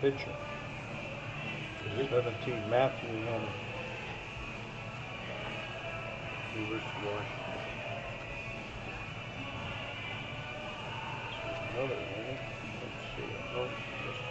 pitcher. 17, Matthew Henry. University of Washington. Another one. Let's see. Oh, just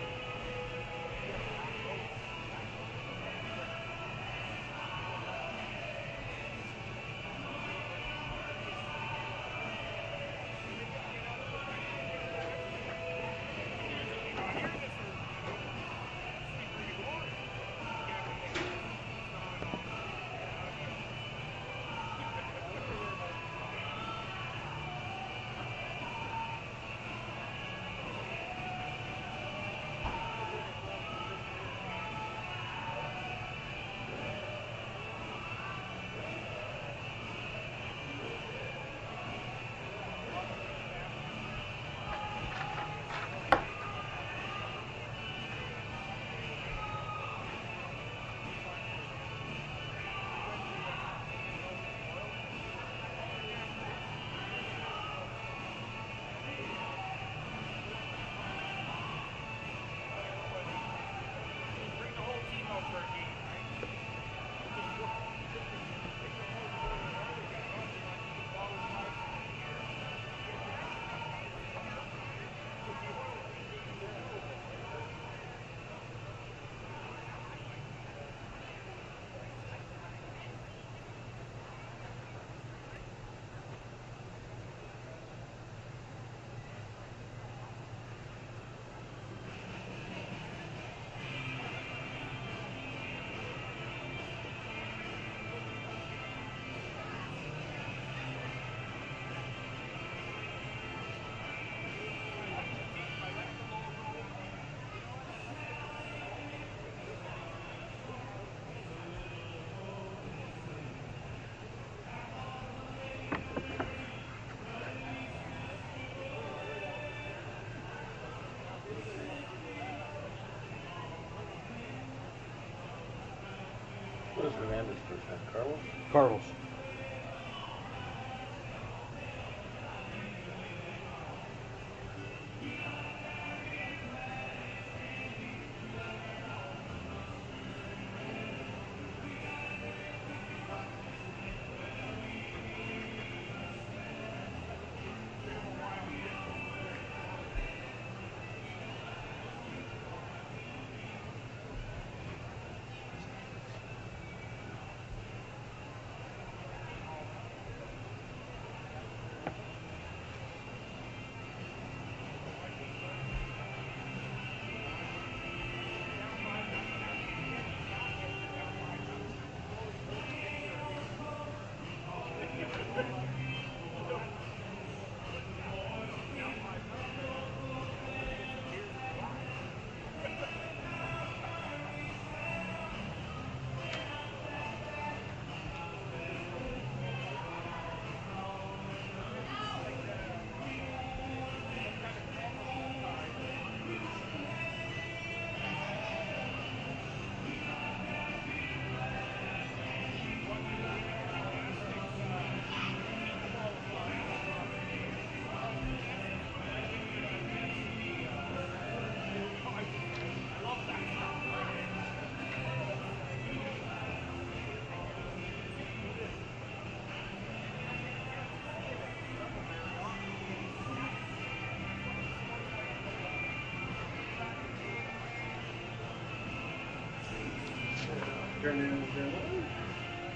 what is Hernandez first name? Carlos? Carlos.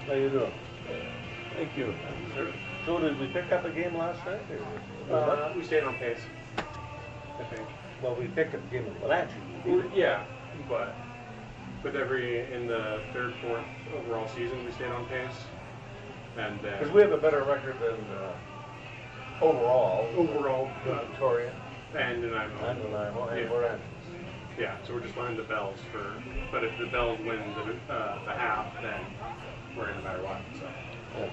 How you doing? Thank you. So did we pick up a game last night? We stayed on pace, I think. Well, we picked up a game in Wenatchee. Yeah, but in the third, fourth overall season, we stayed on pace. And because we have a better record than overall. Victoria. And Nanaimo. And Nanaimo, and Wenatchee. Yeah, so we're just behind the Bells but if the Bells win the half, then we're in no matter what. So. Yeah.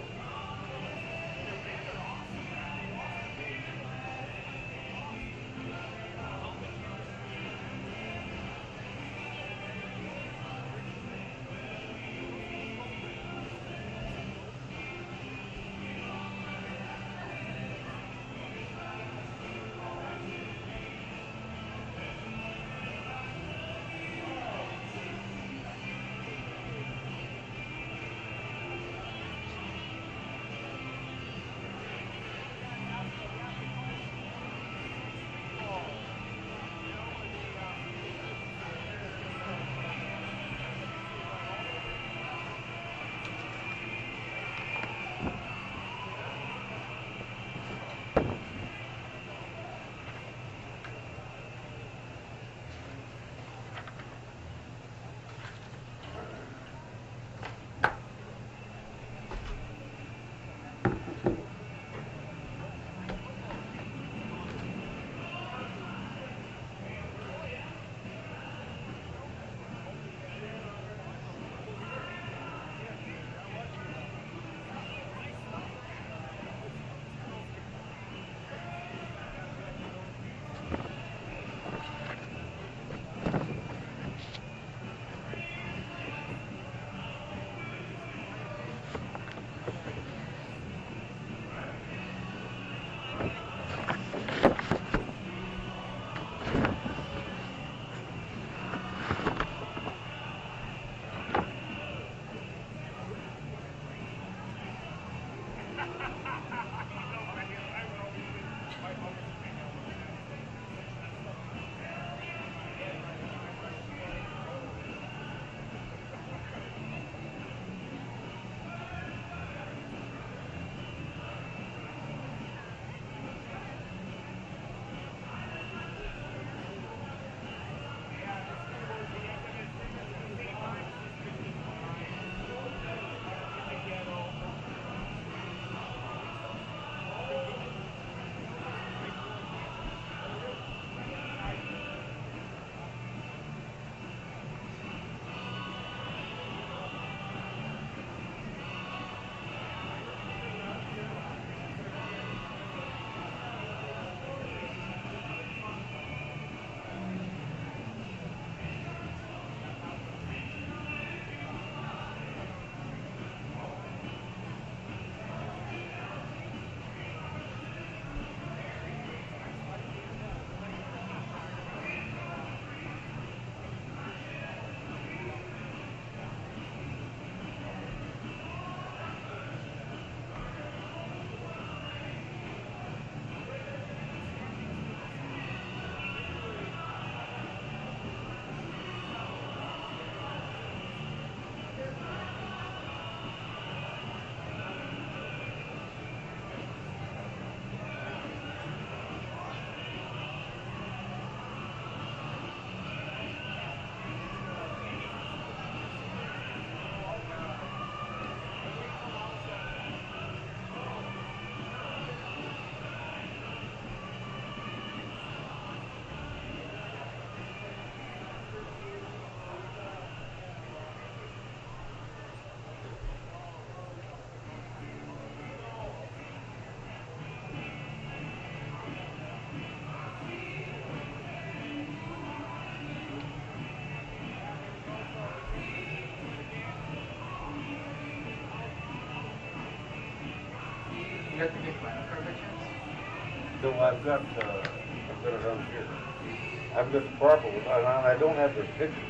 got the big vinyl card by chance? No, I've got it on here. I've got the proper one, and I don't have the picture.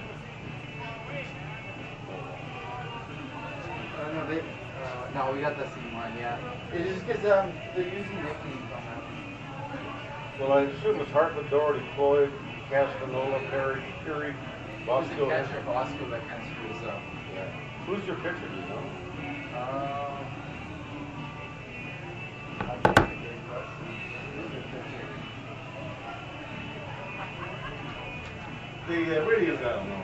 No, no, we got the same one, yeah. It's just because they're using nicknames on that. Well, I assume it's Hartman, Doherty, Floyd, Castanola, Perry, Curie, Bosco. There's a catcher, Bosco, that kind of screws up. Yeah. Who's your pitcher, do you know? That's a good question. Who's your pitcher? The radio guy will know.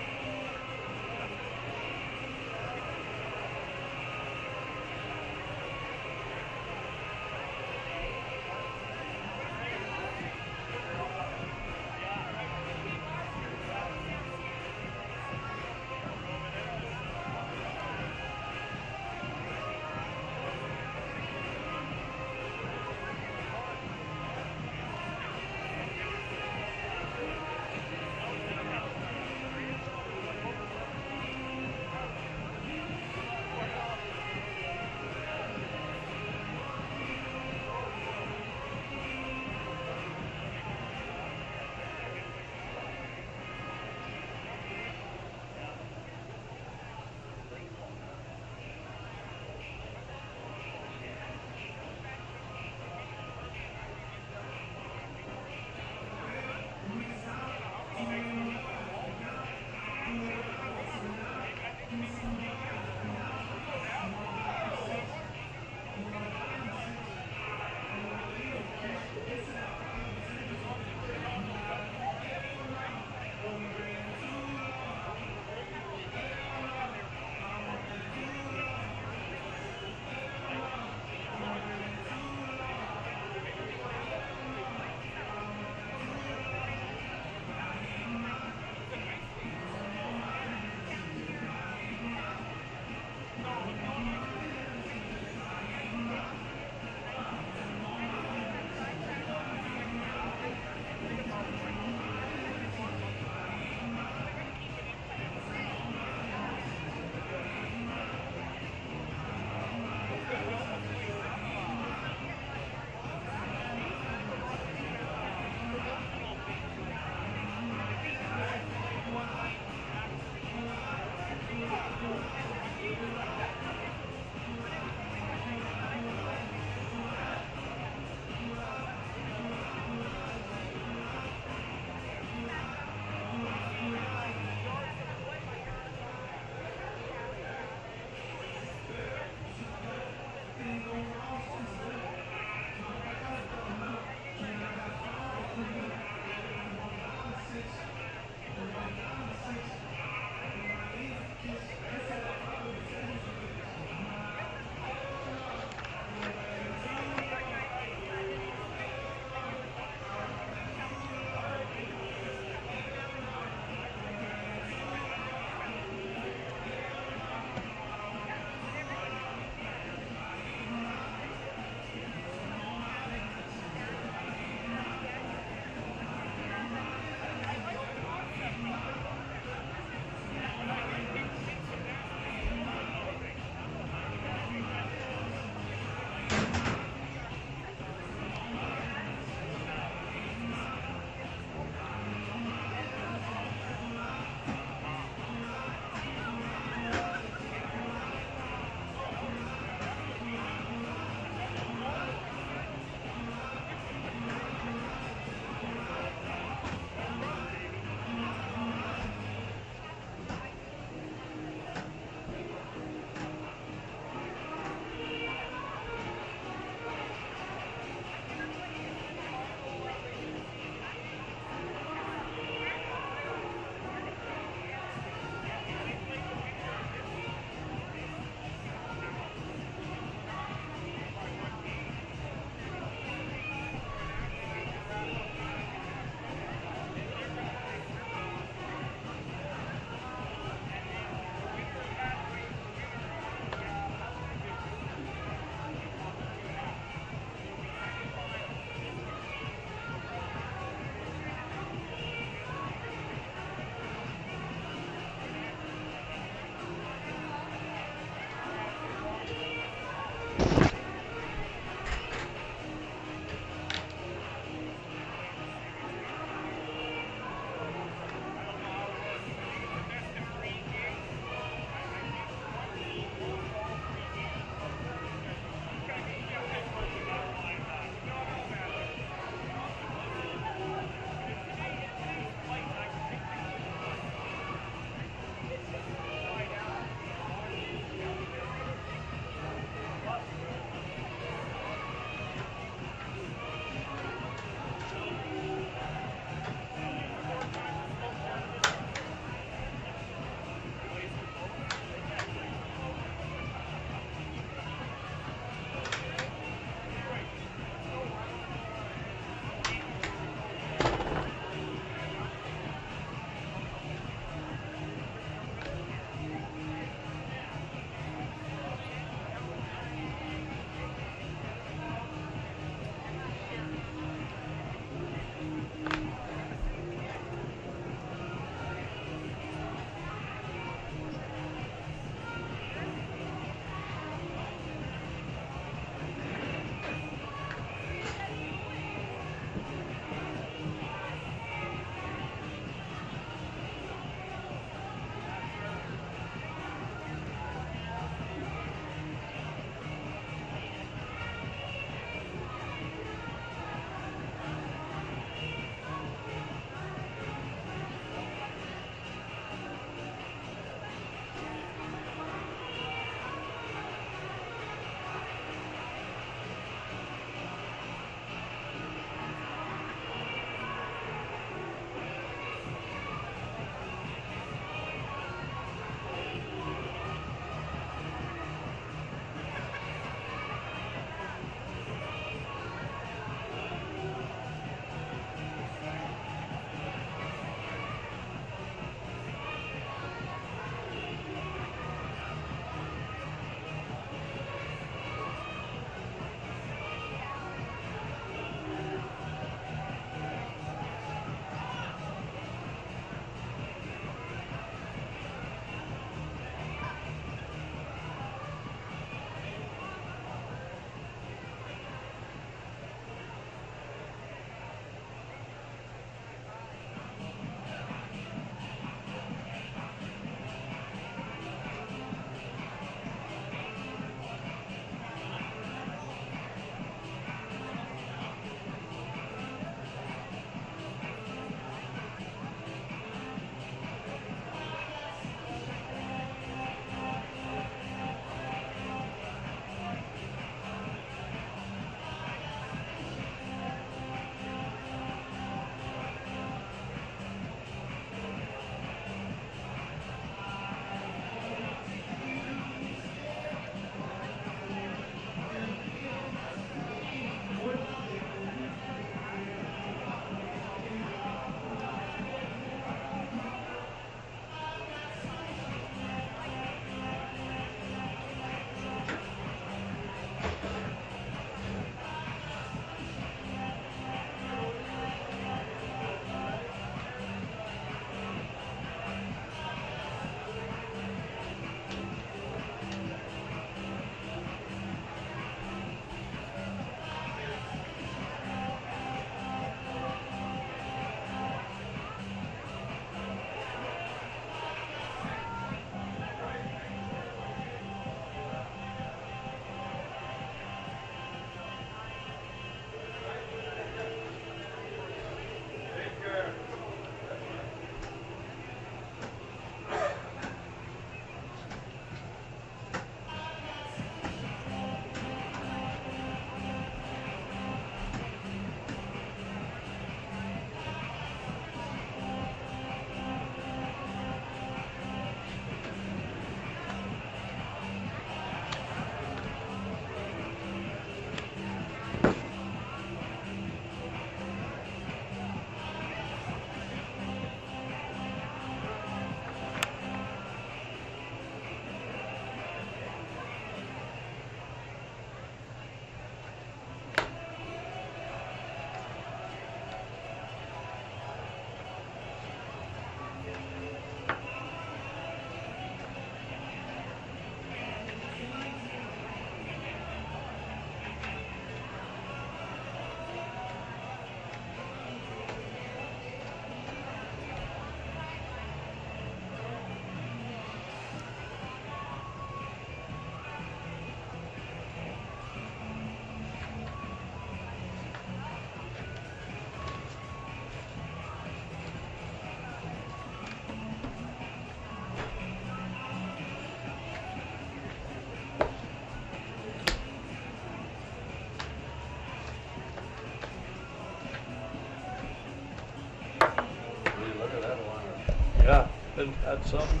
And that's something.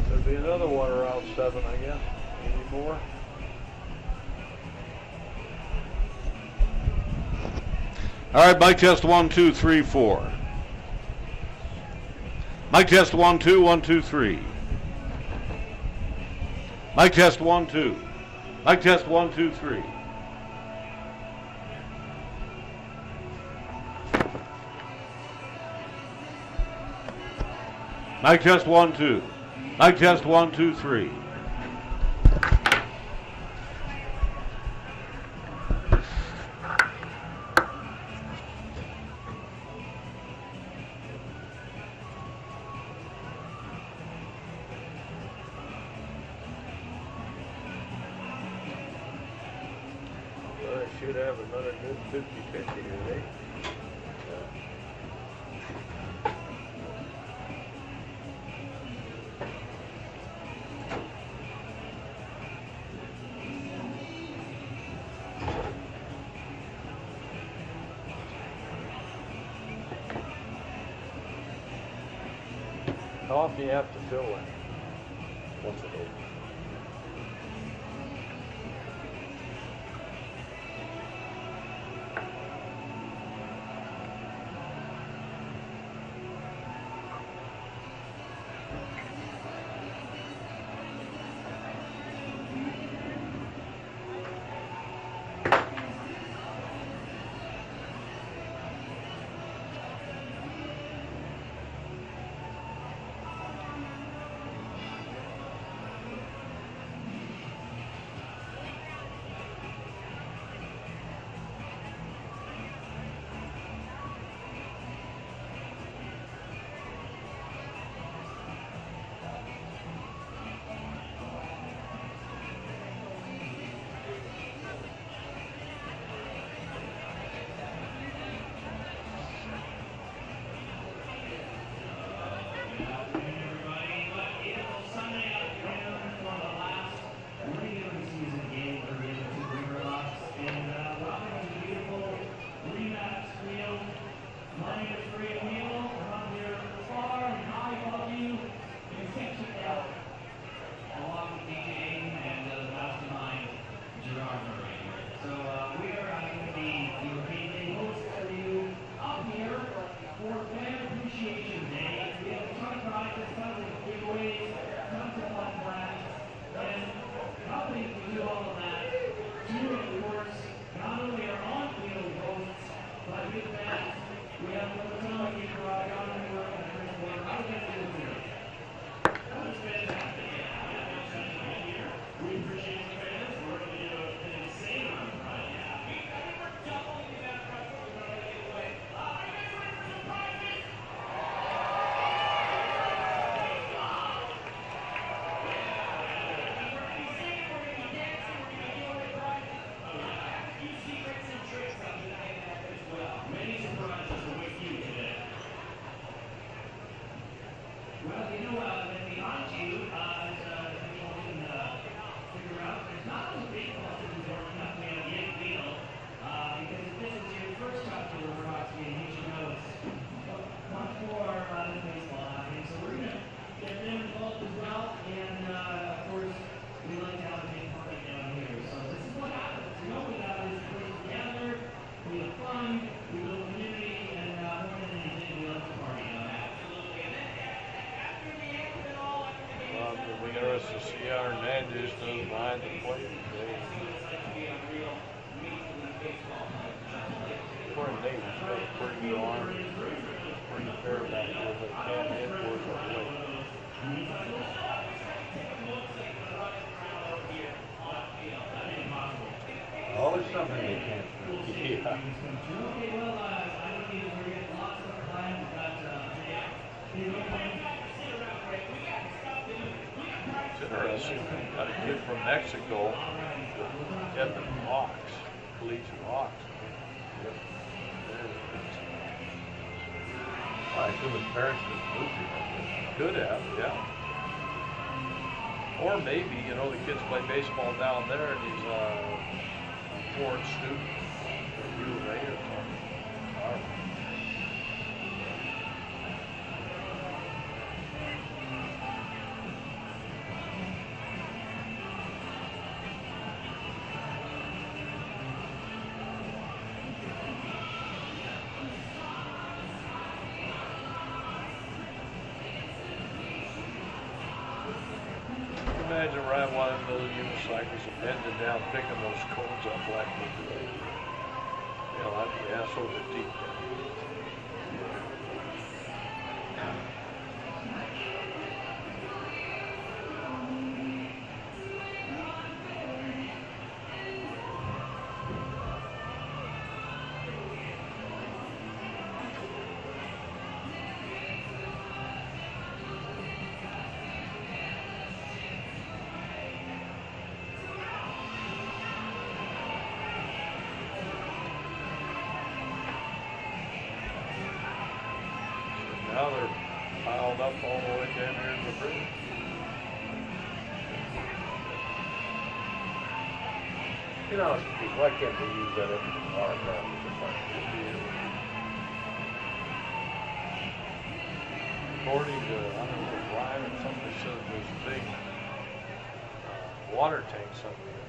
There'll be another one around 7, I guess. Any more? All right, mic test 1, 2, 3, 4. Mic test 1, 2, 1, 2, 3. Mic test 1, 2. Mic test 1, 2, 3. Mic test 1, 2. Mic test 1, 2, 3. Well, I should have another good 50-50 today. How often do you have to fill that? Once a day. It'll be interesting to see how Hernandez does behind the plate today. According to Nate, he's got a pretty good arm, pretty fair back there, but can't hit towards the plate. Always something they can't do. Yeah. It's interesting. Got a kid from Mexico, Edmonton Riverhawks, Collegiate Hawks. I assume his parents just moved here. Could have, yeah. Or maybe, you know, the kids play baseball down there and he's a foreign student at U of A or something. I don't know. imagine riding one of those unicycles and bending down, picking those cones up like we do. You know, I'd be ass over deep. Now they're piled up all the way down here to the bridge. You know, why can't they use that Edmonton Park? According to, I don't know, Brian or somebody said there's a big water tanks up there.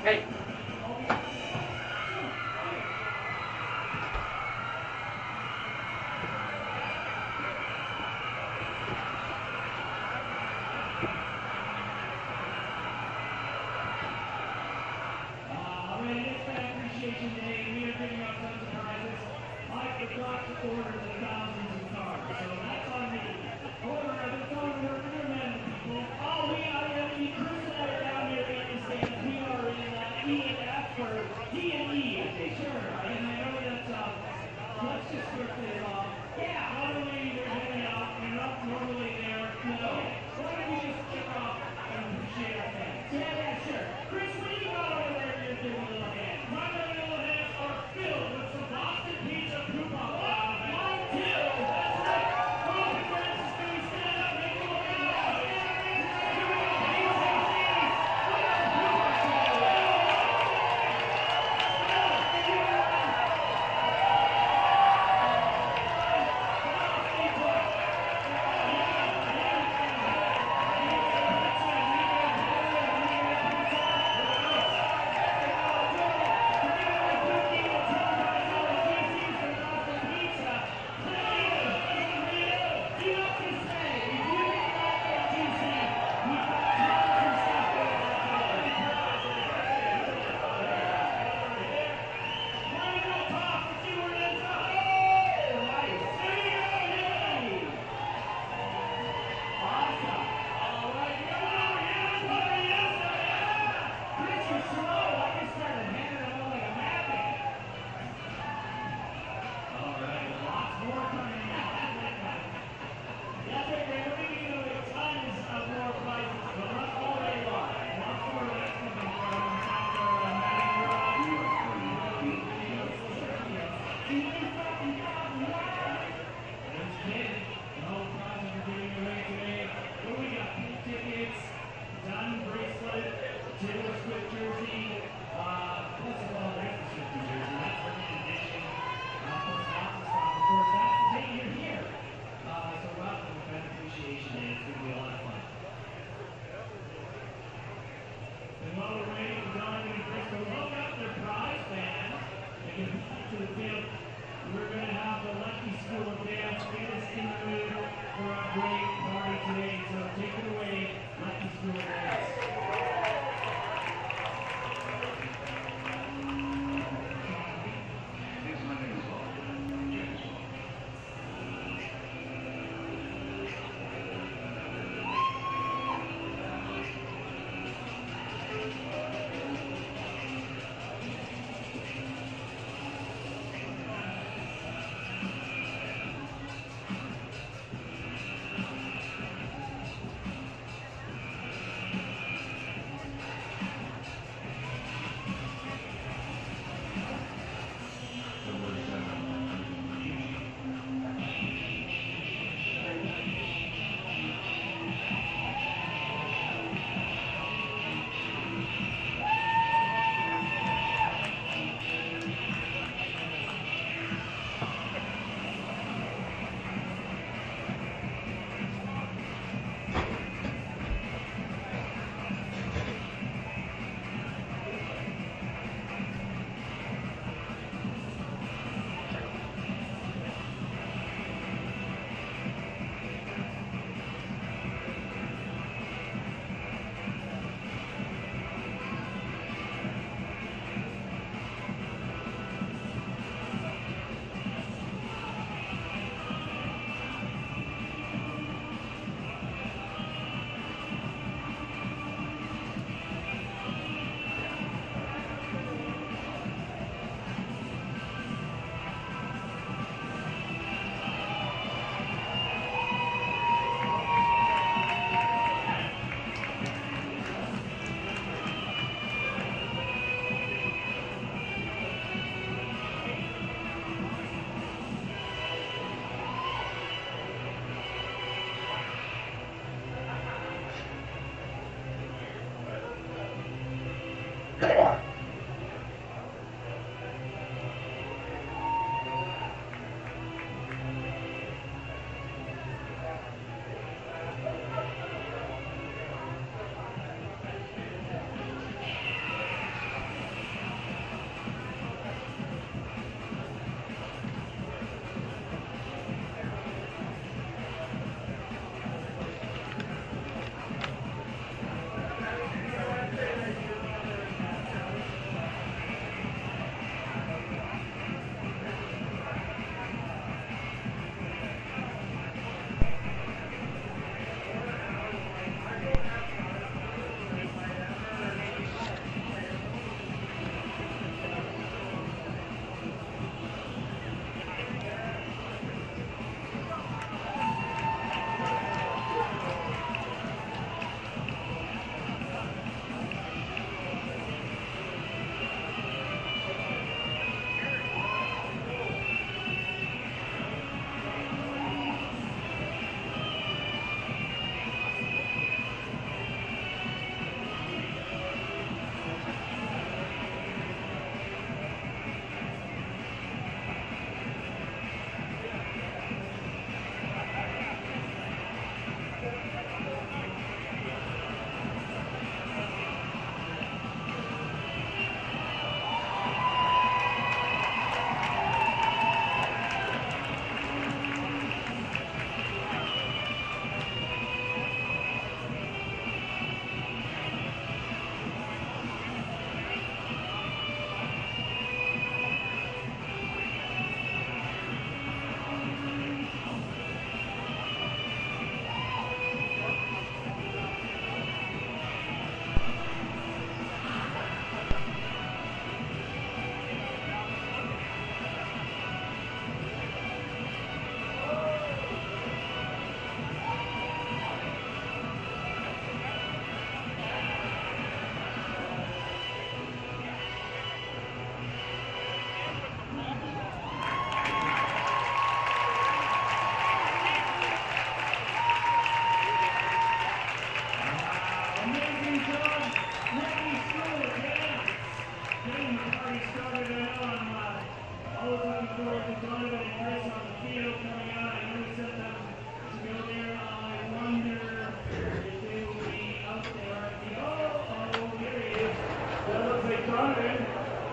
Hey.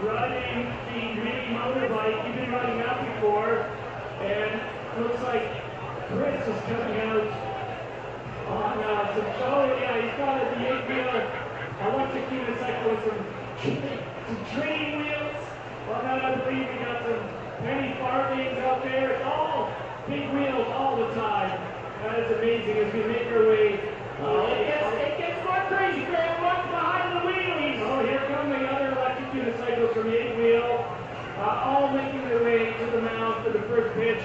Riding the green motorbike, you've been riding out before, and looks like Chris is coming out on some show. Yeah, he's got the 8-wheel electric unicycle with some training wheels. On that, I believe we got some penny farthings out there. It's all big wheels all the time. That is amazing as we make our way. It gets more crazy, Graham. What's behind the wheelies? Oh, here come the other electric unicycles from the 8-wheel, all making their way to the mound for the first pitch.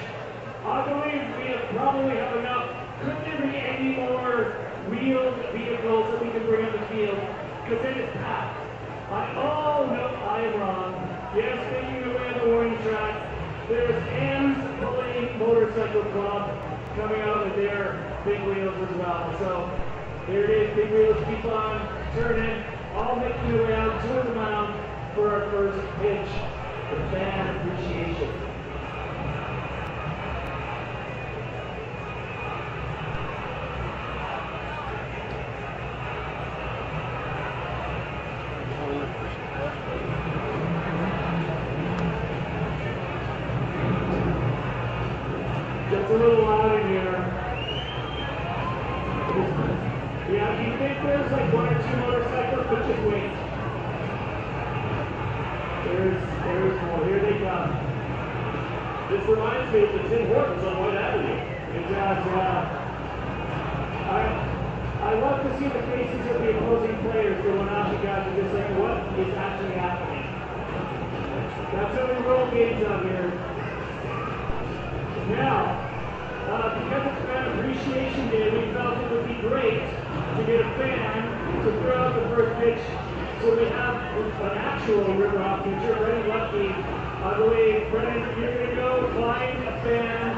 I believe we probably have enough. Could there be any more wheeled vehicles that we can bring on the field? Because it is packed. Oh, no, I am wrong. Yes, making their way on the warning track. There's Ann's Pulling Motorcycle Club coming out with their big wheels as well. So there it is, big wheels keep on turning, all making their way out to the mound for our first pitch, the fan appreciation. It's a little loud in here. Yeah, you think there's like 1 or 2 motorcycles, but just wait. There's more. Here they come. This reminds me of the Tim Hortons on White Avenue. It does, I love to see the faces of the opposing players, the Wenatchee guys are just like, what is actually happening? That's how we roll games out here. Now, because it's Fan Appreciation Day, we felt it would be great to get a fan to throw out the first pitch. So we have an actual Riverhawk feature, Brendan Lucky. I believe, Brendan, you're going to go find a fan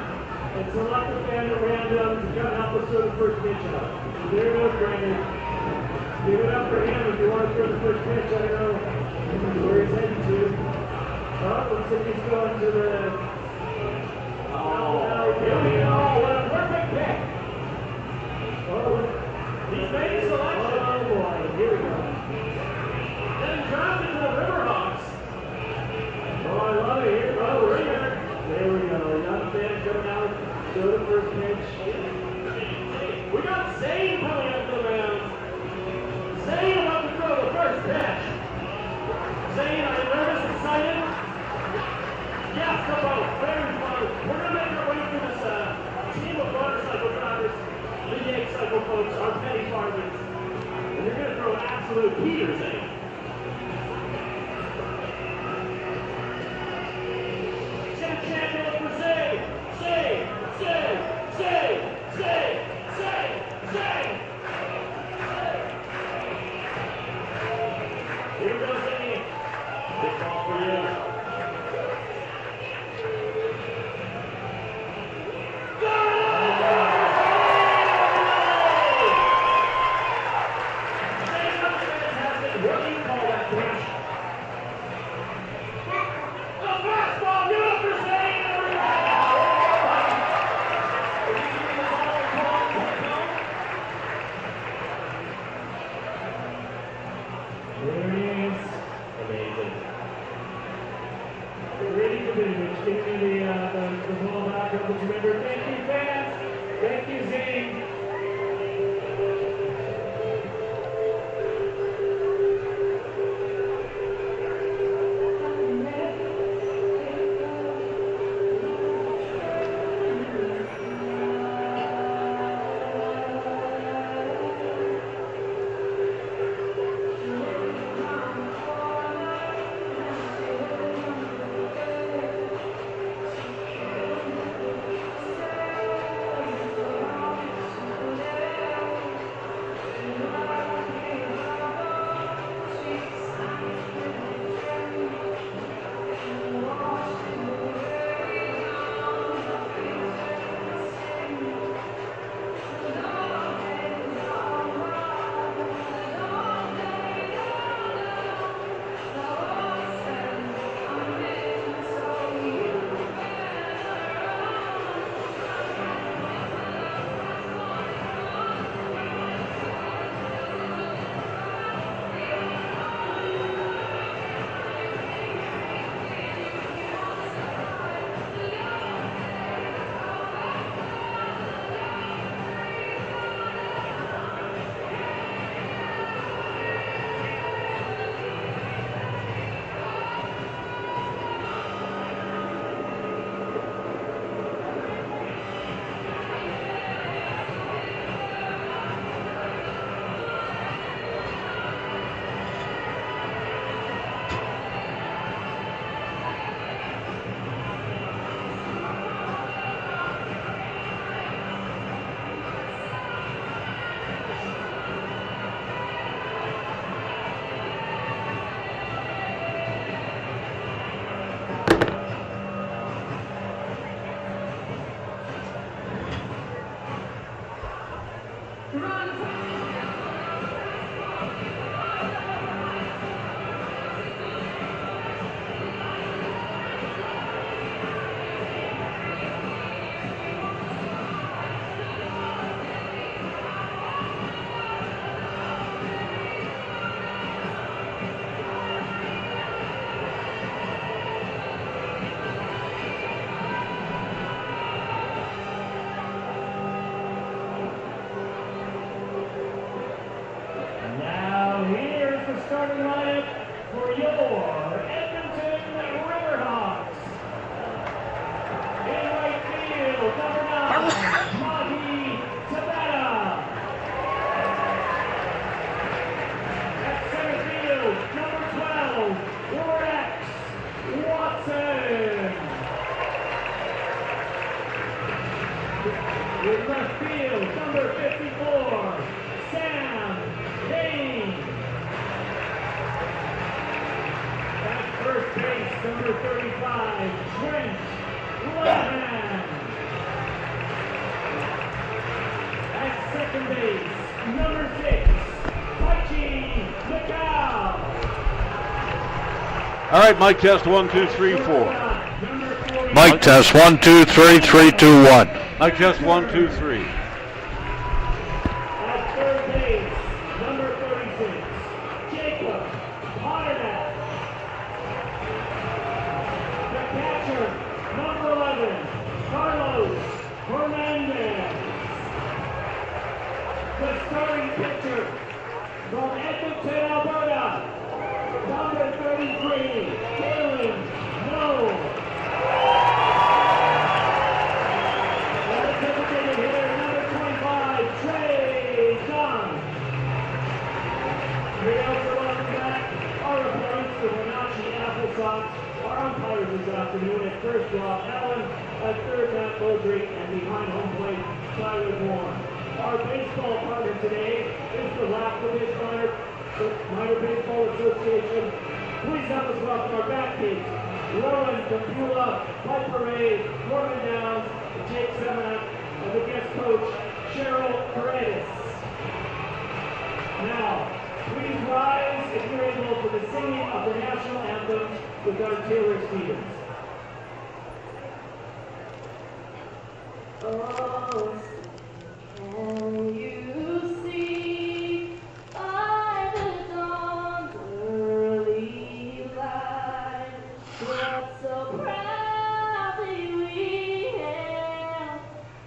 and select a fan at random to come help us throw the first pitch out. There goes Brendan. Give it up for him if you want to throw the first pitch. I don't know where he's heading to. Oh, looks like he's going to the... Oh, here we go. What a perfect pick. Oh, he's made a selection. Oh, boy. Here we go. Then drafted to the Riverhawks. Oh, I love it. Here, oh, Ringer. There we go. Young fan coming out. Throw the first pitch. We got Zane coming up the mound. Zane about to throw the first pitch. Zane, are you nervous, excited? Yes, come on. Very fun. We're going to make our way through this team of motorcycle drivers, the Yank cycle folks, our penny farthings. And you're going to throw an absolute heater, Zane. Champion for Zane. Zane. Here we go, Zane. Big ball for you. Thank you, Zane. In left field, number 54, Sam Kane. At first base, number 35, Trent Lehman. At second base, number 6, Paichi McCall. All right, mic test 1, 2, 3, 4. Number 40, Mic test 1, 2, 3, 3, 2, 1. Mic test 1, 2, 3. At third base, number 36, Jacob Potternack. The catcher, number 11, Carlos Hernandez. The starting pitcher from Edmonton, Alberta, number 33, Galen No. Designated hitter, number 25, Trey Dunn. We also welcome back our opponents, the Wenatchee AppleSox, our umpires this afternoon. At first, Rob Allen, at third, Matt Beaudry, and behind home plate, Tyler Warren. Our baseball partner today is the Lackawanna Minor Baseball Association. Please help us welcome our backpage, Rowan Capula, Piper Ray, Norman Downs, Jake Seminak, and the guest coach, Cheryl Paredes. Now, please rise if you're able for the singing of the national anthem with our Taylor Stevens. Oh, can you see by the dawn's early light what so proudly we hailed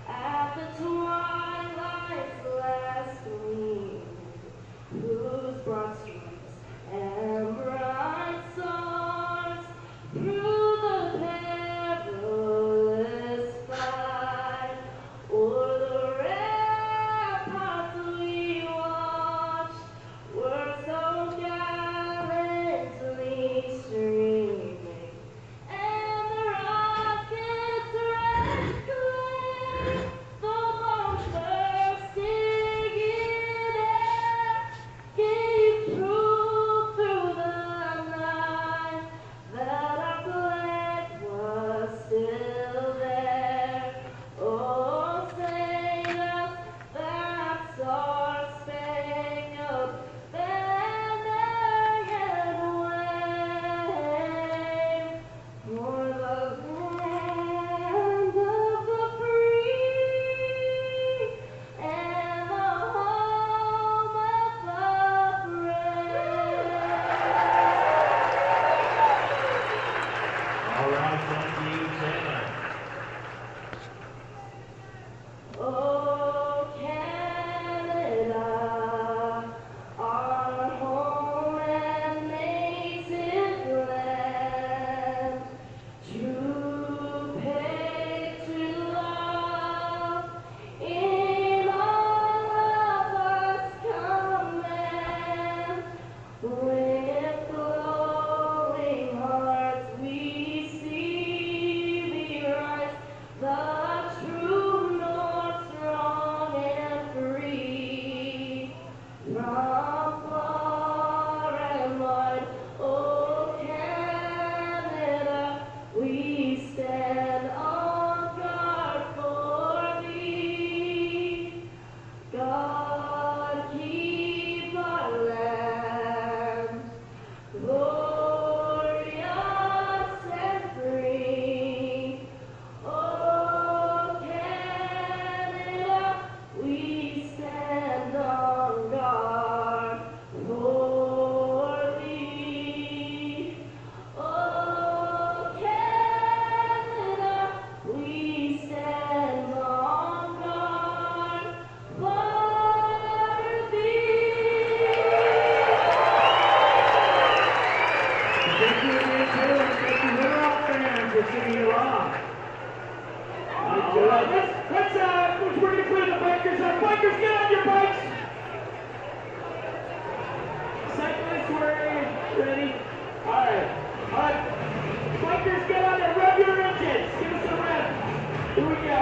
at the twilight's last gleam, whose broad streets and bright stars through the perilous fight o'er the ramparts we watched were so gallantly streaming, and the rocket's red glare, the launch bursting in air, gave proof through the night that our flag was still there. Oh, sing us that star-spangled banner yet wave, for the land of the free and the home of the brave. All right, thank you, Taylor. Oh, Canada, our home and native land, true patriot love in all of us command. With glowing hearts we see thee rise, the true north, strong and free. From far and wide, oh Canada, we stand on guard for thee. God keep our land glorious and free. Oh, Canada, we stand on guard for thee. Oh, Canada, we stand on guard for thee. Thank you again, Taylor. Thank you, Riverhawks fans, for singing along. We're going to clear the bikers up. Bikers, get on your bikes. Cyclists, we're ready. All right. Bikers, get on there. Rev your engines. Give us a rev. Here we go.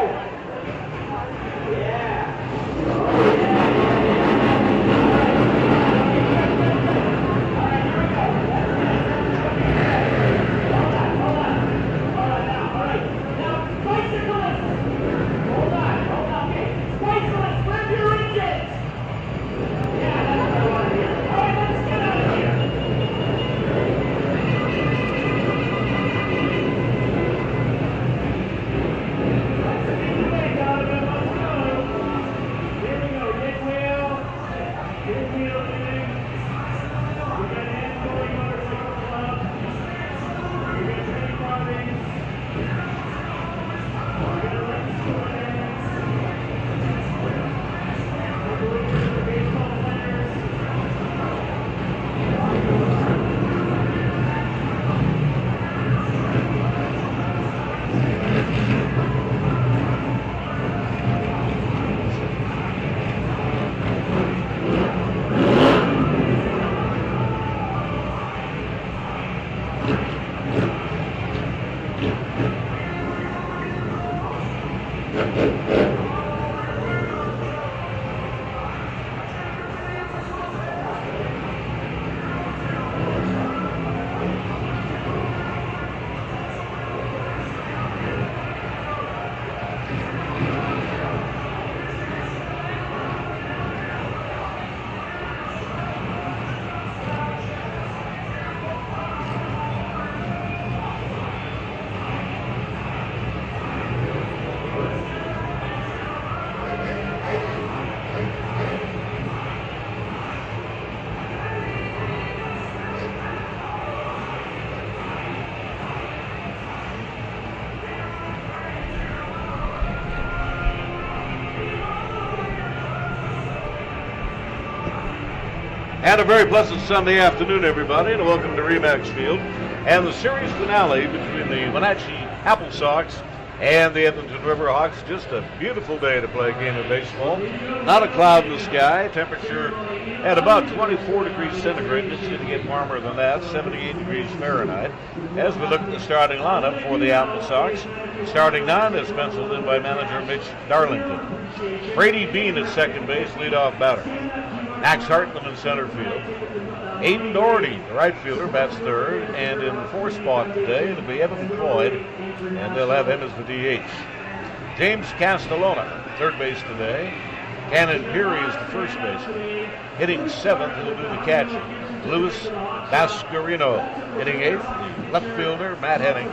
And a very pleasant Sunday afternoon, everybody, and welcome to Remax Field and the series finale between the Wenatchee AppleSox and the Edmonton Riverhawks. Just a beautiful day to play a game of baseball. Not a cloud in the sky. Temperature at about 24 degrees centigrade. It's going to get warmer than that, 78 degrees Fahrenheit. As we look at the starting lineup for the AppleSox, starting nine is penciled in by manager Mitch Darlington. Brady Bean at second base, leadoff batter. Max Hartman in center field. Aiden Doherty, the right fielder, bats third. And in the fourth spot today, it'll be Evan Floyd, and they'll have him as the DH. James Castellona, third base today. Cannon Peary is the first baseman. Hitting seventh, he'll do the catching. Louis Bascarino hitting eighth. The left fielder, Matt Henning.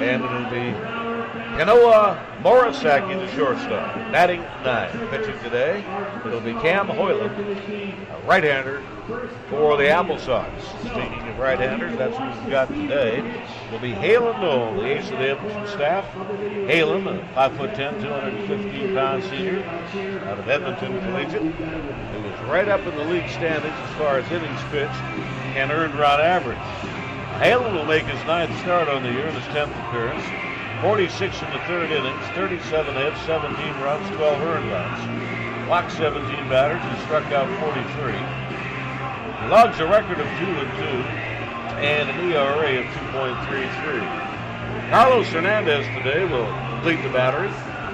And it'll be Kanoa Morisaki, the shortstop, batting ninth. Pitching today, it'll be Cam Hoyland, a right-hander for the AppleSox. Speaking of right-handers, that's who we've got today. Will be Halen Knoll, the ace of the Edmonton staff. Halen, a 5'10", 215-pound senior out of Edmonton Collegiate, who was right up in the league standings as far as innings pitched and earned run average. Halen will make his ninth start on the year in his 10th appearance. 46 in the third innings, 37 hits, 17 runs, 12 earned runs. Walked 17 batters and struck out 43. He logs a record of 2-2 and an ERA of 2.33. Carlos Hernandez today will complete the battery.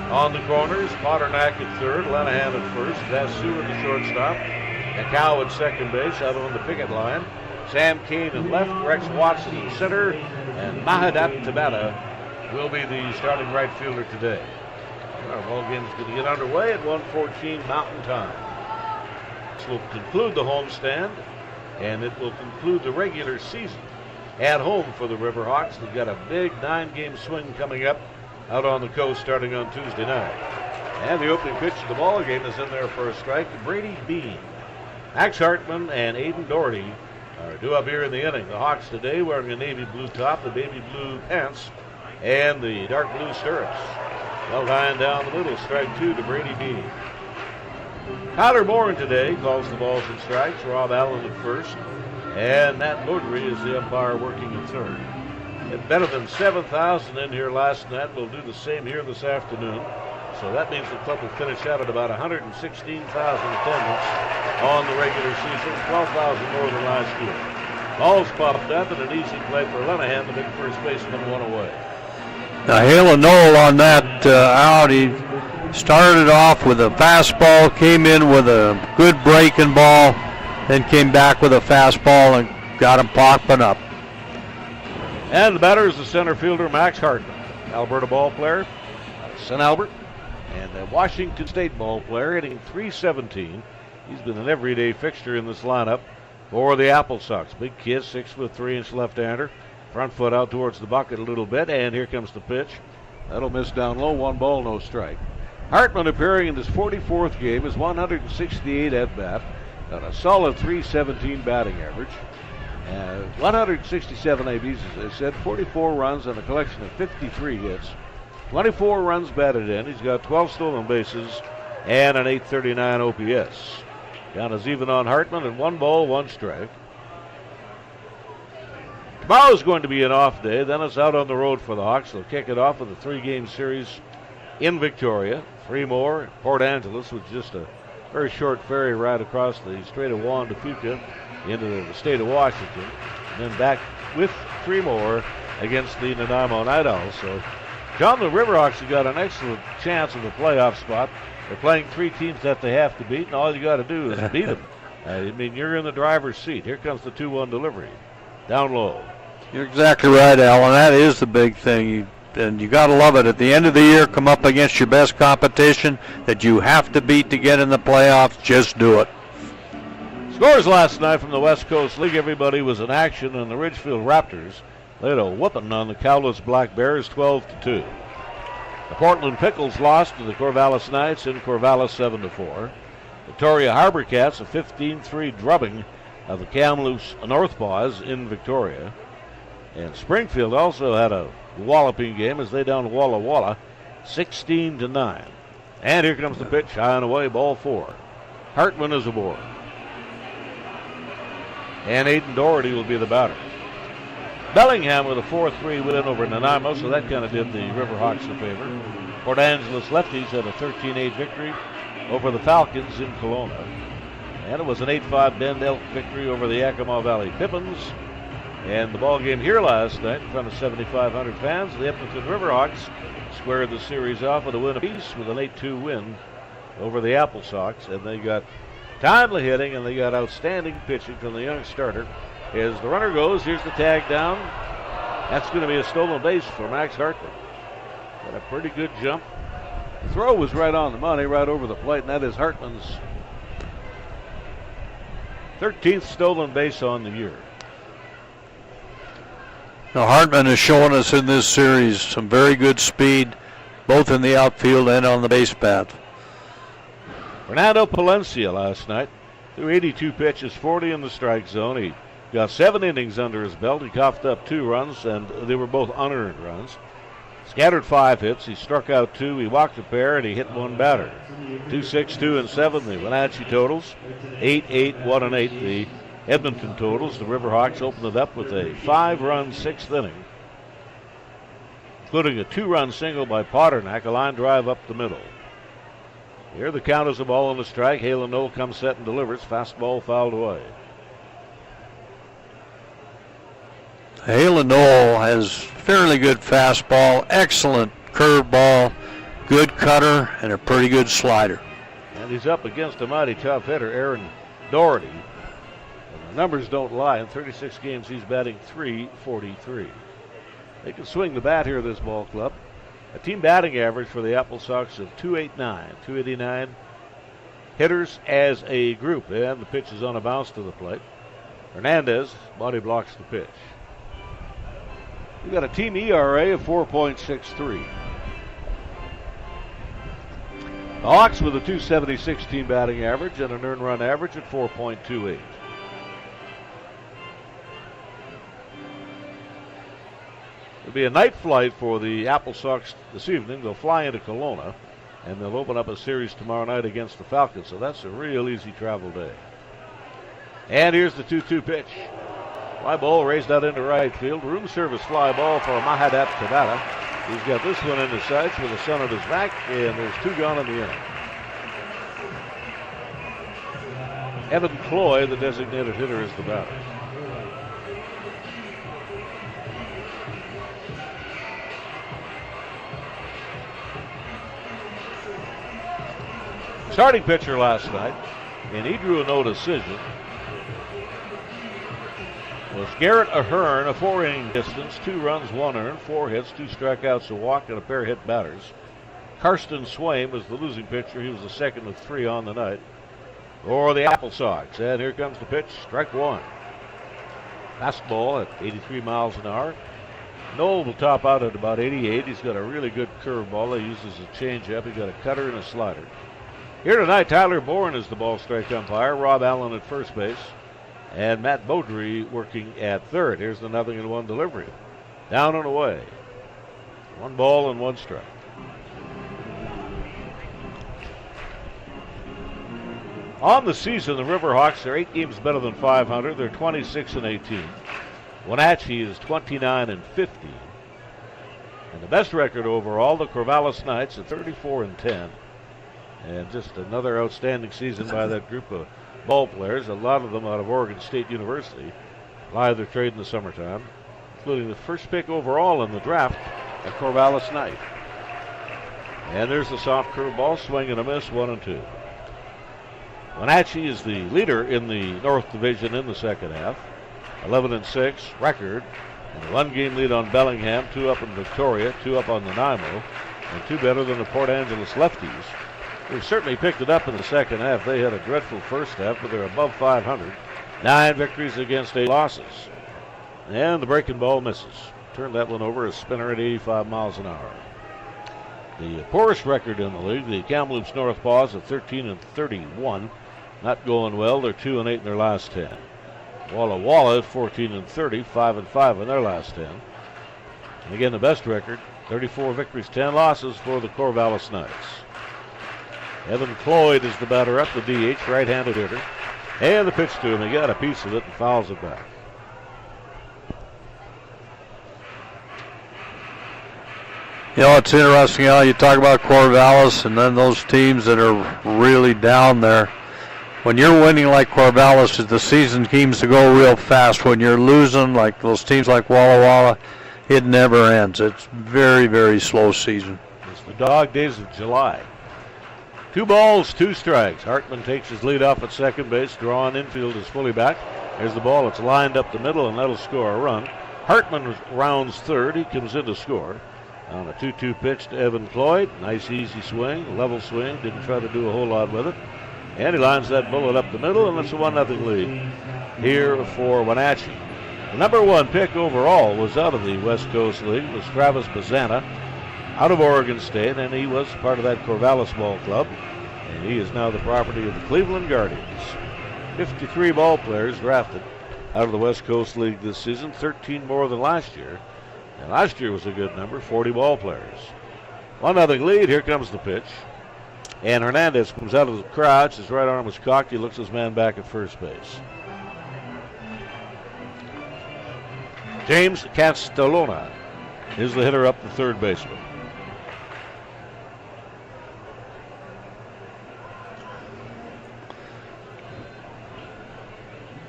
On the corners, Potternack at third, Lenahan at first, Vassou at the shortstop, and Cow at second base out on the picket line. Sam Kane at left, Rex Watson at center, and Mahadat Tabata will be the starting right fielder today. Our ball game is going to get underway at 1:14 Mountain Time. This will conclude the homestand, and it will conclude the regular season at home for the Riverhawks. They've got a big 9-game swing coming up out on the coast starting on Tuesday night. And the opening pitch of the ball game is in there for a strike. Brady Bean, Max Hartman, and Aiden Doherty are due up here in the inning. The Hawks today wearing a navy blue top, the baby blue pants, and the dark blue stirrups. Well lying down the middle, strike two to Brady Bean. Tyler Bourne today calls the balls and strikes. Rob Allen at first, and Matt Beaudry is the umpire working at third. It better than 7,000 in here last night. We'll do the same here this afternoon. So that means the club will finish out at about 116,000 attendance on the regular season, 12,000 more than last year. Ball's popped up and an easy play for Lenahan, the big first baseman, one away. Now, Halen Knoll on that out, he Started off with a fastball, came in with a good breaking ball, then came back with a fastball and got him popping up. And the batter is the center fielder, Max Hartman, Alberta ball player, St. Albert, and a Washington State ball player, hitting .317. He's been an everyday fixture in this lineup for the AppleSox. Big kid, 6'3" left-hander. Front foot out towards the bucket a little bit, and here comes the pitch. That'll miss down low, 1 ball, no strike. Hartman appearing in his 44th game, his 168 at-bat, got a solid .317 batting average. 167 ABs, as I said, 44 runs and a collection of 53 hits. 24 runs batted in. He's got 12 stolen bases and an .839 OPS. Count is even on Hartman and 1 ball, 1 strike. Tomorrow's going to be an off day. Then it's out on the road for the Hawks. They'll kick it off with a 3-game series in Victoria. 3 more at Port Angeles, which is just a very short ferry ride across the Strait of Juan de Fuca into the state of Washington. And then back with 3 more against the Nanaimo Night Owls. So, John, the Riverhawks have got an excellent chance of a playoff spot. They're playing 3 teams that they have to beat, and all you got to do is beat them. I mean, you're in the driver's seat. Here comes the 2-1 delivery. Down low. You're exactly right, Alan. That is the big thing. And you got to love it. At the end of the year, come up against your best competition that you have to beat to get in the playoffs. Just do it. Scores last night from the West Coast League. Everybody was in action, and the Ridgefield Raptors laid a whooping on the Cowlitz Black Bears, 12-2. The Portland Pickles lost to the Corvallis Knights in Corvallis, 7-4. Victoria Harbor Cats a 15-3 drubbing of the Kamloops Northpaws in Victoria. And Springfield also had a walloping game as they downed Walla Walla 16-9. And here comes the pitch, high and away, ball 4. Hartman is aboard. And Aiden Doherty will be the batter. Bellingham with a 4-3 win over Nanaimo, so that kind of did the Riverhawks a favor. Port Angeles Lefties had a 13-8 victory over the Falcons in Kelowna. And it was an 8-5 Bend Elk victory over the Yakima Valley Pippins. And the ball game here last night in front of 7,500 fans, the Edmonton Riverhawks squared the series off with a win apiece with an 8-2 win over the AppleSox. And they got timely hitting and they got outstanding pitching from the young starter. As the runner goes, here's the tag down. That's going to be a stolen base for Max Hartman. Got a pretty good jump. The throw was right on the money, right over the plate, and that is Hartman's 13th stolen base on the year. Now Hartman has shown us in this series some very good speed, both in the outfield and on the base path. Fernando Palencia last night threw 82 pitches, 40 in the strike zone. He got 7 innings under his belt. He coughed up 2 runs, and they were both unearned runs. Scattered 5 hits. He struck out 2. He walked a pair, and he hit 1 batter. 2-6, 2 and 7. The Wenatchee totals. 8-8, 1 and 8. The Edmonton totals. The Riverhawks opened it up with a 5-run 6th inning, including a 2-run single by Potternack, a line drive up the middle. Here the count is a ball and a strike. Halen Knoll comes set and delivers. Fastball fouled away. Halen Knoll has fairly good fastball, excellent curveball, good cutter, and a pretty good slider. And he's up against a mighty tough hitter, Aaron Doherty. And the numbers don't lie. In 36 games, he's batting .343. They can swing the bat here, this ball club. A team batting average for the AppleSox of .289. .289 hitters as a group. And the pitch is on a bounce to the plate. Hernandez body blocks the pitch. We've got a team ERA of 4.63. The Hawks with a .276 team batting average and an earned run average at 4.28. It'll be a night flight for the AppleSox this evening. They'll fly into Kelowna, and they'll open up a series tomorrow night against the Falcons, so that's a real easy travel day. And here's the 2-2 pitch. Fly ball raised out into right field. Room service fly ball for Mahadat Tabata. He's got this one in his sights with the sun at his back, and there's 2 gone in the inning. Evan Cloy, the designated hitter, is the batter. starting pitcher last night, and he drew a no decision, was Garrett Ahern, a 4-inning distance, 2 runs, 1 earned, 4 hits, 2 strikeouts, a walk, and a pair of hit batters. Karsten Swaim was the losing pitcher. He was the second of 3 on the night for the AppleSox. And here comes the pitch, strike 1. Fastball at 83 miles an hour. Noel will top out at about 88. He's got a really good curveball. He uses a changeup. He's got a cutter and a slider. Here tonight, Tyler Bourne is the ball strike umpire. Rob Allen at first base. And Matt Beaudry working at third. Here's the 0-1 delivery. Down and away. 1 ball and 1 strike. On the season, the Riverhawks are 8 games better than 500. They're 26-18. Wenatchee is 29-50. And the best record overall, the Corvallis Knights at 34-10. And just another outstanding season by that group of ball players, a lot of them out of Oregon State University, ply their trade in the summertime, including the first pick overall in the draft, a Corvallis Knight. And there's the soft curveball, swing and a miss, 1-2. Wenatchee is the leader in the North Division in the second half, 11-6 record, and a 1-game lead on Bellingham, 2 up in Victoria, 2 up on Nanaimo, and 2 better than the Port Angeles Lefties. They've certainly picked it up in the second half. They had a dreadful first half, but they're above 500. 9 victories against 8 losses. And the breaking ball misses. Turned that one over, a spinner at 85 miles an hour. The poorest record in the league, the Kamloops Northpaws at 13-31. Not going well. They're 2-8 in their last 10. Walla Walla at 14-30, 5-5 in their last 10. And again, the best record, 34 victories, 10 losses for the Corvallis Knights. Evan Cloyd is the batter up, the DH, right-handed hitter. And the pitch to him, he got a piece of it and fouls it back. You know, it's interesting how you talk about Corvallis and then those teams that are really down there. When you're winning like Corvallis, the season seems to go real fast. When you're losing, like those teams like Walla Walla, it never ends. It's very, very slow season. It's the dog days of July. 2 balls, 2 strikes. Hartman takes his lead off at second base. Drawn infield is fully back. There's the ball. It's lined up the middle, and that'll score a run. Hartman rounds third. He comes in to score. On a 2-2 pitch to Evan Cloyd. Nice, easy swing, level swing. Didn't try to do a whole lot with it. And he lines that bullet up the middle, and it's a 1-0 lead here for Wenatchee. The number 1 pick overall was out of the West Coast League. It was Travis Bazana, out of Oregon State, and he was part of that Corvallis ball club. And he is now the property of the Cleveland Guardians. 53 ball players drafted out of the West Coast League this season, 13 more than last year. And last year was a good number, 40 ball players. 1-0 lead, here comes the pitch. And Hernandez comes out of the crouch, his right arm is cocked, he looks his man back at first base. James Castellona is the hitter up the third baseman.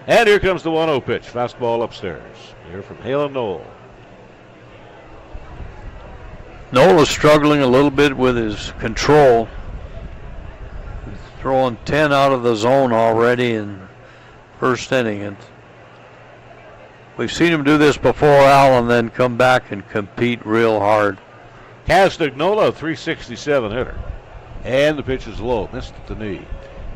And here comes the 1-0 pitch, fastball upstairs. Here from Halen Noel. Noel is struggling a little bit with his control. He's throwing 10 out of the zone already in first inning. And we've seen him do this before, Al, and then come back and compete real hard. Castagnola, a 367 hitter. And the pitch is low, missed at the knee.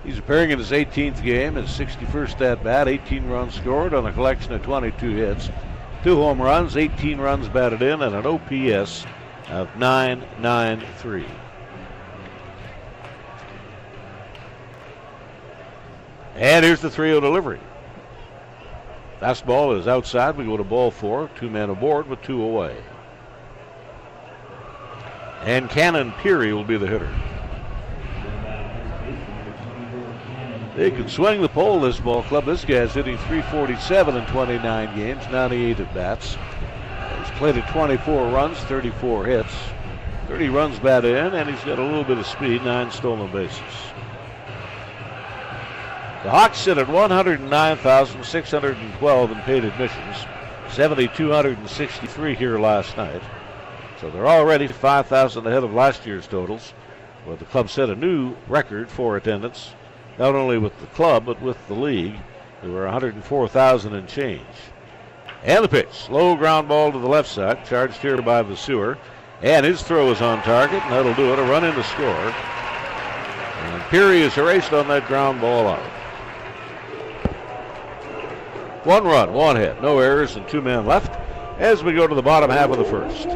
He's appearing in his 18th game, his 61st at bat, 18 runs scored on a collection of 22 hits, 2 home runs, 18 runs batted in, and an OPS of .993. And here's the 3-0 delivery. Fastball is outside. We go to ball 4. 2 men aboard with 2 away. And Cannon Peary will be the hitter. They can swing the pole, this ball club. This guy's hitting .347 in 29 games, 98 at bats. He's played at 24 runs, 34 hits, 30 runs batted in, and he's got a little bit of speed, 9 stolen bases. The Hawks sit at 109,612 in paid admissions, 7,263 here last night. So they're already 5,000 ahead of last year's totals. Well, the club set a new record for attendance, not only with the club, but with the league. There were 104,000 and change. And the pitch, low ground ball to the left side, charged here by the Sewer. And his throw is on target, and that'll do it, a run in to score. And Peary is erased on that ground ball out. 1 run, 1 hit, no errors, and 2 men left as we go to the bottom half of the first.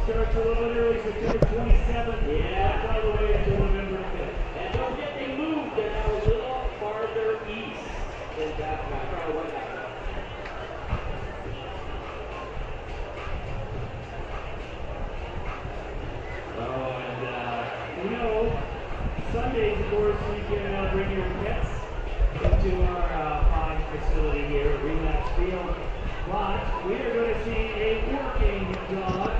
Starts a little bit early, September 27th. Yeah, all the way until November 5th. And don't forget they moved. They're now a little farther east than that. Oh, and Sundays, of course, you can bring your pets into our pond facility here at Relapse Field. But we are going to see a working dog.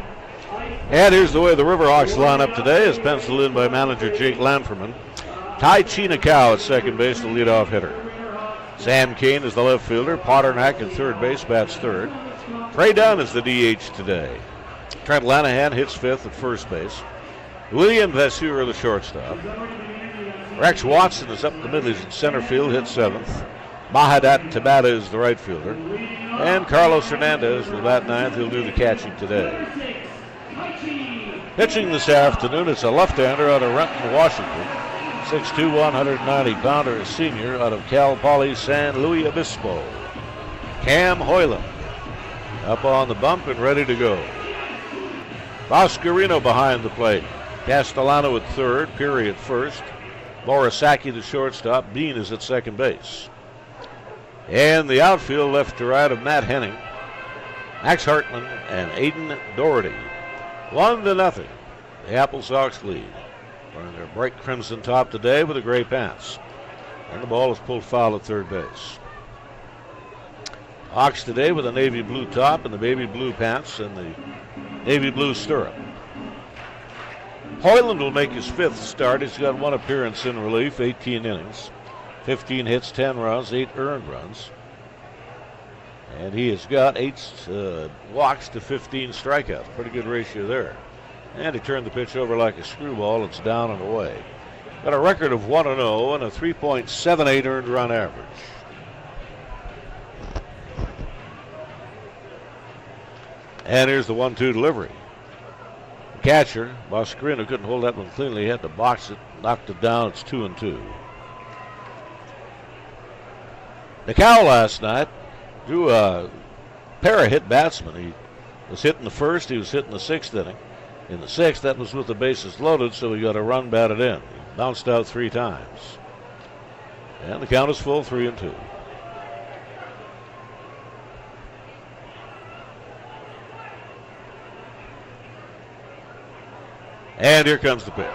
And here's the way the Riverhawks line up today, as penciled in by manager Jake Lanferman. Ty Chinacao at second base, the leadoff hitter. Sam Kane is the left fielder. Potternack at third base, bats third. Trey Dunn is the DH today. Trent Lanahan hits fifth at first base. William Vasseur, the shortstop. Rex Watson is up the middle, he's in center field, hits seventh. Mahadat Tabata is the right fielder. And Carlos Hernandez will bat ninth, he'll do the catching today. Pitching this afternoon, it's a left-hander out of Renton, Washington. 6'2", 190-pounder, a senior out of Cal Poly San Luis Obispo. Cam Hoyland up on the bump and ready to go. Boscarino behind the plate. Castellano at third, Peary at first. Morisaki the shortstop. Bean is at second base. And the outfield left to right of Matt Henning, Max Hartman, and Aiden Doherty. 1-0. The AppleSox lead. Wearing their bright crimson top today with the gray pants. And the ball is pulled foul at third base. Hawks today with a navy blue top and the baby blue pants and the navy blue stirrup. Hoyland will make his fifth start. He's got 1 appearance in relief, 18 innings. 15 hits, 10 runs, 8 earned runs. And he has got 8 walks to 15 strikeouts. Pretty good ratio there. And he turned the pitch over like a screwball. It's down and away. Got a record of 1-0 and a 3.78 earned run average. And here's the 1-2 delivery. The catcher, Boscarino, couldn't hold that one cleanly. He had to box it, knocked it down. It's 2-2. Nicao last night drew a pair of hit batsmen. He was hit in the first, he was hit in the 6th inning. In the 6th, that was with the bases loaded, so he got a run batted in. He bounced out 3 times. And the count is full, 3-2. And here comes the pitch.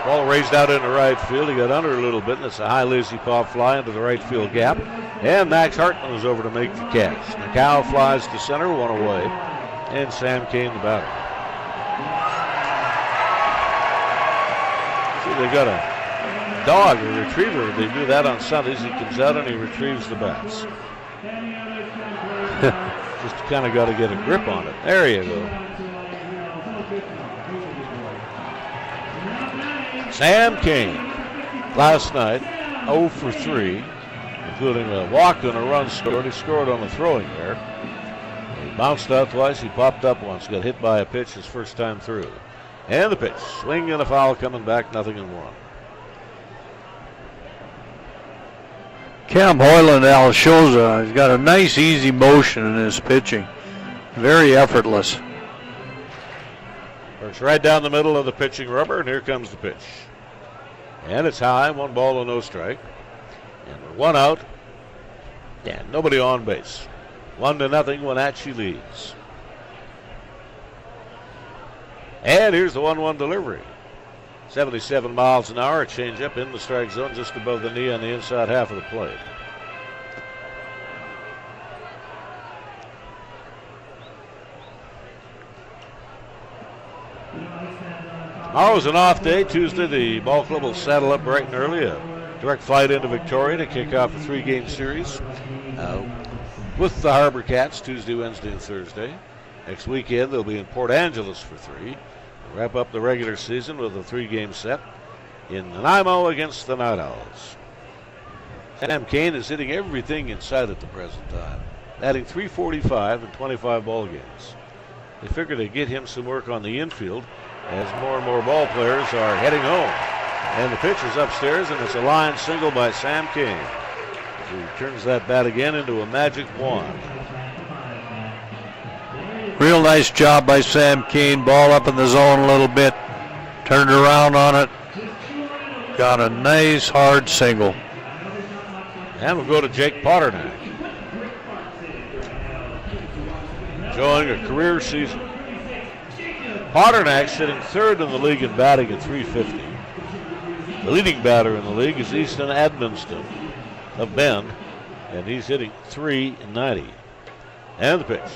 Ball raised out into right field. He got under a little bit, and it's a high lazy pop fly into the right field gap. And Max Hartman is over to make the catch. Nicao flies to center, 1 away. And Sam Kane the batter. See, they got a dog, a retriever. They do that on Sundays. He comes out and he retrieves the bats. Just kind of got to get a grip on it. There you go. Sam Kane, last night, 0 for 3, including a walk and a run scored. He scored on a throwing error. He bounced out twice. He popped up once. Got hit by a pitch his first time through. And the pitch. Swing and a foul coming back, 0-1. Cam Hoyland, Al shows he's got a nice, easy motion in his pitching. Very effortless. Works right down the middle of the pitching rubber, and here comes the pitch. And it's high, 1 ball and no strike. And with 1 out, and nobody on base. 1-0, Wenatchee leads. And here's the 1-1 delivery. 77 miles an hour, a changeup in the strike zone just above the knee on the inside half of the plate. Tomorrow's an off day. Tuesday, the ball club will saddle up bright and early. A direct flight into Victoria to kick off a 3-game series with the Harbor Cats Tuesday, Wednesday, and Thursday. Next weekend, they'll be in Port Angeles for 3. Wrap up the regular season with a 3-game set in Nanaimo against the Night Owls. Sam Kane is hitting everything in sight at the present time, adding .345 in 25 ball games. They figure to get him some work on the infield as more and more ball players are heading home. And the pitch is upstairs, and it's a line single by Sam Kane. He turns that bat again into a magic wand. Real nice job by Sam Kane. Ball up in the zone a little bit. Turned around on it. Got a nice hard single. And we'll go to Jake Potternack. Enjoying a career season. Potternack sitting 3rd in the league in batting at .350. The leading batter in the league is Easton Edmonston of Bend, and he's hitting .390. And the pitch.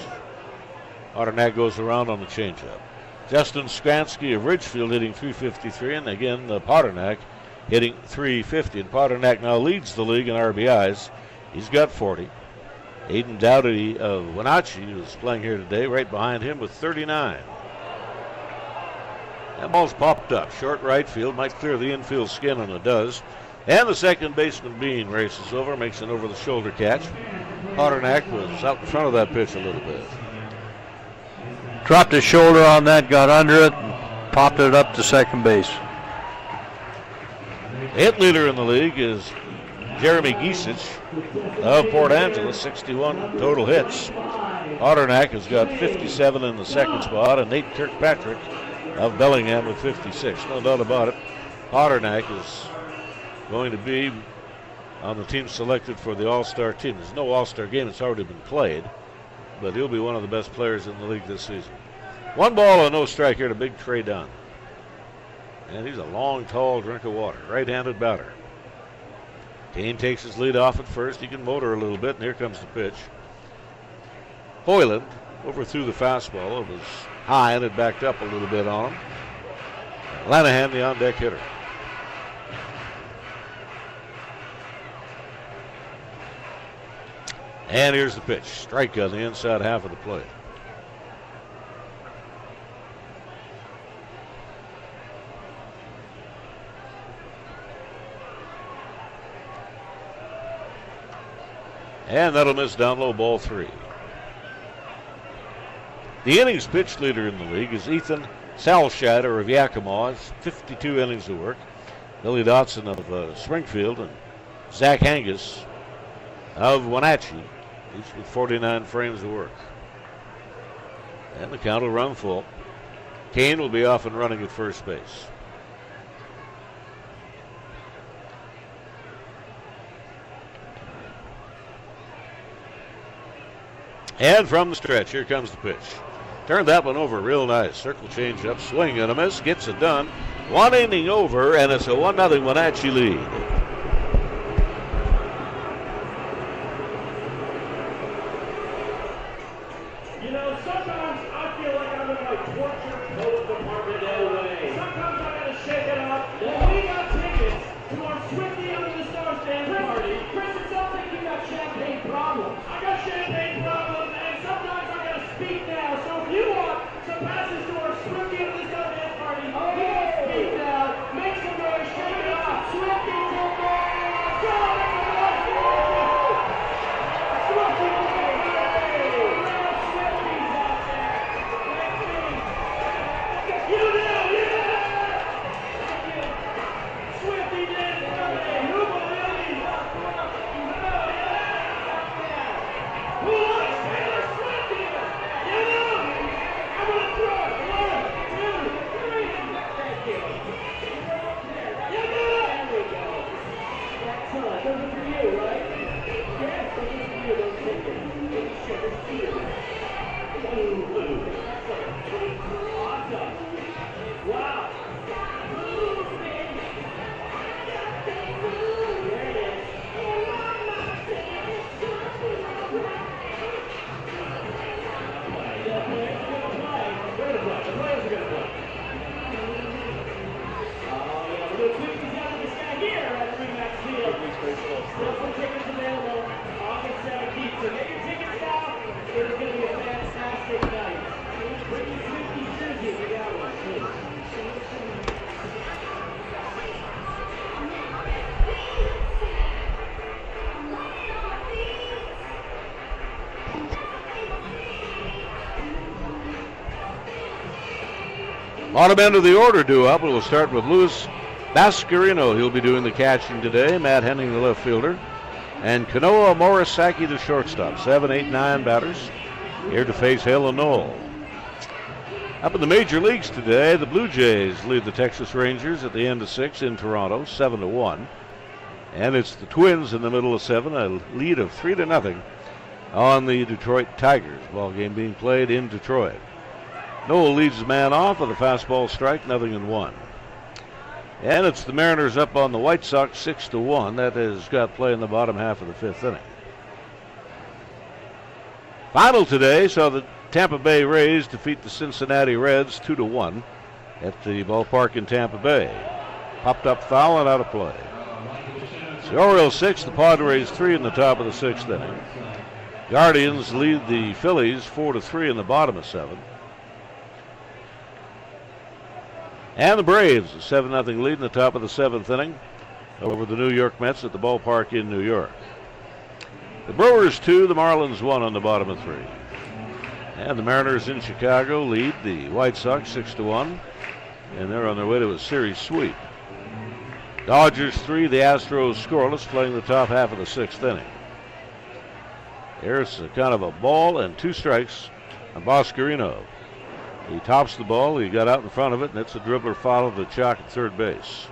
Potternack goes around on the changeup. Justin Skransky of Ridgefield hitting .353, and again Potternack hitting .350. And Potternack now leads the league in RBIs. He's got 40. Aiden Dowdy of Wenatchee, who's playing here today, right behind him with 39. That ball's popped up. Short right field, might clear the infield skin, and it does. And the second baseman Bean races over, makes an over-the-shoulder catch. Potternack was out in front of that pitch a little bit. Dropped his shoulder on that, got under it, and popped it up to second base. The hit leader in the league is Jeremy Giesich of Port Angeles, 61 total hits. Potternack has got 57 in the second spot, and Nate Kirkpatrick of Bellingham with 56. No doubt about it. Potternack is going to be on the team selected for the All-Star team. There's no All-Star game. It's already been played, but he'll be one of the best players in the league this season. 1 ball and no strike here to Big Trey Dunn. And he's a long, tall drink of water. Right-handed batter. Kane takes his lead off at first. He can motor a little bit, and here comes the pitch. Hoyland overthrew the fastball. It was high, and it backed up a little bit on him. Lanahan, the on-deck hitter. And here's the pitch. Strike on the inside half of the plate. And that'll miss down low, ball 3. The innings pitch leader in the league is Ethan Salscheider of Yakima. It's 52 innings of work. Billy Dotson of Springfield and Zach Angus of Wenatchee, each with 49 frames of work. And the count will run full. Kane will be off and running at first base. And from the stretch, here comes the pitch. Turned that one over real nice. Circle change up, swing and a miss, gets it done. 1 inning over, and it's a 1-0 Wenatchee lead. You know, sometimes I feel like I'm in my torture code department anyway. Sometimes I gotta shake it up. Well, we got tickets to our Swifty Under the Stars dance party. Chris, it sounds like you got champagne problems. I got champagne problems, and sometimes I gotta speak now. So if you want some passes to our Swifty Under the Stars dance party, you gotta speak now. Make some noise, shake it up. Swifty tickets! Go, make some noise! Swifty tickets! Excellent. Those are for you, right? Yes, those are for you. Those tickets. Shit, there's two. Ooh. Excellent. Awesome. Wow. There it is. Still some tickets available August 17th. So get your tickets now. It's going to be a fantastic night. Bring your Swifties jersey if you got one, please. Bottom end of the order due up. We'll start with Louis Bascarino. He'll be doing the catching today. Matt Henning, the left fielder. And Kanoa Morisaki, the shortstop. 7, 8, 9 batters here to face Hale and Knoll. Up in the major leagues today, the Blue Jays lead the Texas Rangers at the end of 6 in Toronto, 7-1. And it's the Twins in the middle of 7, a lead of 3-0 on the Detroit Tigers. Ball game being played in Detroit. Knoll leads the man off with a fastball strike, 0-1. And it's the Mariners up on the White Sox 6-1. That has got play in the bottom half of the 5th inning. Final today saw the Tampa Bay Rays defeat the Cincinnati Reds 2-1 at the ballpark in Tampa Bay. Popped up foul and out of play. The Orioles 6, the Padres 3 in the top of the 6th inning. Guardians lead the Phillies 4-3 in the bottom of 7. And the Braves, a 7-0 lead in the top of the 7th inning over the New York Mets at the ballpark in New York. The Brewers 2, the Marlins 1 on the bottom of 3. And the Mariners in Chicago lead the White Sox 6-1, and they're on their way to a series sweep. Dodgers 3, the Astros scoreless, playing the top half of the 6th inning. Here's a kind of a ball and 2 strikes on Bascarino. He tops the ball, he got out in front of it, and it's a dribbler foul to Chalk at third base.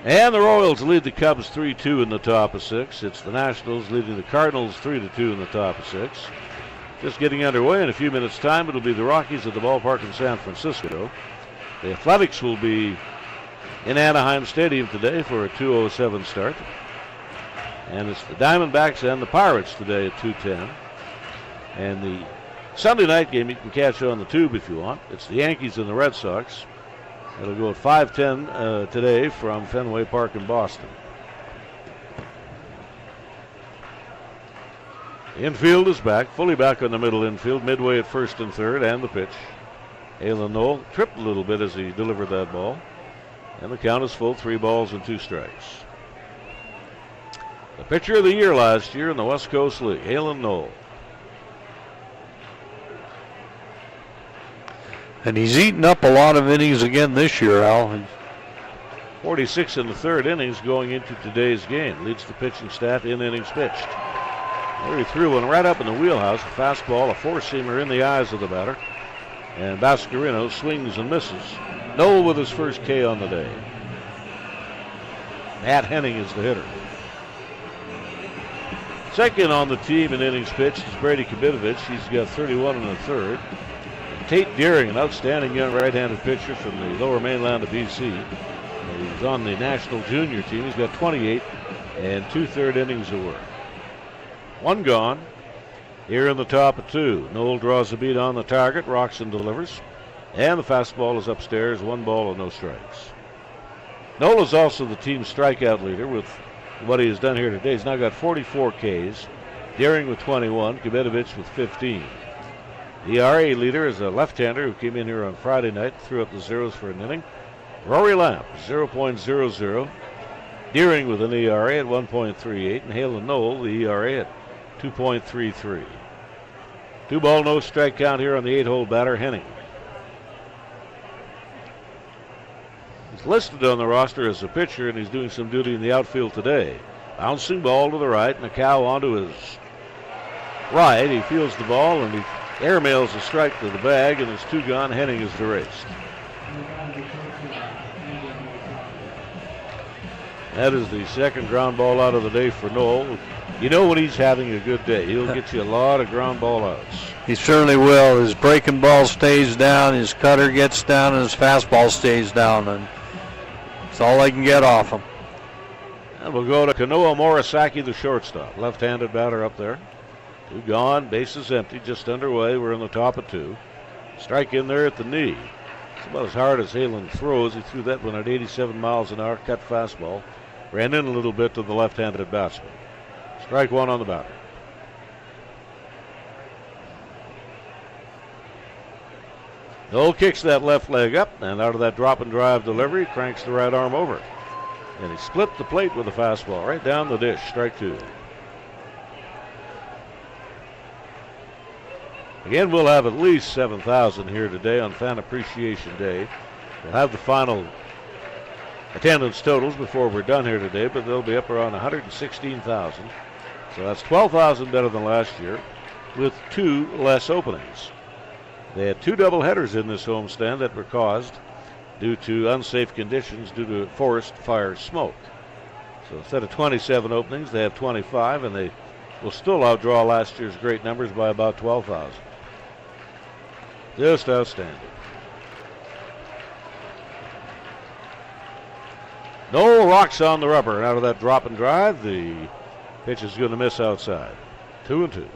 And the Royals lead the Cubs 3-2 in the top of 6. It's the Nationals leading the Cardinals 3-2 in the top of 6. Just getting underway in a few minutes' time. It'll be the Rockies at the ballpark in San Francisco. The Athletics will be in Anaheim Stadium today for a 2:07 start. And it's the Diamondbacks and the Pirates today at 2:10. And the Sunday night game you can catch on the tube if you want. It's the Yankees and the Red Sox. It'll go at 5:10 today from Fenway Park in Boston. The infield is back, fully back on the middle infield, midway at first and third, and the pitch. Hale and Knoll tripped a little bit as he delivered that ball. And the count is full, 3 balls and 2 strikes. The pitcher of the year last year in the West Coast League, Hale and Knoll. And he's eaten up a lot of innings again this year, Al. 46 in the 3rd innings going into today's game. Leads the pitching staff in innings pitched. There he threw one right up in the wheelhouse. A fastball, a 4-seamer in the eyes of the batter. And Bascarino swings and misses. Knoll with his first K on the day. Matt Henning is the hitter. Second on the team in innings pitched is Brady Kabinovich. He's got 31 in the 3rd. Tate Deering, an outstanding young right-handed pitcher from the lower mainland of BC. He's on the national junior team. He's got 28 and 2/3 innings of work. 1 gone. Here in the top of 2. Knoll draws a beat on the target. Roxon delivers. And the fastball is upstairs. 1 ball and no strikes. Knoll is also the team strikeout leader with what he has done here today. He's now got 44 Ks. Deering with 21. Kabinovich with 15. The ERA leader is a left-hander who came in here on Friday night, threw up the zeros for an inning. Rory Lamp, 0.00. Deering with an ERA at 1.38, and Hale and Knoll, the ERA at 2.33. 2 ball, no strike count here on the 8-hole batter, Henning. He's listed on the roster as a pitcher, and he's doing some duty in the outfield today. Bouncing ball to the right, and a cow onto his right. He fields the ball, and he airmails a strike to the bag, and it's 2 gone. Henning is erased. That is the second ground ball out of the day for Noel. You know when he's having a good day. He'll get you a lot of ground ball outs. He certainly will. His breaking ball stays down, his cutter gets down, and his fastball stays down. And that's all I can get off him. And we'll go to Kanoa Morisaki, the shortstop. Left-handed batter up there. 2 gone, bases empty, just underway. We're in the top of 2. Strike in there at the knee. It's about as hard as Halen throws. He threw that one at 87 miles an hour, cut fastball. Ran in a little bit to the left-handed batsman. Strike 1 on the batter. Noel kicks that left leg up, and out of that drop and drive delivery, cranks the right arm over. And he split the plate with a fastball right down the dish. Strike 2. Again, we'll have at least 7,000 here today on Fan Appreciation Day. We'll have the final attendance totals before we're done here today, but they'll be up around 116,000. So that's 12,000 better than last year with 2 less openings. They had 2 doubleheaders in this homestand that were caused due to unsafe conditions due to forest fire smoke. So instead of 27 openings, they have 25, and they will still outdraw last year's great numbers by about 12,000. Just outstanding. Noel rocks on the rubber, and out of that drop and drive, the pitch is going to miss outside. 2-2.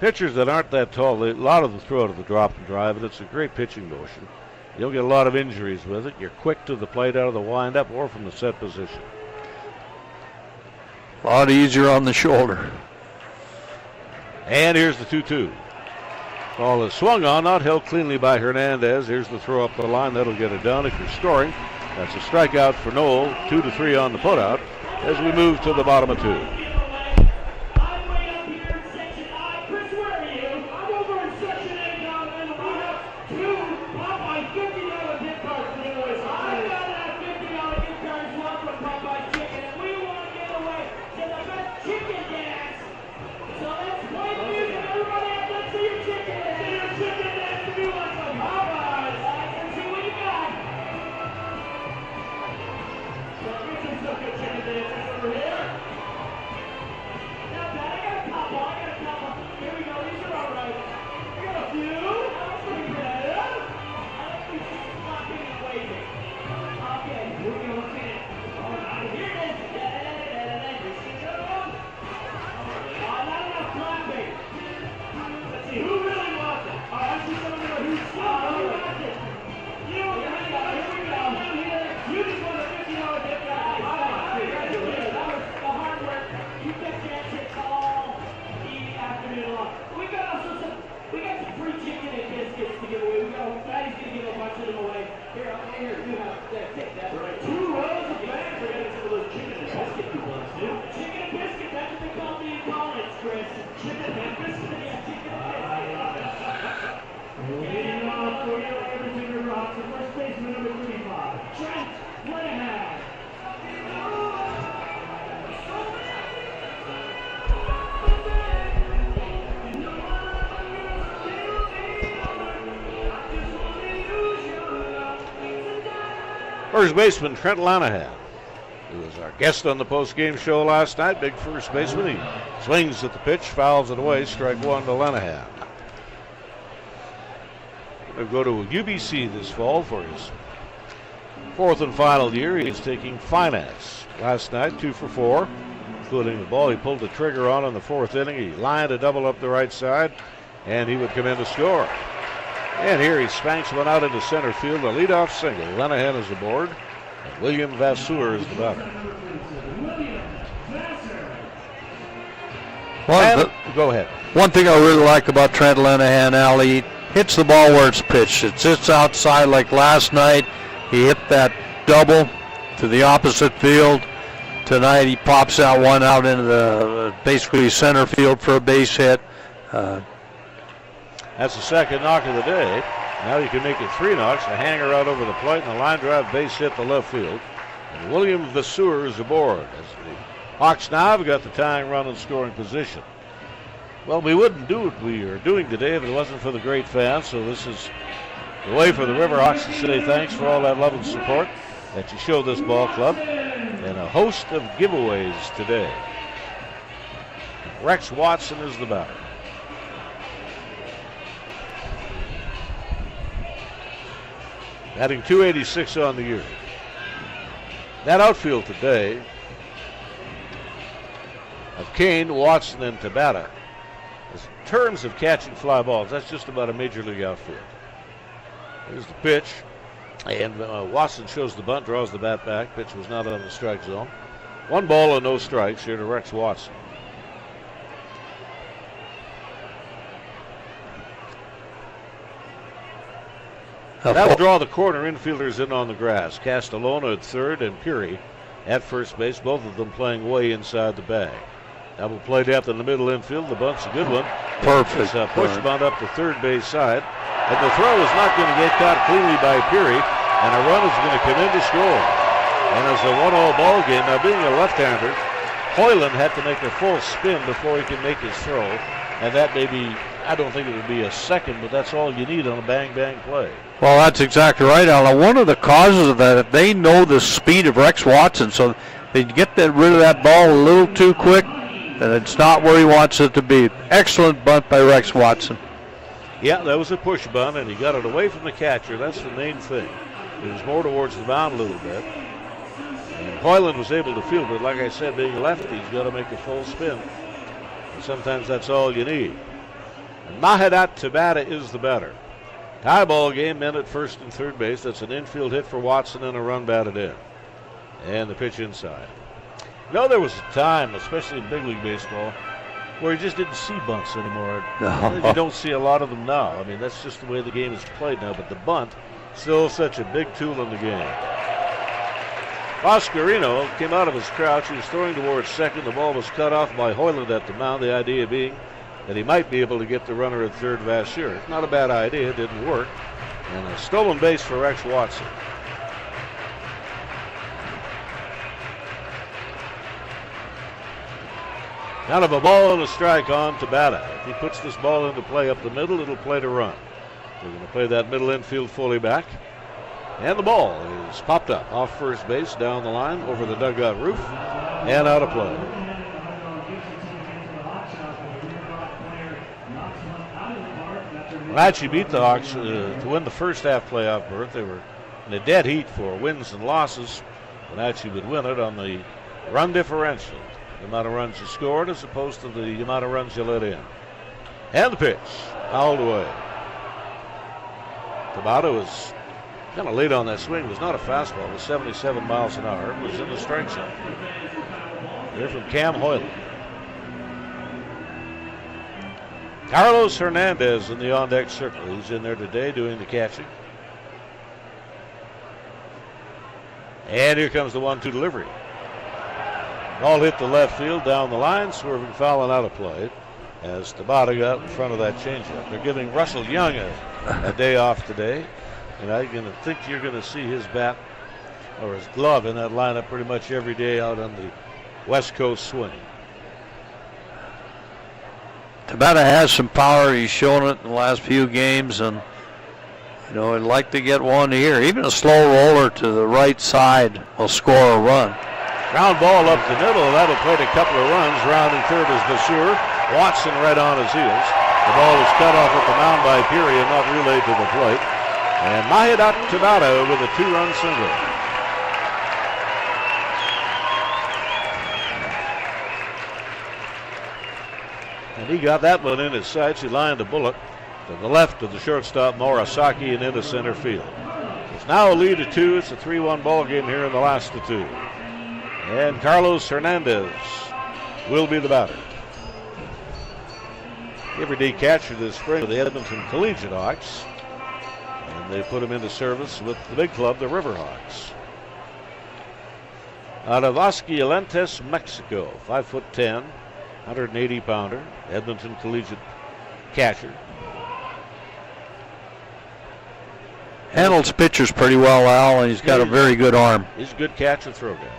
Pitchers that aren't that tall, a lot of them throw to the drop and drive, and it's a great pitching motion. You don't get a lot of injuries with it. You're quick to the plate out of the windup or from the set position. A lot easier on the shoulder. And here's the 2-2. Ball is swung on, not held cleanly by Hernandez. Here's the throw up the line. That'll get it done if you're scoring. That's a strikeout for Noel. 2-3 on the putout as we move to the bottom of 2. First baseman Trent Lanahan, who was our guest on the post-game show last night. Big first baseman. He swings at the pitch, fouls it away. Strike 1 to Lanahan. He'll go to UBC this fall for his 4th and final year. He is taking finance. Last night, 2 for 4, including the ball he pulled the trigger on in the 4th inning. He lined a double up the right side, and he would come in to score. And here he spanks one out into center field, a leadoff single. Lanahan is aboard, and William Vasseur is the batter. Go ahead. One thing I really like about Trent Lanahan, Al, he hits the ball where it's pitched. It sits outside like last night. He hit that double to the opposite field. Tonight he pops that one out into the basically center field for a base hit. That's the second knock of the day. Now you can make it 3 knocks. A hanger out over the plate and a line drive base hit to left field. And William Vasseur is aboard as the Hawks now have got the tying run in scoring position. Well, we wouldn't do what we are doing today if it wasn't for the great fans. So this is the way for the Riverhawks to say thanks for all that love and support. that you show this ball club, and a host of giveaways today. Rex Watson is the batter. Batting .286 on the year. That outfield today of Kane, Watson, and Tabata, in terms of catching fly balls, that's just about a major league outfield. Here's the pitch, and Watson shows the bunt, draws the bat back. Pitch was not on the strike zone. 1 ball and no strikes here to Rex Watson. That'll draw the corner infielders in on the grass. Castellona at third and Peary at first base, both of them playing way inside the bag. Double play depth in the middle infield. The bunt's a good one. Perfect. It's a push bunt up the third base side. And the throw is not going to get caught cleanly by Peary, and a run is going to come in to score. And it's a 1-all ball game. Now, being a left-hander, Hoyland had to make a full spin before he can make his throw. And that may be, I don't think it would be a second, but that's all you need on a bang-bang play. Well, that's exactly right, Alan. One of the causes of that, they know the speed of Rex Watson, so they get rid of that ball a little too quick, and it's not where he wants it to be. Excellent bunt by Rex Watson. Yeah, that was a push bunt, and he got it away from the catcher. That's the main thing. It was more towards the mound a little bit. And Hoyland was able to field it. Like I said, being a lefty, he's got to make a full spin. And sometimes that's all you need. And Mahadat Tabata is the batter. Tie ball game, men at first and third base. That's an infield hit for Watson and a run batted in. And the pitch inside. You know, there was a time, especially in big league baseball, where you just didn't see bunts anymore. You don't see a lot of them now. I mean, that's just the way the game is played now. But the bunt, still such a big tool in the game. Oscarino came out of his crouch. He was throwing towards second. The ball was cut off by Hoyland at the mound. The idea being that he might be able to get the runner at third Vasseur. Not a bad idea. It didn't work. And a stolen base for Rex Watson. Out of a ball and a strike on Tabata. If he puts this ball into play up the middle, it'll play to run. They're going to play that middle infield fully back. And the ball is popped up off first base, down the line, over the dugout roof, and out of play. Wenatchee beat the Hawks to win the first half playoff berth. They were in a dead heat for wins and losses. Wenatchee would win it on the run differential. The amount of runs you scored as opposed to the amount of runs you let in. And the pitch, fouled away. Tabata was kind of late on that swing. It was not a fastball. It was 77 miles an hour. It was in the strike zone. Here from Cam Hoyland. Carlos Hernandez in the on-deck circle. He's in there today doing the catching. And here comes the 1-2 delivery. Ball hit the left field down the line, swerving foul and out of play as Tabata got in front of that changeup. They're giving Russell Young a day off today, and I'm going to think you're going to see his bat or his glove in that lineup pretty much every day out on the West Coast swing. Tabata has some power. He's shown it in the last few games, and you know, I'd like to get one here. Even a slow roller to the right side will score a run. Ground ball up the middle. That'll play a couple of runs. Rounding third is Vasseur. Watson right on his heels. The ball is cut off at the mound by Peary and not relayed to the plate. And Mahadat Tabata with a 2-run single. And he got that one in his sights. He lined a bullet to the left of the shortstop Morasaki and into center field. It's now a lead of 2. It's a 3-1 ball game here in the last of 2. And Carlos Hernandez will be the batter. Everyday catcher this spring for the Edmonton Collegiate Hawks. And they put him into service with the big club, the Riverhawks. Out of Aguascalientes, Mexico, 5'10", 180-pounder, Edmonton Collegiate catcher. Handles pitchers pretty well, Al, and he's got a very good arm. He's a good catcher, throw guy.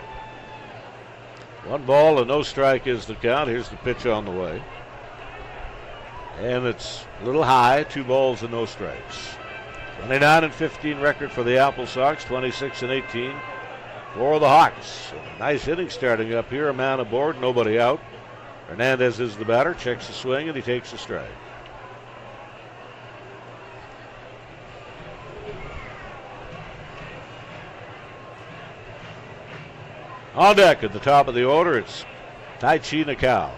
1 ball and no strike is the count. Here's the pitch on the way. And it's a little high, 2 balls and no strikes. 29-15 record for the AppleSox, 26-18 for the Hawks. Nice inning starting up here. A man aboard, nobody out. Hernandez is the batter, checks the swing, and he takes a strike. On deck at the top of the order, it's Taichi Nakao.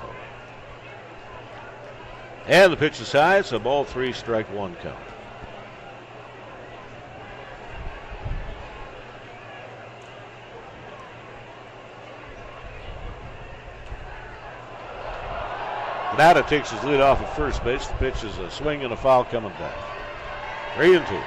And the pitch is high. It's a ball 3, strike 1 count. Nada takes his lead off at first base. The pitch is a swing and a foul coming back. 3-2.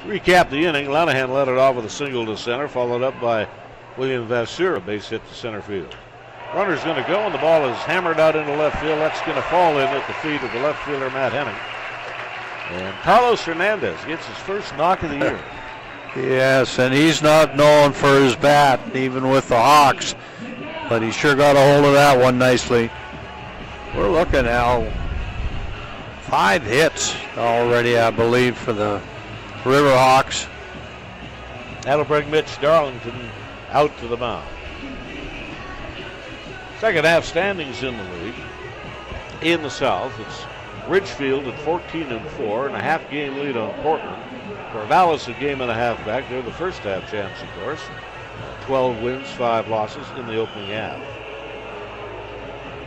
Recap the inning. Lanahan led it off with a single to center, followed up by William Vasseur, a base hit to center field. Runner's going to go, and the ball is hammered out into left field. That's going to fall in at the feet of the left fielder, Matt Henning. And Carlos Hernandez gets his first knock of the year. Yes, and he's not known for his bat, even with the Hawks, but he sure got a hold of that one nicely. We're looking now, 5 hits already, I believe, for the Riverhawks. That'll bring Mitch Darlington out to the mound. Second half standings in the league. In the South, it's Ridgefield at 14-4 and a half game lead on Portland. Corvallis a game and a half back. They're the first half champs, of course. 12 wins, 5 losses in the opening half.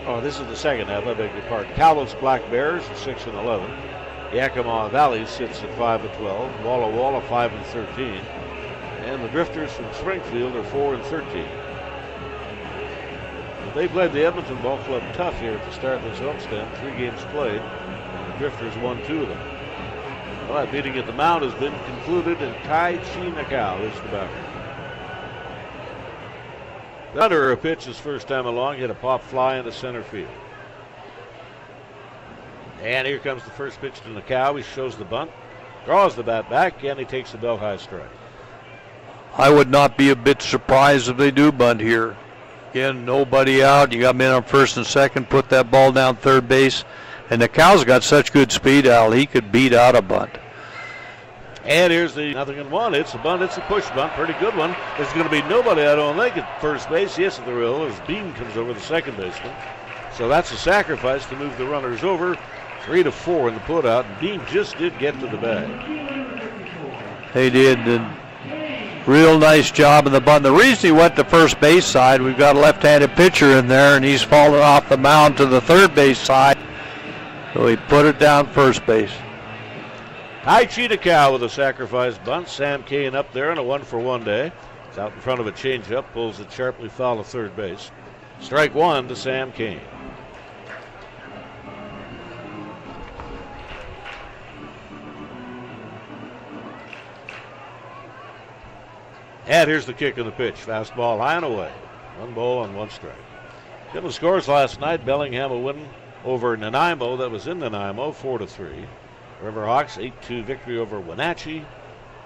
Oh, this is the second half, I beg your pardon. Cowlitz Black Bears at 6-11. Yakima Valley sits at 5-12. Walla Walla 5-13. And the Drifters from Springfield are 4-13. They played the Edmonton Ball Club tough here at the start of this homestand. 3 games played, and the Drifters won 2 of them. Well, that meeting at the mound has been concluded, and Taichi Nakao is the batter. Under a pitch his first time along, hit a pop fly into center field. And here comes the first pitch to Nakao. He shows the bunt, draws the bat back, and he takes the belt high strike. I would not be a bit surprised if they do bunt here. Again, nobody out. You got men on first and second. Put that ball down third base. And the Cow's got such good speed, Al. He could beat out a bunt. And here's the 0-1. It's a bunt. It's a push bunt. Pretty good one. There's going to be nobody, I don't think, at first base. Yes, there will, as Beam comes over, the second baseman. So that's a sacrifice to move the runners over. 3-4 in the putout. And Beam just did get to the bag. They did. Real nice job in the bunt. The reason he went to first base side, we've got a left-handed pitcher in there, and he's fallen off the mound to the third base side. So he put it down first base. Taichi Nakao with a sacrifice bunt. Sam Kane up there on a 1-for-1 day. It's out in front of a changeup, pulls it sharply foul to third base. Strike 1 to Sam Kane. And here's the kick of the pitch. Fastball high and away. 1 ball and 1 strike. Couple of scores last night. Bellingham a win over Nanaimo. That was in Nanaimo, 4-3. Riverhawks 8-2 victory over Wenatchee.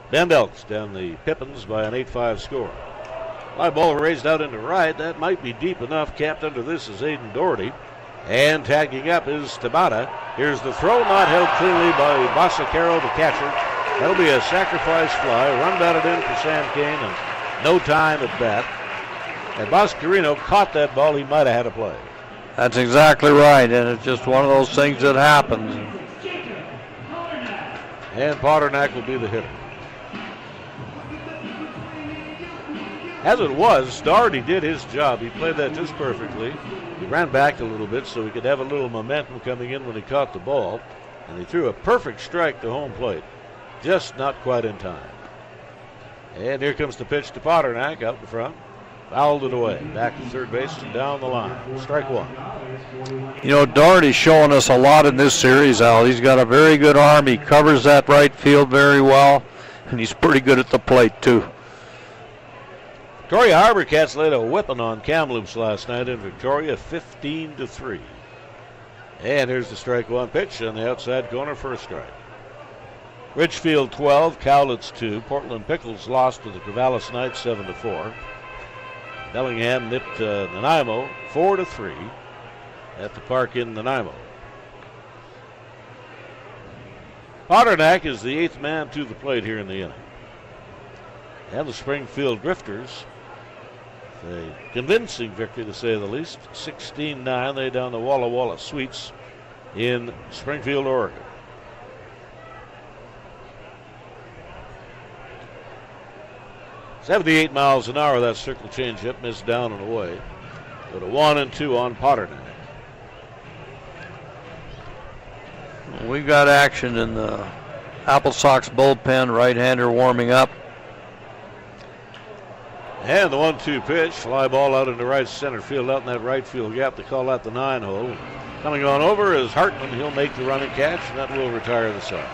Bend Elks down the Pippins by an 8-5 score. Fly ball raised out into right. That might be deep enough. Capped under this is Aiden Doherty. And tagging up is Tabata. Here's the throw, not held cleanly by Basacaro, the catcher. That'll be a sacrifice fly. Run batted in for Sam Kane, and no time at bat. And Boscarino caught that ball. He might have had a play. That's exactly right, and it's just one of those things that happens. And Potternack will be the hitter. As it was, Doherty did his job. He played that just perfectly. He ran back a little bit so he could have a little momentum coming in when he caught the ball. And he threw a perfect strike to home plate. Just not quite in time. And here comes the pitch to Potternack out in front. Fouled it away. Back to third base and down the line. Strike 1. You know, Doherty's showing us a lot in this series, Al. He's got a very good arm. He covers that right field very well. And he's pretty good at the plate, too. Victoria Harbor Cats laid a whipping on Kamloops last night in Victoria, 15-3. And here's the strike 1 pitch on the outside corner for a strike. Ridgefield 12, Cowlitz 2. Portland Pickles lost to the Corvallis Knights 7-4. Bellingham nipped Nanaimo 4-3 at the park in Nanaimo. Potternack is the 8th man to the plate here in the inning. And the Springfield Drifters, a convincing victory to say the least. 16-9, they down the Walla Walla Sweets in Springfield, Oregon. .78 miles an hour, that circle changeup missed down and away. Go to 1-2 on Potternack. We got action in the AppleSox bullpen, right-hander warming up. And the 1-2 pitch, fly ball out into right center field, out in that right field gap. They call that the 9-hole. Coming on over is Hartman. He'll make the running catch, and that will retire the side.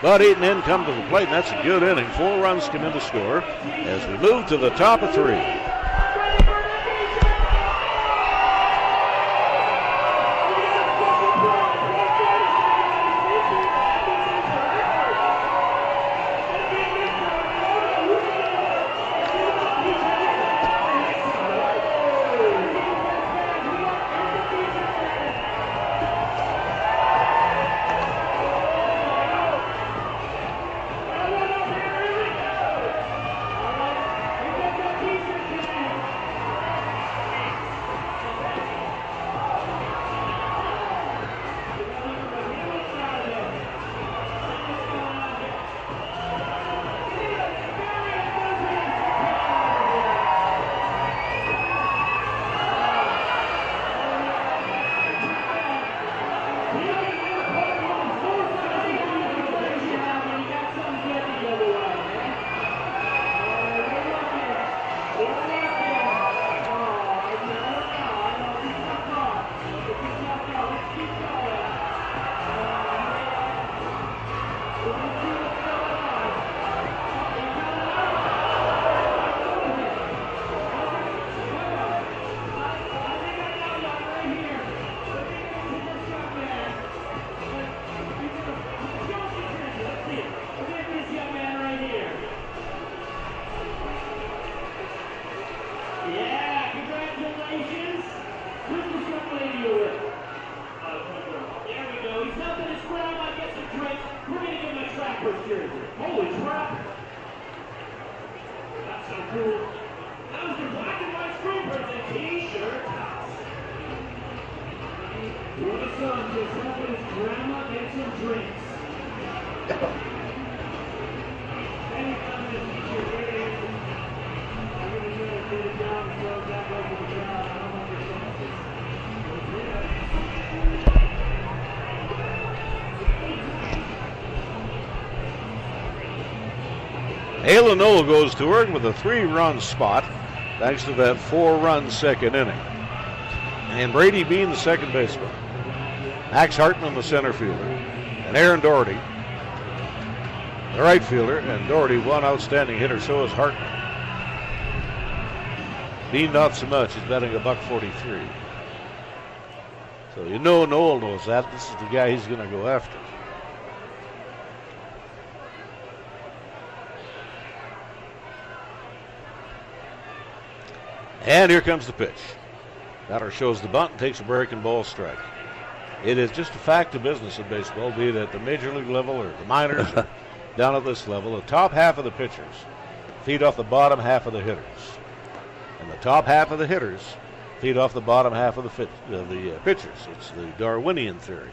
But 8 men come to the plate, and that's a good inning. 4 runs come in to score as we move to the top of 3. Noel goes to work with a 3-run spot thanks to that 4-run second inning. And Brady Bean, the second baseman. Max Hartman, the center fielder. And Aaron Doherty, the right fielder. And Doherty, one outstanding hitter, so is Hartman. Bean not so much. He's batting $143. So you know Noel knows that. This is the guy he's going to go after. And here comes the pitch. Batter shows the bunt and takes a breaking ball strike. It is just a fact of business in baseball, be it at the major league level or the minors or down at this level. The top half of the pitchers feed off the bottom half of the hitters. And the top half of the hitters feed off the bottom half of the pitchers. It's the Darwinian theory.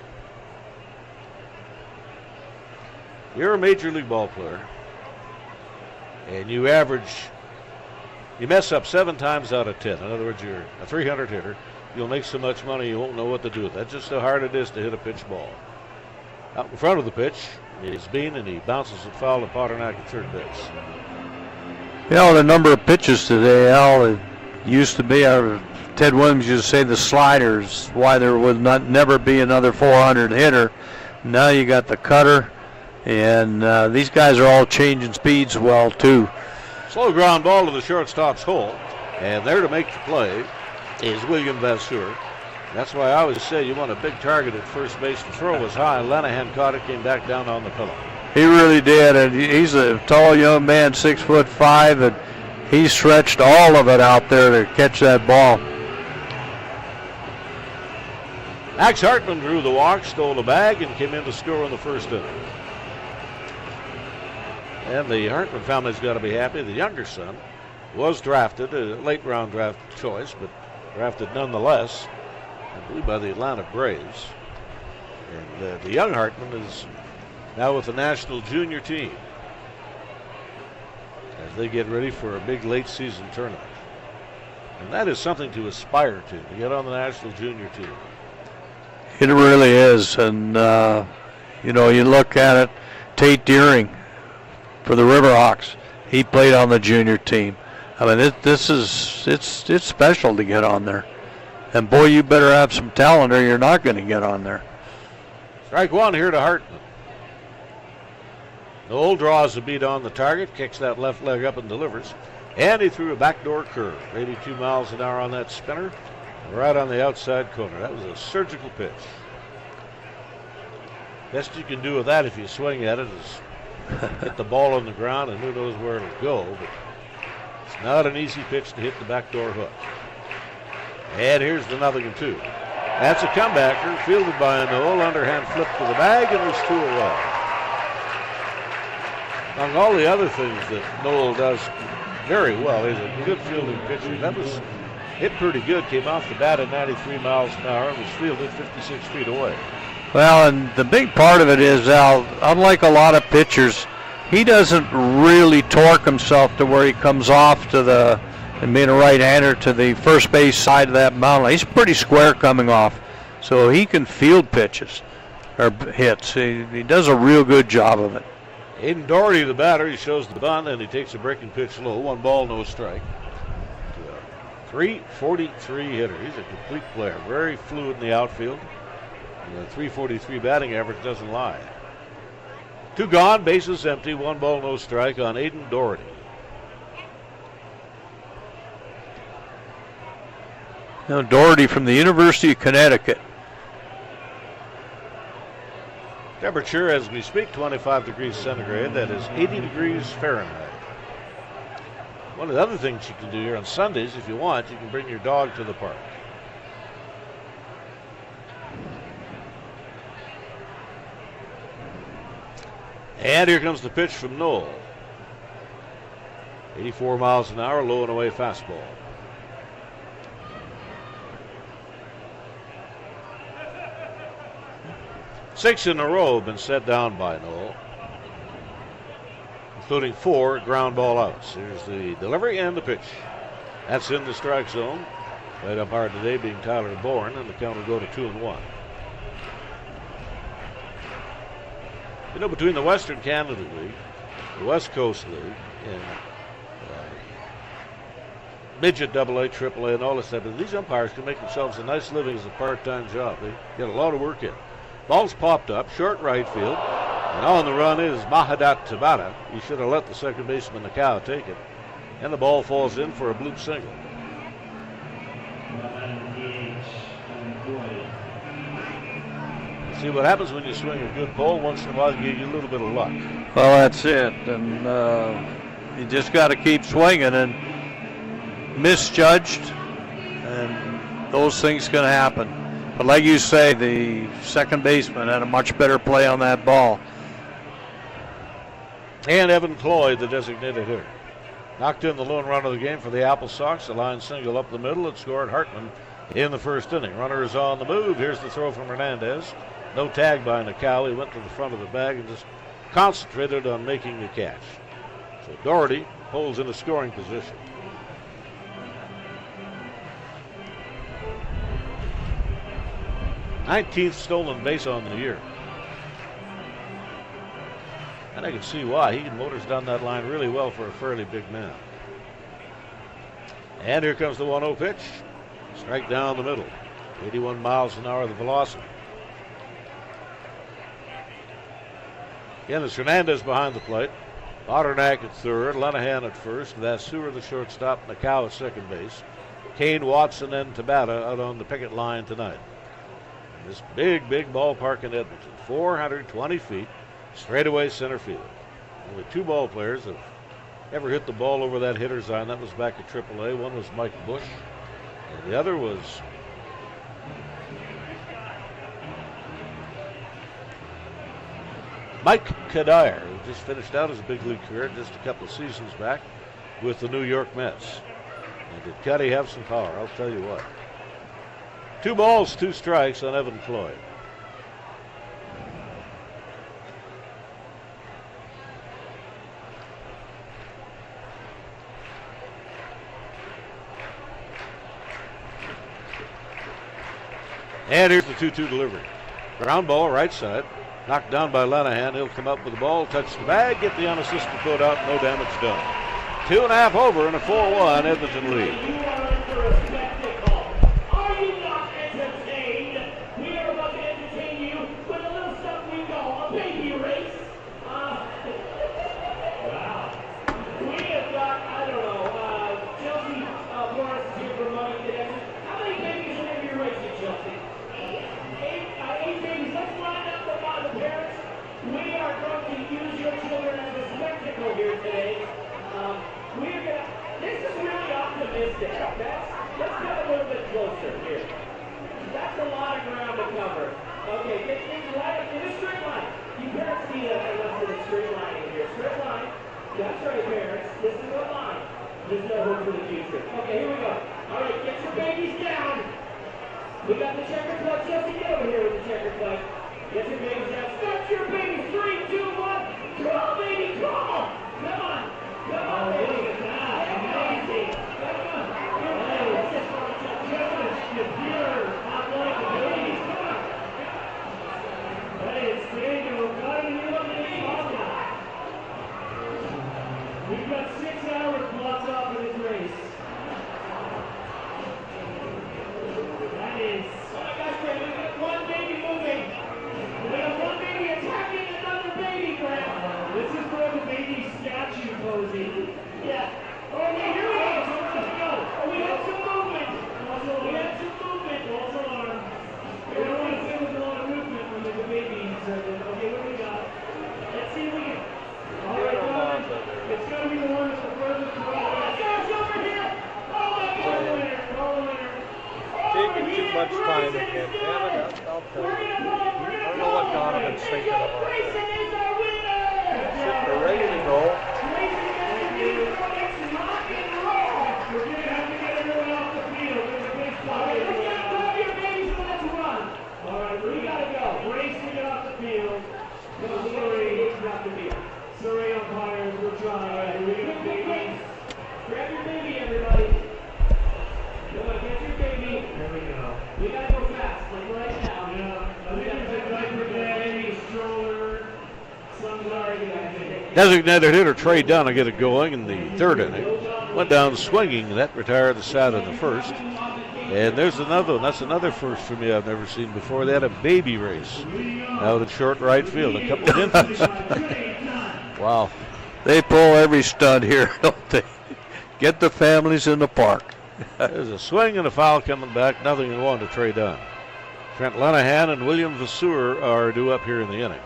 You're a major league ball player, and you mess up 7 times out of 10. In other words, you're a 300 hitter. You'll make so much money you won't know what to do with it. That's just how hard it is to hit a pitch ball. Out in front of the pitch is Bean, and he bounces it foul to Potternack at third base. You know, the number of pitches today, Al, it used to be, Ted Williams used to say the sliders, why there would never be another 400 hitter. Now you got the cutter, and these guys are all changing speeds well, too. Slow ground ball to the shortstop's hole, and there to make the play is William Vasseur. That's why I always say you want a big target at first base. The throw was high. Lanahan caught it, came back down on the pillow. He really did, and he's a tall young man, 6'5", and he stretched all of it out there to catch that ball. Max Hartman drew the walk, stole the bag, and came in to score in the first inning. And the Hartman family's got to be happy. The younger son was drafted, a late round draft choice, but drafted nonetheless, I believe by the Atlanta Braves. And the young Hartman is now with the national junior team as they get ready for a big late season tournament. And that is something to aspire to get on the national junior team. It really is. And, you know, you look at it, Tate Deering for the Riverhawks, he played on the junior team. I mean, it's special to get on there. And boy, you better have some talent or you're not going to get on there. Strike one here to Hartman. Noel draws a beat on the target, kicks that left leg up and delivers. And he threw a backdoor curve, 82 miles an hour on that spinner, right on the outside corner. That was a surgical pitch. Best you can do with that if you swing at it is hit the ball on the ground and who knows where it'll go. But it's not an easy pitch to hit the backdoor hook. And here's the 0-2. That's a comebacker, fielded by Noel. Underhand flip to the bag, and there's 2 away. Among all the other things that Noel does very well, he's a good fielding pitcher. That was hit pretty good, came off the bat at 93 miles an hour and was fielded 56 feet away. Well, and the big part of it is, Al, unlike a lot of pitchers, he doesn't really torque himself to where he comes off to the, and being a right-hander, to the first base side of that mound. He's pretty square coming off, so he can field pitches or hits. He does a real good job of it. Aiden Doherty, the batter, he shows the bunt and he takes a breaking pitch low. 1 ball, no strike. 343 hitter. He's a complete player. Very fluid in the outfield. And the 343 batting average doesn't lie. 2 gone, bases empty. 1 ball, no strike on Aiden Doherty. Now Doherty from the University of Connecticut. Temperature as we speak, 25 degrees centigrade. That is 80 degrees Fahrenheit. One of the other things you can do here on Sundays, if you want, you can bring your dog to the park. And here comes the pitch from Noel. 84 miles an hour, low and away fastball. Six in a row have been set down by Noel, including 4 ground ball outs. Here's the delivery and the pitch. That's in the strike zone. Right umpire today being Tyler Bourne, and the count will go to 2-1. You know, between the Western Canada League, the West Coast League, and midget AA, AAA, and all this stuff, these umpires can make themselves a nice living as a part-time job. They get a lot of work in. Ball's popped up, short right field, and on the run is Mahadat Tabata. He should have let the second baseman, Nakao, take it, and the ball falls in for a bloop single. See what happens when you swing a good ball. Once in a while, you get a little bit of luck. Well, that's it, and you just got to keep swinging, and misjudged, and those things can happen. But like you say, the second baseman had a much better play on that ball. And Evan Cloyd, the designated hitter, knocked in the lone run of the game for the AppleSox. A line single up the middle. It scored Hartman in the first inning. Runner is on the move. Here's the throw from Hernandez. No tag by Nakao. He went to the front of the bag and just concentrated on making the catch. So Doherty holds in a scoring position. '19th stolen base on the year. And I can see why. He motors down that line really well for a fairly big man. And here comes the 1-0 pitch. Strike down the middle. 81 miles an hour, the velocity. Again, it's Hernandez behind the plate. Modernak at third, Lenahan at first. Vasseur the shortstop, Nakao at second base. Kane, Watson, and Tabata out on the picket line tonight. This big, big ballpark in Edmonton, 420 feet, straightaway center field. Only 2 ball players have ever hit the ball over that hitter's line. That was back at AAA. One was Mike Bush, and the other was Mike Kadire, who just finished out his big league career just a couple of seasons back with the New York Mets. And did Cuddy have some power? I'll tell you what. 2 balls, 2 strikes on Evan Cloyd. And here's the 2-2 delivery. Ground ball, right side. Knocked down by Lanahan. He'll come up with the ball, touch the bag, get the unassisted put out, no damage done. 2.5 over and a 4-1 Edmonton lead. You are in for a spectacle. Are you not entertained? We are about to entertain you with a little stuff we call a baby race. Wow. We have got, I don't know, Chelsea Morris is here for money today. How many babies are in your race, Chelsea? 8 babies. Let's line up the parents. We are going to use your children as a spectacle here today. This is really optimistic. Let's get a little bit closer here. That's a lot of ground to cover. Okay, get things right up in a straight line. You parents see that less than a straight line in here. Straight line. That's right, parents. This is a line. There's no hope for the future. Okay, here we go. All right, get your babies down. We got the checker plug. Chelsea, get over here with the checker plug. Get your babies down. Start your babies. 3, 2, 1. Come on, baby. Come on. Come on. Come on, baby. Amazing. Come on. Just pure athletic abilities. Come on. Hey, it's Daniel. Got you on the spot. We've got 6 hours blocked off in this race. That is. Oh my gosh, Greg, we got one baby moving. We got one baby attacking another baby, Greg. This is for the baby statue posing. Yeah. Okay, here we go. Oh, we have some movement. We have some movement. False alarm. We don't want to say there's a lot of movement when there's a baby inserted. Okay, what do we got? Let's see if we can. All right, it's going to be the one that's the furthest away. Oh my gosh, over here. Oh my God, call the winner. Taking too much time again. Damn it, I'll tell you. I don't know what Donovan's thinking about. Grayson is our winner. They're ready to go. Grayson is rock and roll. We're going to have to get everyone off the field. There's a big spot. Let's get grab your babies and let's run. All right, we got to go. Grayson, get off the field. No, Surrey, off the field. Surrey umpires, we're trying. We're going to babies. Grab your baby, everybody. Come on, get your baby. There we go. We gotta go fast, like right now. Yeah. I think there's a diaper bag, stroller. Some's already got Designated hitter Trey Dunn will get it going in the 3rd inning. Went down swinging, that retired the side of the 1st. And there's another one. That's another first for me I've never seen before. They had a baby race out in short right field. A couple of infants. Wow. They pull every stud here, don't they? Get the families in the park. There's a swing and a foul coming back. Nothing in 1 to Trey Dunn. Trent Lenahan and William Vasseur are due up here in the inning.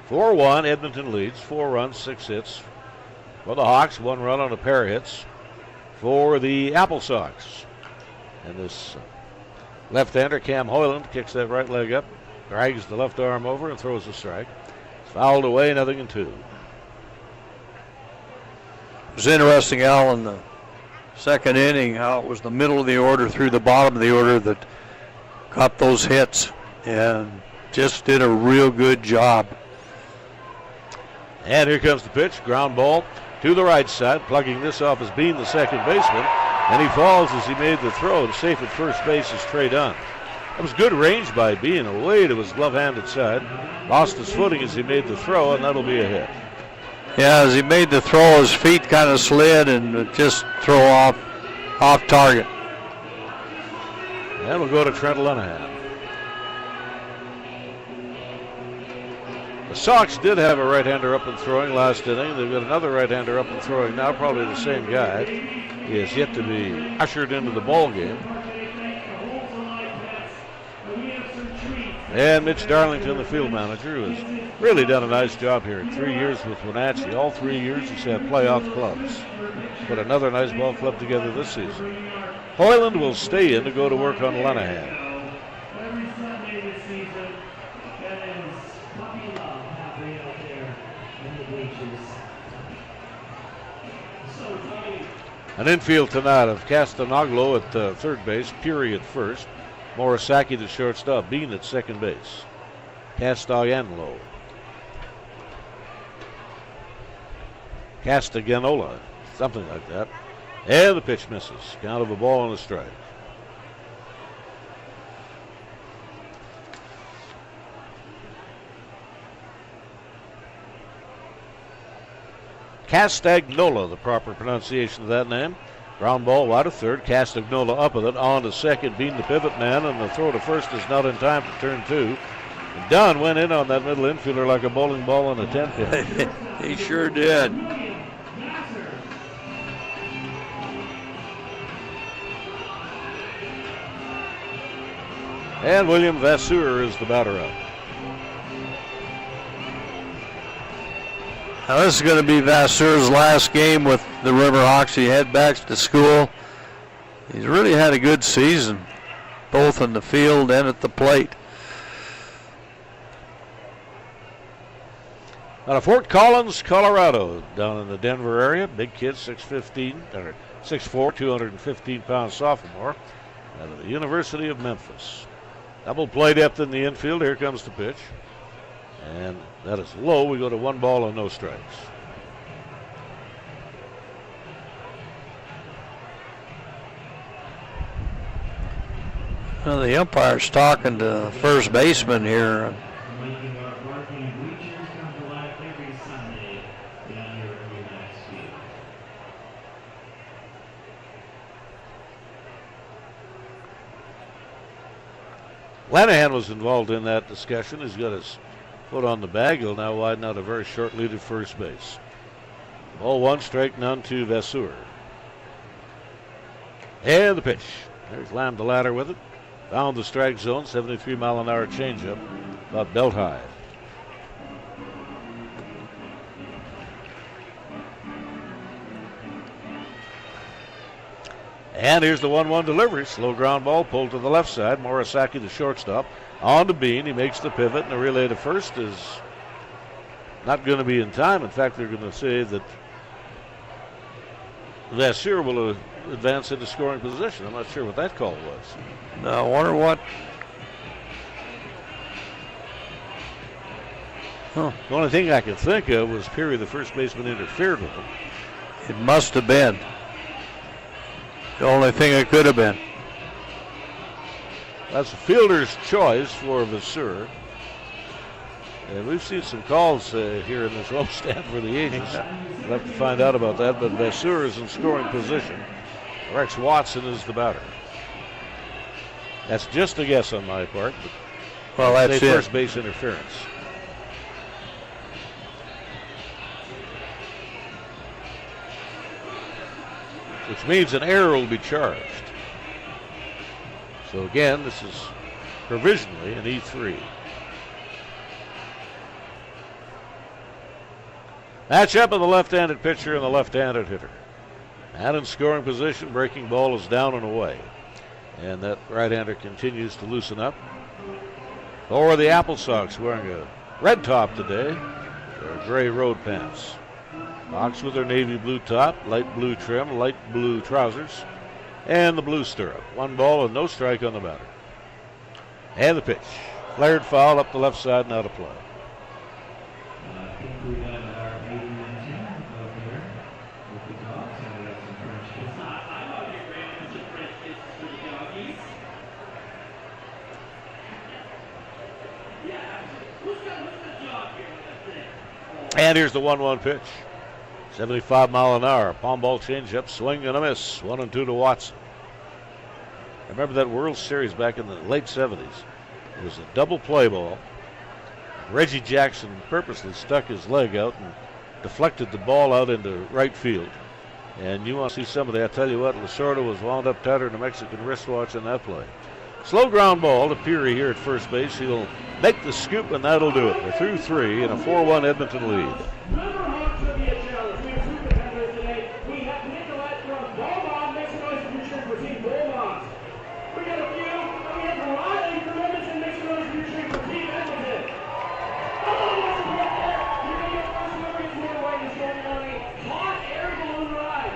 4-1, Edmonton leads. 4 runs, 6 hits. For the Hawks, 1 run on a pair of hits. For the AppleSox. And this left-hander, Cam Hoyland, kicks that right leg up, drags the left arm over and throws a strike. It's fouled away, 0-2. It was interesting, Al, in the 2nd inning, how it was the middle of the order through the bottom of the order that got those hits and just did a real good job. And here comes the pitch, ground ball to the right side, plugging this off as Bean, the second baseman, and he falls as he made the throw, and safe at first base is Trey Dunn. That was good range by Bean, away to his glove-handed side, lost his footing as he made the throw, and that'll be a hit. Yeah, as he made the throw, his feet kind of slid and just throw off target. And we'll go to Trent Lenahan. The Sox did have a right-hander up and throwing last inning. They've got another right-hander up and throwing now, probably the same guy. He has yet to be ushered into the ball game. And Mitch Darlington, the field manager, who has really done a nice job here in 3 years with Wenatchee. All 3 years he's had playoff clubs. Put another nice ball club together this season. Hoyland will stay in to go to work on Lenahan. Every Sunday this season, that is puppy love happening out there. An infield tonight of Castanoglo at third base, Puri at first, Morisaki the shortstop, Bean at second base. Castellano. Castaganola, something like that. And the pitch misses. Count of a ball and a strike. Castagnola, the proper pronunciation of that name. Ground ball wide of third. Castagnola up with it. On to second. Being the pivot man, and the throw to first is not in time for turn two. And Dunn went in on that middle infielder like a bowling ball on a 10-pin. He sure did. And William Vasseur is the batter up. Now this is going to be Vasseur's last game with the Riverhawks. He head back to school. He's really had a good season, both in the field and at the plate. Out of Fort Collins, Colorado, down in the Denver area. Big kid, 6'4", 215-pound sophomore out of the University of Memphis. Double play depth in the infield. Here comes the pitch. And that is low. We go to 1 ball and no strikes. Well, the umpire's talking to the first baseman here. Lanahan was involved in that discussion. He's got his foot on the bag. He'll now widen out a very short lead at first base. Ball 1, strike none to Vasseur. And the pitch. There's Lamb the ladder with it. Found the strike zone, 73-mile-an-hour changeup, about belt high. And here's the 1-1 delivery. Slow ground ball pulled to the left side. Morisaki, the shortstop, on to Bean. He makes the pivot, and the relay to first is not going to be in time. In fact, they're going to say that Vasseur will advance into scoring position. I'm not sure what that call was. Now, I wonder what. The only thing I could think of was Peary, the first baseman, interfered with him. It must have been. The only thing it could have been. That's a fielder's choice for Vasseur. And we've seen some calls here in this homestand for the ages. We'll have to find out about that, but Vasseur is in scoring position. Rex Watson is the batter. That's just a guess on my part, but well, that's it. First base interference. Which means an error will be charged. So again, this is provisionally an E3. Match up of the left-handed pitcher and the left-handed hitter. And in scoring position, breaking ball is down and away. And that right-hander continues to loosen up. For the AppleSox, wearing a red top today, their gray road pants. Box with their navy blue top, light blue trim, light blue trousers, and the blue stirrup. 1 ball and no strike on the batter. And the pitch. Flared foul up the left side and out of play. And here's the 1-1 pitch. 75-mile-an-hour. Palm ball changeup, swing and a miss. 1-2 to Watson. I remember that World Series back in the late 70s. It was a double play ball. Reggie Jackson purposely stuck his leg out and deflected the ball out into right field. And you want to see some of that. I tell you what, Lasorda was wound up tighter than a Mexican wristwatch in that play. Slow ground ball to Peary here at first base. He'll make the scoop, and that'll do it. We're through 3 in a 4-1 Edmonton lead. Riverhawks will be a challenge. We have 2 competitors today. We have Nicolette from Beaumont. Make some noise if you're cheering for Team Beaumont. We got a few. We have Riley from Edmonton. Make some noise if you're cheering for Team Edmonton. Oh, what's the break there? You're going to get first delivery to the right. He's going on a hot air balloon ride.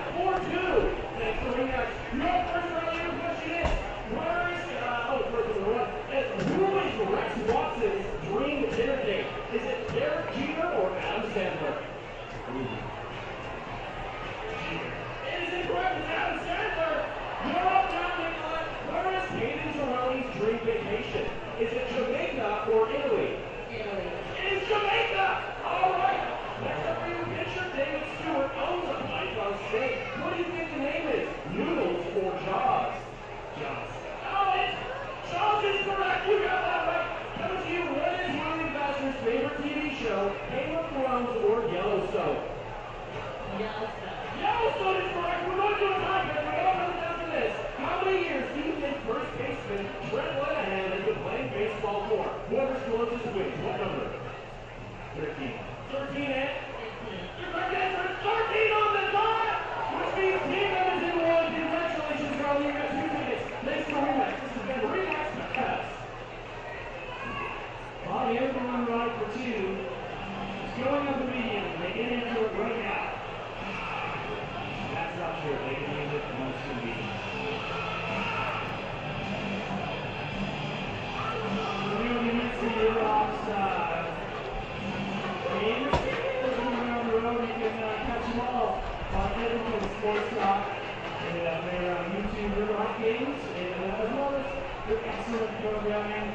Yellowstone is correct. We're going to do a contest. We're going to come down to this. How many years seasoned first baseman Brett Lenahan has been playing baseball for? Whoever's closest wins. What number? 13. 13 and? Your correct answer is 13 on the dot, which means team members in one. Congratulations, Charlie. You got 2 tickets. Thanks for Remax. This has been Remax Pass. Bobby has the run right for 2. He's going up the medium. They get into it right now. That's not true. They can use it once the medium. We're going to get to your offside. Games, looking around the road, you can catch them all on Edmonton Sports Talk and their YouTube Riverhawk games, and as well as their excellent programming,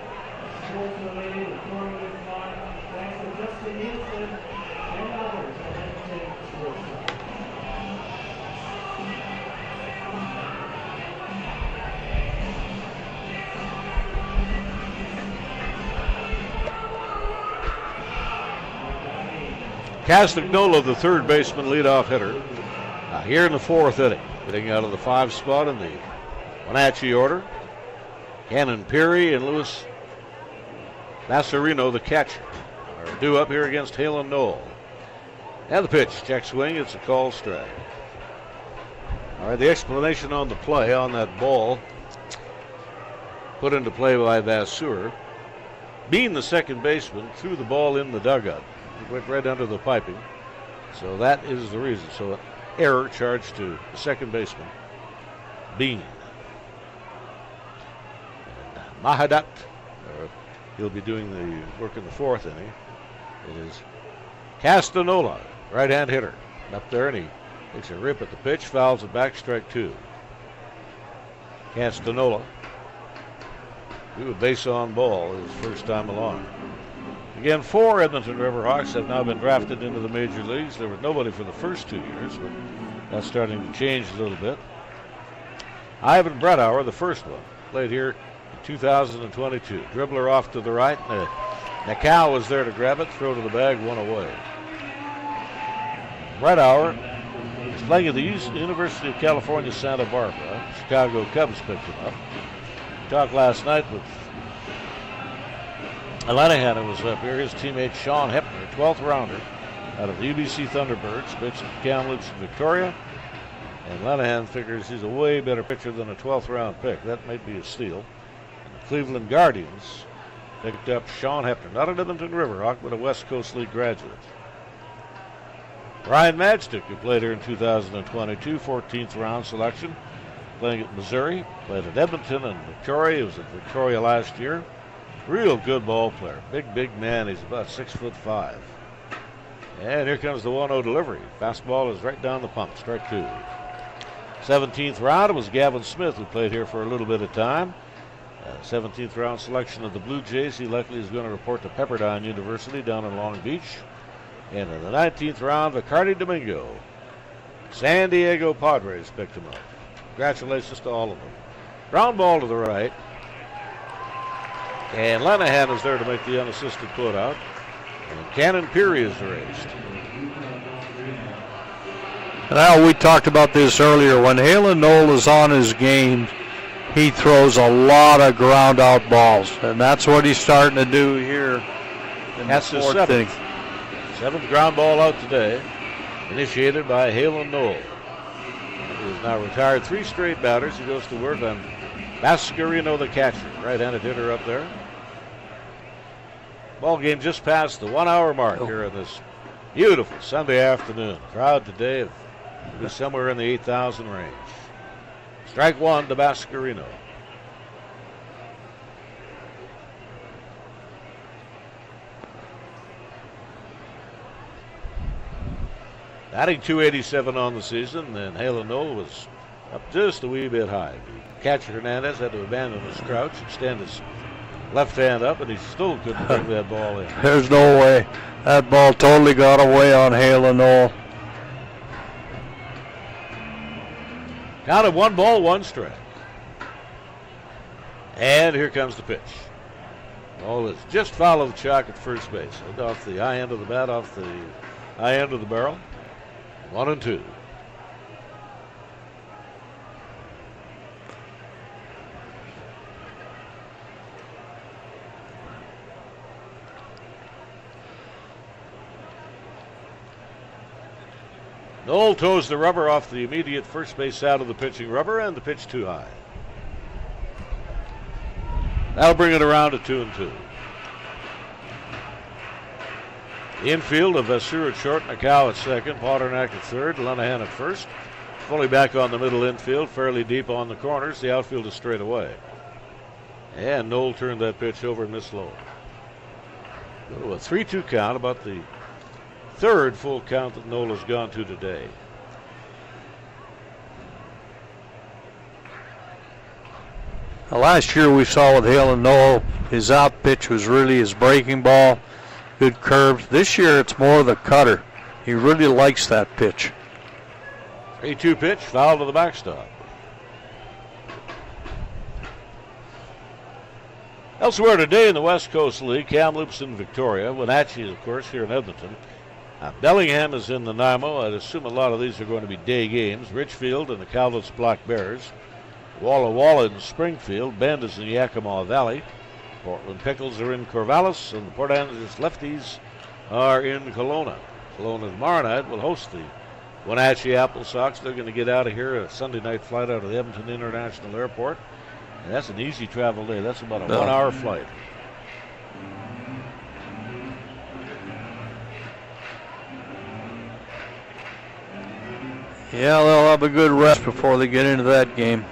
sports-related, informative fun. Thanks to Justin Nielsen and others at Edmonton Sports Talk. Castagnola, the third baseman, leadoff hitter. Here in the 4th inning, hitting out of the 5 spot in the Wenatchee order. Cannon Peary and Louis Masserino, the catcher, are due up here against Halen Knoll. And the pitch, check swing, it's a call strike. All right, the explanation on the play on that ball put into play by Vasseur. Being the second baseman, threw the ball in the dugout. It went right under the piping. So that is the reason. So an error charged to the second baseman, Bean. And Mahadat, he'll be doing the work in the 4th inning. It is Castagnola, right-hand hitter, up there, and he takes a rip at the pitch, fouls it back, strike 2. Castagnola, do a base on ball his first time along. Again, 4 Edmonton Riverhawks have now been drafted into the major leagues. There was nobody for the first 2 years, but that's starting to change a little bit. Ivan Bredauer, the first one, played here in 2022. Dribbler off to the right. Nakau was there to grab it, throw to the bag, 1 away. Bredauer is playing at the University of California, Santa Barbara. Chicago Cubs picked him up. We talked last night with Lenahan, who was up here. His teammate Sean Hepner, 12th rounder out of the UBC Thunderbirds, pitched at Kamloops and Victoria. And Lenahan figures he's a way better pitcher than a 12th round pick. That might be a steal. And the Cleveland Guardians picked up Sean Hepner, not an Edmonton Riverhawk, but a West Coast League graduate. Ryan Madstick, who played here in 2022, 14th round selection, playing at Missouri, played at Edmonton and Victoria. He was at Victoria last year. Real good ball player. Big man. He's about 6'5". And here comes the 1-0 delivery. Fastball is right down the pump. Strike 2. 17th round, it was Gavin Smith, who played here for a little bit of time. 17th round selection of the Blue Jays. He likely is going to report to Pepperdine University down in Long Beach. And in the 19th round, Vicardi Domingo. San Diego Padres picked him up. Congratulations to all of them. Ground ball to the right. And Lenahan is there to make the unassisted putout. And Cannon Peary is erased. Now, we talked about this earlier. When Halen Knoll is on his game, he throws a lot of ground out balls. And that's what he's starting to do here in That's the his 4th inning. 7th ground ball out today, initiated by Halen Knoll. He is now retired 3 straight batters. He goes to work on Mascarino, the catcher, right-handed hitter up there. Ball game just past the 1 hour mark here on this beautiful Sunday afternoon. Crowd today will be somewhere in the 8,000 range. Strike 1 to Mascarino. Batting .287 on the season, and Halen Knoll was up just a wee bit high. Catcher Hernandez had to abandon his crouch and stand his left hand up, and he still couldn't bring that ball in. There's no way. That ball totally got away on Halen Knoll. Count of 1 ball, 1 strike. And here comes the pitch. Ball is just foul the chalk at first base. Off the high end of the bat, off the high end of the barrel. 1-2. Knoll toes the rubber off the immediate first base out of the pitching rubber, and the pitch too high. That'll bring it around to 2-2. Infield of Vasseur at short, Macau at second, Paternak at third, Lenahan at first. Fully back on the middle infield, fairly deep on the corners. The outfield is straight away. And Knoll turned that pitch over and missed low. Go to a 3-2 count, about the third full count that Knoll has gone to today. Last year we saw with Hale and Knoll, his out pitch was really his breaking ball, good curves. This year it's more the cutter. He really likes that pitch. 3-2 pitch, foul to the backstop. Elsewhere today in the West Coast League, Kamloops in Victoria, Wenatchee, of course, here in Edmonton. Bellingham is in Nanaimo. I'd assume a lot of these are going to be day games. Richfield and the Cowlitz Black Bears. Walla Walla in Springfield. Bend is in Yakima Valley. Portland Pickles are in Corvallis, and the Port Angeles Lefties are in Kelowna. Kelowna tomorrow night will host the Wenatchee AppleSox. They're going to get out of here, a Sunday night flight out of the Edmonton International Airport. And that's an easy travel day. That's about a 1 hour flight. Yeah, they'll have a good rest before they get into that game.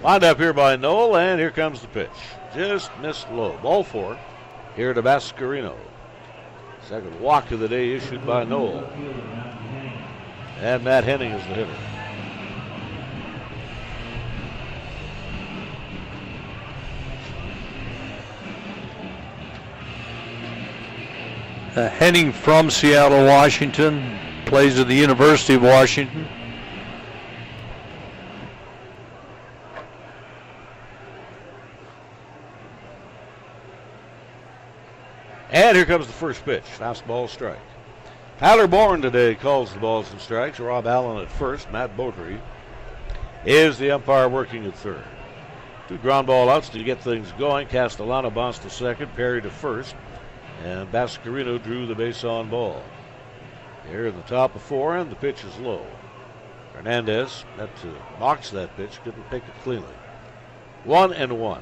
Lined up here by Knoll, and here comes the pitch. Just missed low. Ball 4 here to Mascarino. Second walk of the day issued by Knoll. And Matt Henning is the hitter. Henning from Seattle, Washington, plays at the University of Washington. And here comes the first pitch. Fastball strike. Tyler Bourne today calls the balls and strikes. Rob Allen at first. Matt Botry is the umpire working at third. 2 ground ball outs to get things going. Castellano bounced to second. Perry to first. And Mascarino drew the base on ball. Here in the top of 4, and the pitch is low. Hernandez had to box that pitch, couldn't pick it cleanly. 1-1.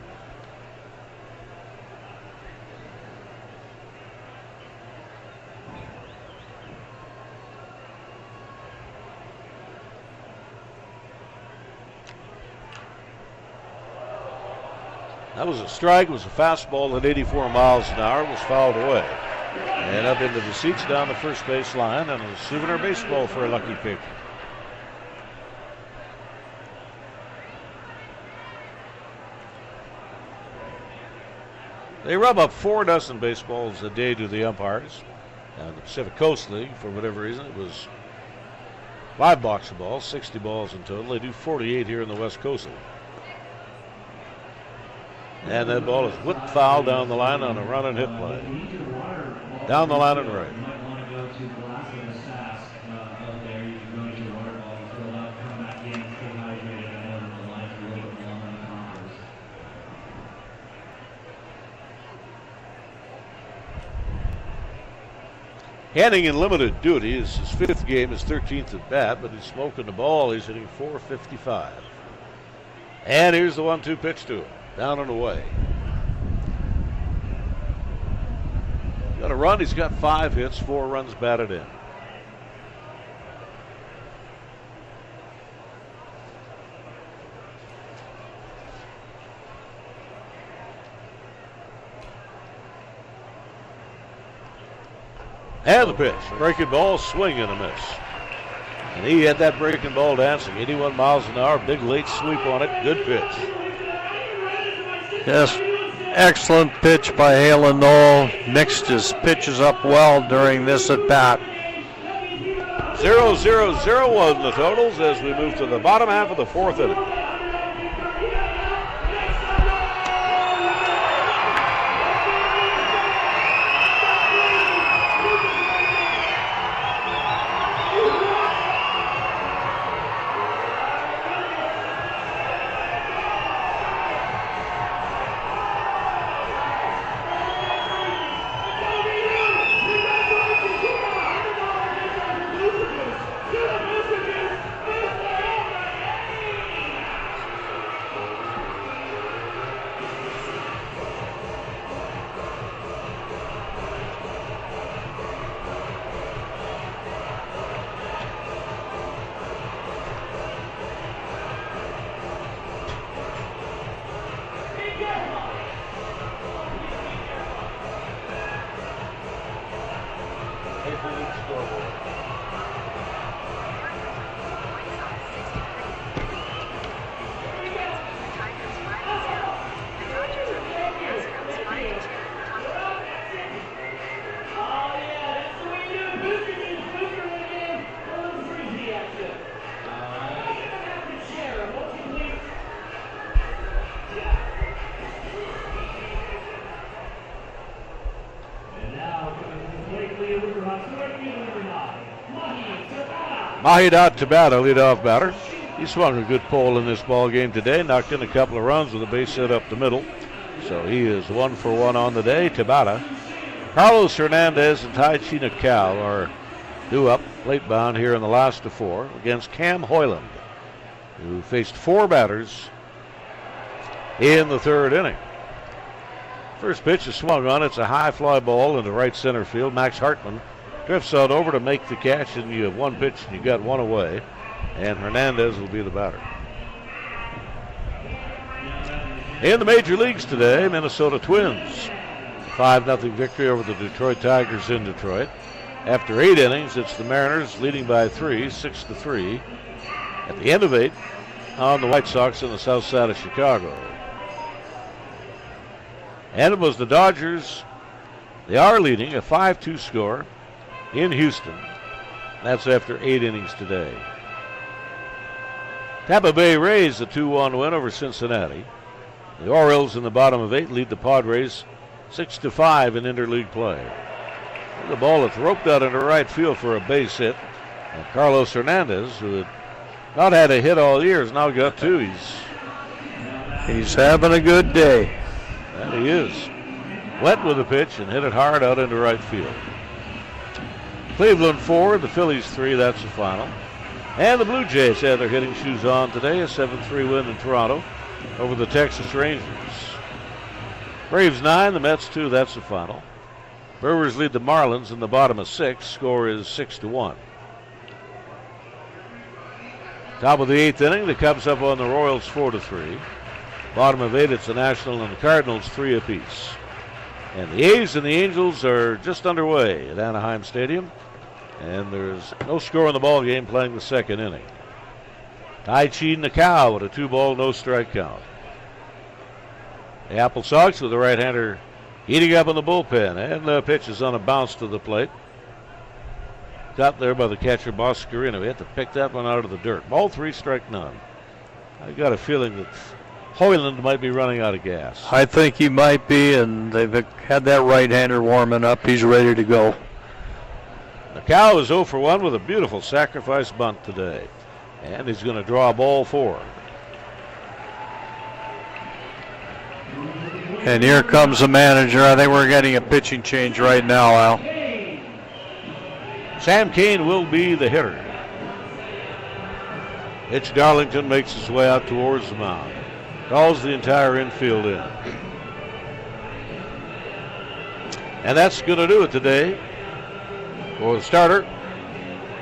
That was a strike. It was a fastball at 84 miles an hour. It was fouled away. And up into the seats down the first base line, and a souvenir baseball for a lucky pitcher. They rub up 4 dozen baseballs a day to the umpires. Now in the Pacific Coast League, for whatever reason, it was 5 box of balls, 60 balls in total. They do 48 here in the West Coast League. And that ball is whipped foul down the line on a run and hit play. Down the line and right. Henning in limited duty. It's his 5th game, his 13th at bat, but he's smoking the ball. He's hitting .455. And here's the 1-2 pitch to him. Down and away. Got a run. He's got 5 hits, 4 runs batted in. And the pitch. Breaking ball, swing and a miss. And he had that breaking ball dancing. 81 miles an hour. Big late sweep on it. Good pitch. Yes, excellent pitch by Hale and Knoll. Mixed his pitches up well during this at bat. 0-0-0-1 the totals as we move to the bottom half of the 4th inning. Major League scoreboard. Mahidat Tabata, leadoff batter. He swung a good pole in this ball game today, knocked in a couple of runs with a base hit up the middle. So he is 1 for 1 on the day. Tabata. Carlos Hernandez and Tai Chinacao are due up late bound here in the last of 4 against Cam Hoyland, who faced 4 batters in the 3rd inning. First pitch is swung on. It's a high fly ball into right center field. Max Hartman drifts on over to make the catch, and you have 1 pitch and you got 1 away. And Hernandez will be the batter. In the major leagues today, Minnesota Twins 5-0 victory over the Detroit Tigers in Detroit. After 8 innings, it's the Mariners leading by 3, 6-3. At the end of 8, on the White Sox on the south side of Chicago. And it was the Dodgers. They are leading a 5-2 score in Houston. That's after 8 innings today. Tampa Bay Rays a 2-1 win over Cincinnati. The Orioles in the bottom of 8 lead the Padres 6-5 in interleague play. The ball that's roped out into right field for a base hit. And Carlos Hernandez, who had not had a hit all year, has now got 2. He's having a good day. And he is. Went with the pitch and hit it hard out into right field. Cleveland 4, the Phillies 3, that's the final. And the Blue Jays had their hitting shoes on today, a 7-3 win in Toronto over the Texas Rangers. Braves 9, the Mets 2, that's the final. Brewers lead the Marlins in the bottom of 6, score is 6-1. Top of the 8th inning, the Cubs up on the Royals 4-3. Bottom of 8, it's the National and the Cardinals 3 apiece. And the A's and the Angels are just underway at Anaheim Stadium. And there's no score in the ball game playing the 2nd inning. Tai Chinacao with a 2-ball, no strike count. The AppleSox with the right-hander heating up in the bullpen. And the pitch is on a bounce to the plate. Got there by the catcher, Boscarino. He had to pick that one out of the dirt. Ball 3, strike none. I got a feeling that Hoyland might be running out of gas. I think he might be, and they've had that right-hander warming up. He's ready to go. The Cow is 0 for 1 with a beautiful sacrifice bunt today. And he's going to draw ball 4. And here comes the manager. I think we're getting a pitching change right now, Al. Sam Cain will be the hitter. Mitch Darlington makes his way out towards the mound. Calls the entire infield in. And that's going to do it today for the starter,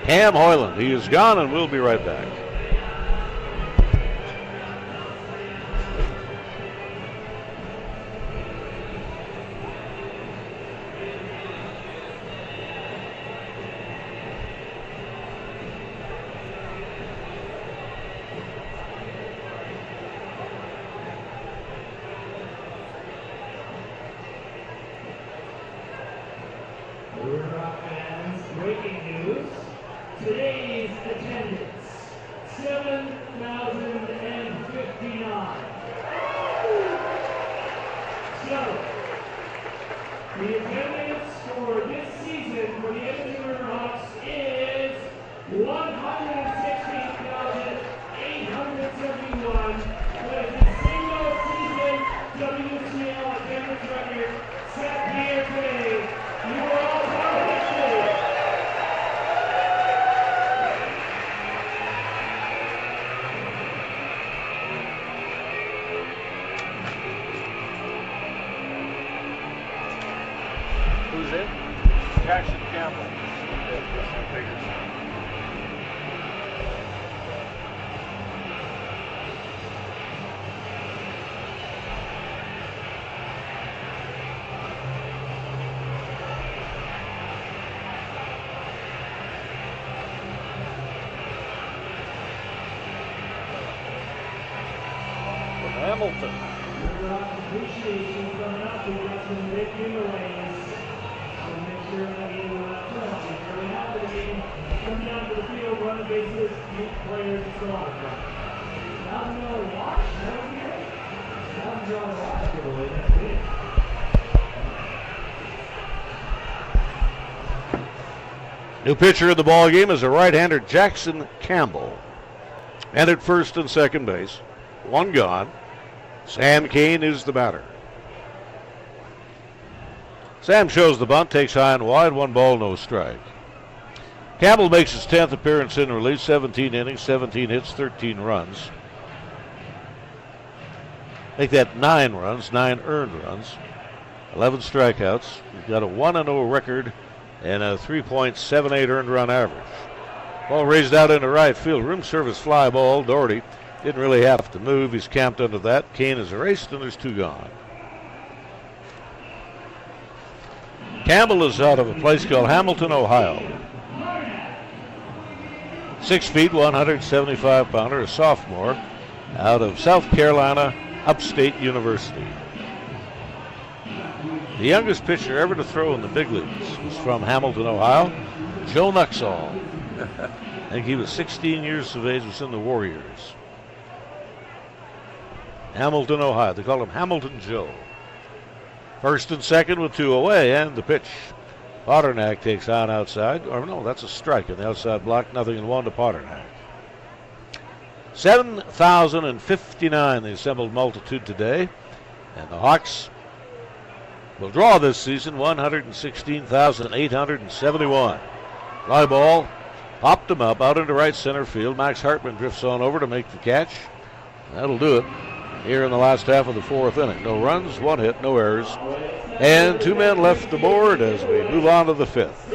Cam Hoyland. He is gone, and we'll be right back. Breaking news. Today's attendance, 7,059. So, the attendance for this season for the Edmonton Riverhawks is 116,871. That is a single season WCL attendance record set here today. You are all part of history. Who's in? Jackson Campbell. Hamilton. Riverhawks appreciation coming up. We've got some big giveaways. So make sure that you trust it. Very happy to be coming down to the field, run the bases, meet players. It's a lot of fun. $1,000 watch? That would be great. $1,000 watch giveaway. That's big. New pitcher in the ball game is a right-hander, Jackson Campbell. And at first and second base, one gone. Sam Kane is the batter. Sam shows the bunt, takes high and wide, 1 ball, no strike. Campbell makes his 10th appearance in relief, 17 innings, 17 hits, 13 runs. Make that 9 runs, 9 earned runs, 11 strikeouts. He's got a 1-0 record and a 3.78 earned run average. Ball raised out into right field. Room service fly ball. Doherty didn't really have to move. He's camped under that. Kane is erased, and there's 2 gone. Campbell is out of a place called Hamilton, Ohio. 6 feet, 175 pounder, a sophomore out of South Carolina Upstate University. The youngest pitcher ever to throw in the big leagues was from Hamilton, Ohio, Joe Nuxall. I think he was 16 years of age, was in the Warriors. Hamilton, Ohio. They call him Hamilton Joe. First and second with 2 away, and the pitch. Paternak takes on outside. Or no, that's a strike in the outside block. 0-1 to Paternak. 7,059, the assembled multitude today. And the Hawks will draw this season 116,871. Fly ball popped him up out into right center field. Max Hartman drifts on over to make the catch. That'll do it here in the last half of the 4th inning. No runs, 1 hit, no errors, and 2 men left the board as we move on to the 5th.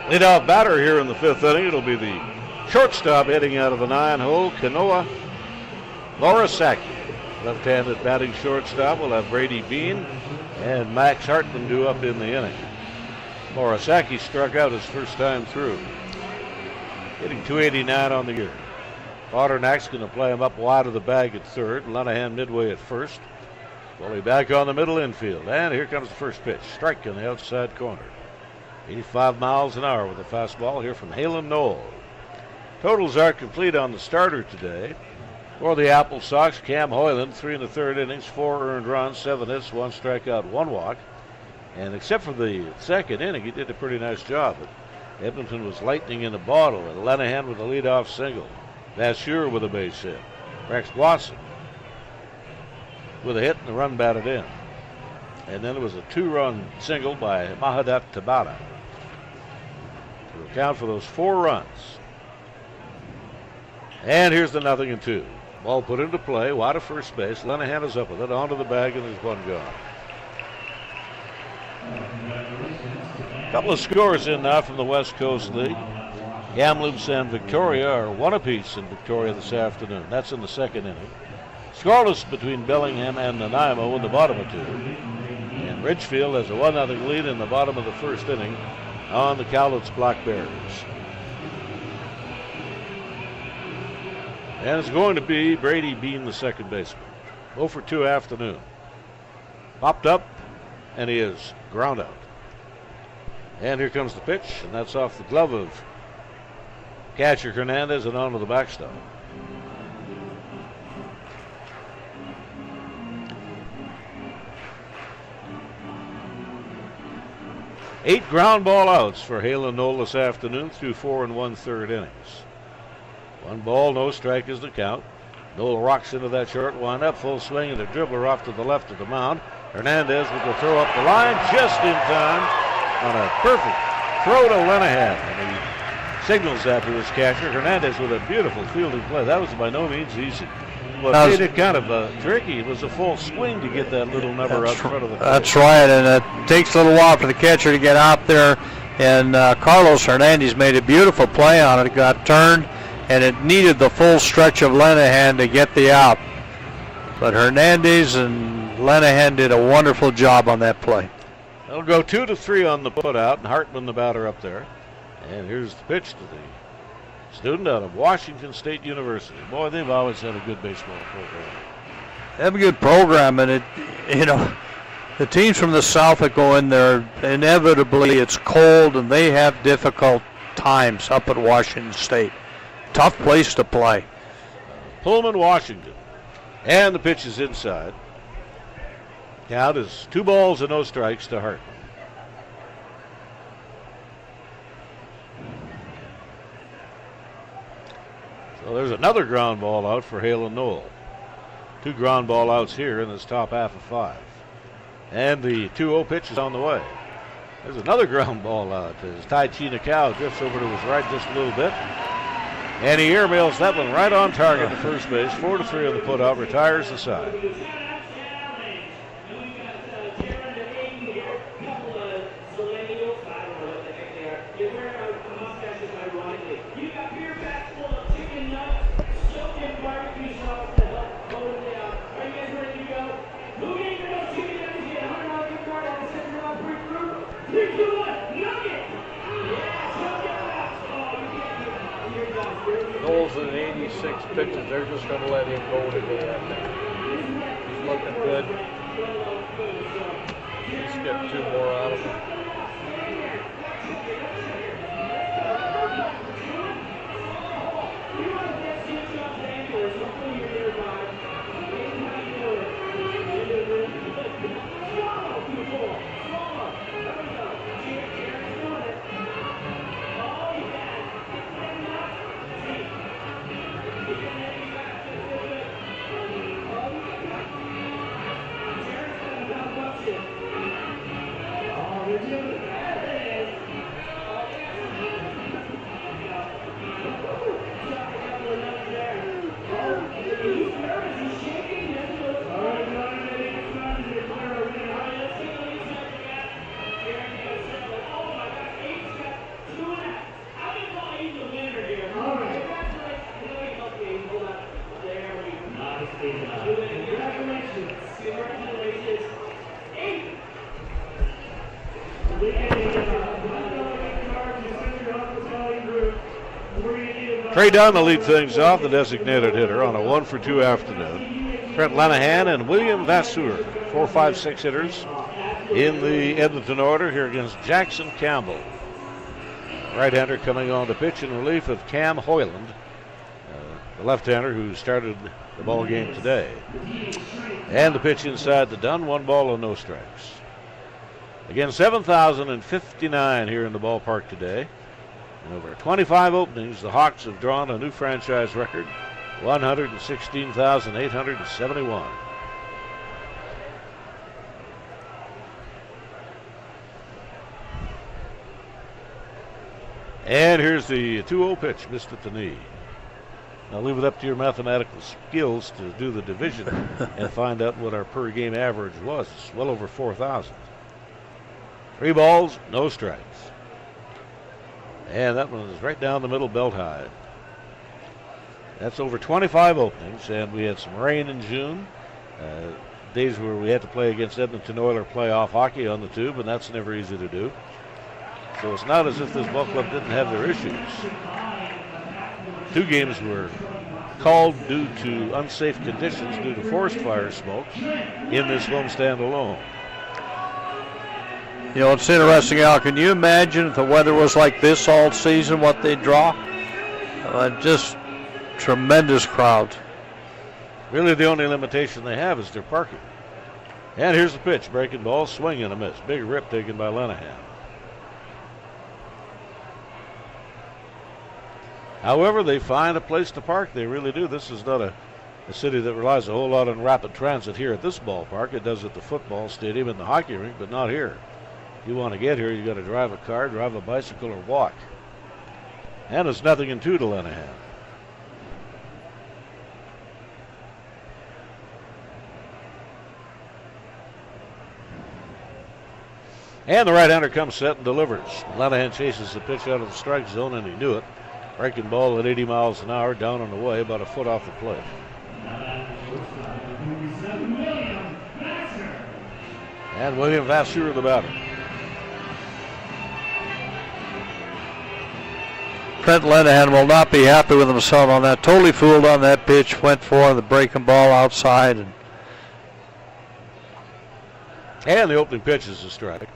Leadoff batter here in the 5th inning. It'll be the shortstop heading out of the 9-hole, Kanoa Lorasaki. Left-handed batting shortstop. We'll have Brady Bean and Max Hartman due up in the inning. Lorasaki struck out his first time through, hitting .289 on the year. Paternak's going to play him up wide of the bag at third. Lenahan midway at first. Woolley back on the middle infield. And here comes the first pitch. Strike in the outside corner. 85 miles an hour with a fastball here from Halen Knoll. Totals are complete on the starter today. For the AppleSox, Cam Hoyland, 3 1/3 innings, 4 earned runs, 7 hits, 1 strikeout, 1 walk. And except for the second inning, he did a pretty nice job. But Edmonton was lightning in a bottle, and Lenahan with a leadoff single. Vasseur with a base hit. Rex Watson with a hit and the run batted in. And then there was a 2-run single by Mahadat Tabata. to account for those 4 runs. And here's the 0-2. Ball put into play, wide of first base. Lenahan is up with it, onto the bag, and there's one gone. A couple of scores in now from the West Coast League. Kamloops and Victoria are 1 apiece in Victoria this afternoon. That's in the 2nd inning. Scoreless between Bellingham and Nanaimo in the bottom of 2. And Ridgefield has a 1-0 lead in the bottom of the 1st inning on the Cowlitz Black Bears. And it's going to be Brady Bean, the second baseman. 0 for 2 afternoon. Popped up, and he is ground out. And here comes the pitch, and that's off the glove of catcher Hernandez and onto the backstop. Eight ground ball outs for Halen Knoll this afternoon through 4 1/3 innings. 1 ball, no strike is the count. Knoll rocks into that short windup, full swing, and a dribbler off to the left of the mound. Hernandez with the throw up the line just in time on a perfect throw to Lenahan. And he signals that to his catcher. Hernandez with a beautiful fielding play. That was by no means easy. What made it kind of tricky was a full swing to get that little number out in front of the plate. That's right, and it takes a little while for the catcher to get out there. And Carlos Hernandez made a beautiful play on it. It got turned, and it needed the full stretch of Lenahan to get the out. But Hernandez and Lenahan did a wonderful job on that play. They'll go 2-3 on the putout, and Hartman the batter up there. And here's the pitch to the student out of Washington State University. Boy, they've always had a good baseball program. They have a good program, and the teams from the South that go in there, inevitably it's cold, and they have difficult times up at Washington State. Tough place to play. Pullman, Washington. And the pitch is inside. Count is 2 balls and no strikes to Hartman. So there's another ground ball out for Halen Knoll. 2 ground ball outs here in this top half of 5. And the 2-0 pitch is on the way. There's another ground ball out as Tai Chi Nakao drifts over to his right just a little bit. And he airmails that one right on target to first base. 4-3 on the putout, retires the side. Knowles in 86 pitches. They're just going to let him go today, I think. He's looking good. Let's get 2 more out of him. Trey Dunn will lead things off, the designated hitter, on a 1-for-2 afternoon. Trent Lenahan and William Vasseur, 4, 5, 6 hitters in the Edmonton order here against Jackson Campbell. Right-hander coming on to pitch in relief of Cam Hoyland, the left-hander who started the ball game today. And the pitch inside the Dunn, 1 ball and no strikes. Again, 7,059 here in the ballpark today. In over 25 openings, the Hawks have drawn a new franchise record, 116,871. And here's the 2-0 pitch, missed at the knee. Now leave it up to your mathematical skills to do the division and find out what our per game average was. It's well over 4,000. 3 balls, no strikes. And that one is right down the middle, belt high. That's over 25 openings, and we had some rain in June. Days where we had to play against Edmonton Oilers playoff hockey on the tube, and that's never easy to do. So it's not as if this ball club didn't have their issues. 2 games were called due to unsafe conditions due to forest fire smoke in this homestand alone. You know, it's interesting, Al. Can you imagine if the weather was like this all season, what they'd draw? Just tremendous crowds. Really, the only limitation they have is their parking. And here's the pitch. Breaking ball, swing and a miss. Big rip taken by Lenahan. However, they find a place to park. They really do. This is not a city that relies a whole lot on rapid transit here at this ballpark. It does at the football stadium and the hockey rink, but not here. If you want to get here, you got to drive a car, drive a bicycle, or walk. And it's 0-2 to Lenahan. And the right-hander comes set and delivers. Lenahan chases the pitch out of the strike zone, and he knew it. Breaking ball at 80 miles an hour, down and away, about a foot off the plate. And William Vasseur, the batter. Trent Lenahan will not be happy with himself on that. Totally fooled on that pitch. Went for the breaking ball outside. And the opening pitch is a strike.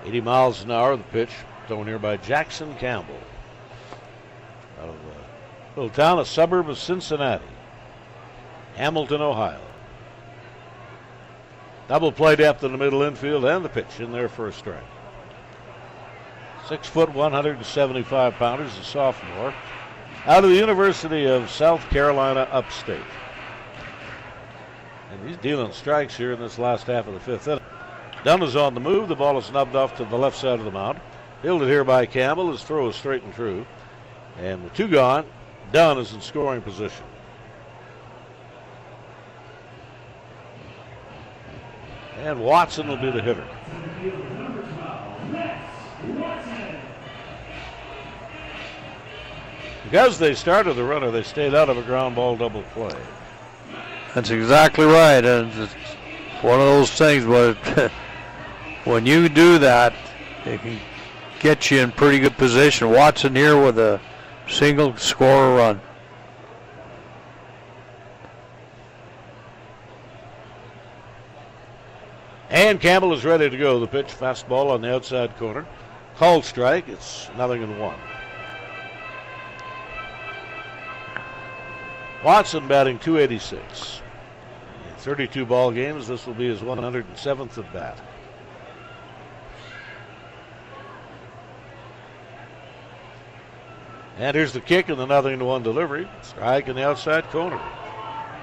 80 miles an hour, the pitch thrown here by Jackson Campbell. Out of a little town, a suburb of Cincinnati. Hamilton, Ohio. Double play depth in the middle infield, and the pitch in there for a strike. 6 foot, 175 pounders, a sophomore, out of the University of South Carolina, upstate. And he's dealing strikes here in this last half of the 5th inning. Dunn is on the move. The ball is snubbed off to the left side of the mound. Fielded here by Campbell. His throw is straight and true. And with 2 gone, Dunn is in scoring position. And Watson will be the hitter. Because they started the runner, they stayed out of a ground ball double play. That's exactly right. And it's one of those things where when you do that, it can get you in pretty good position. Watson here with a single, score a run. And Campbell is ready to go. The pitch, fastball on the outside corner. Called strike. It's 0-1. Watson batting .286. In 32 ball games, this will be his 107th at bat. And here's the kick and the 0-1 delivery. Strike in the outside corner.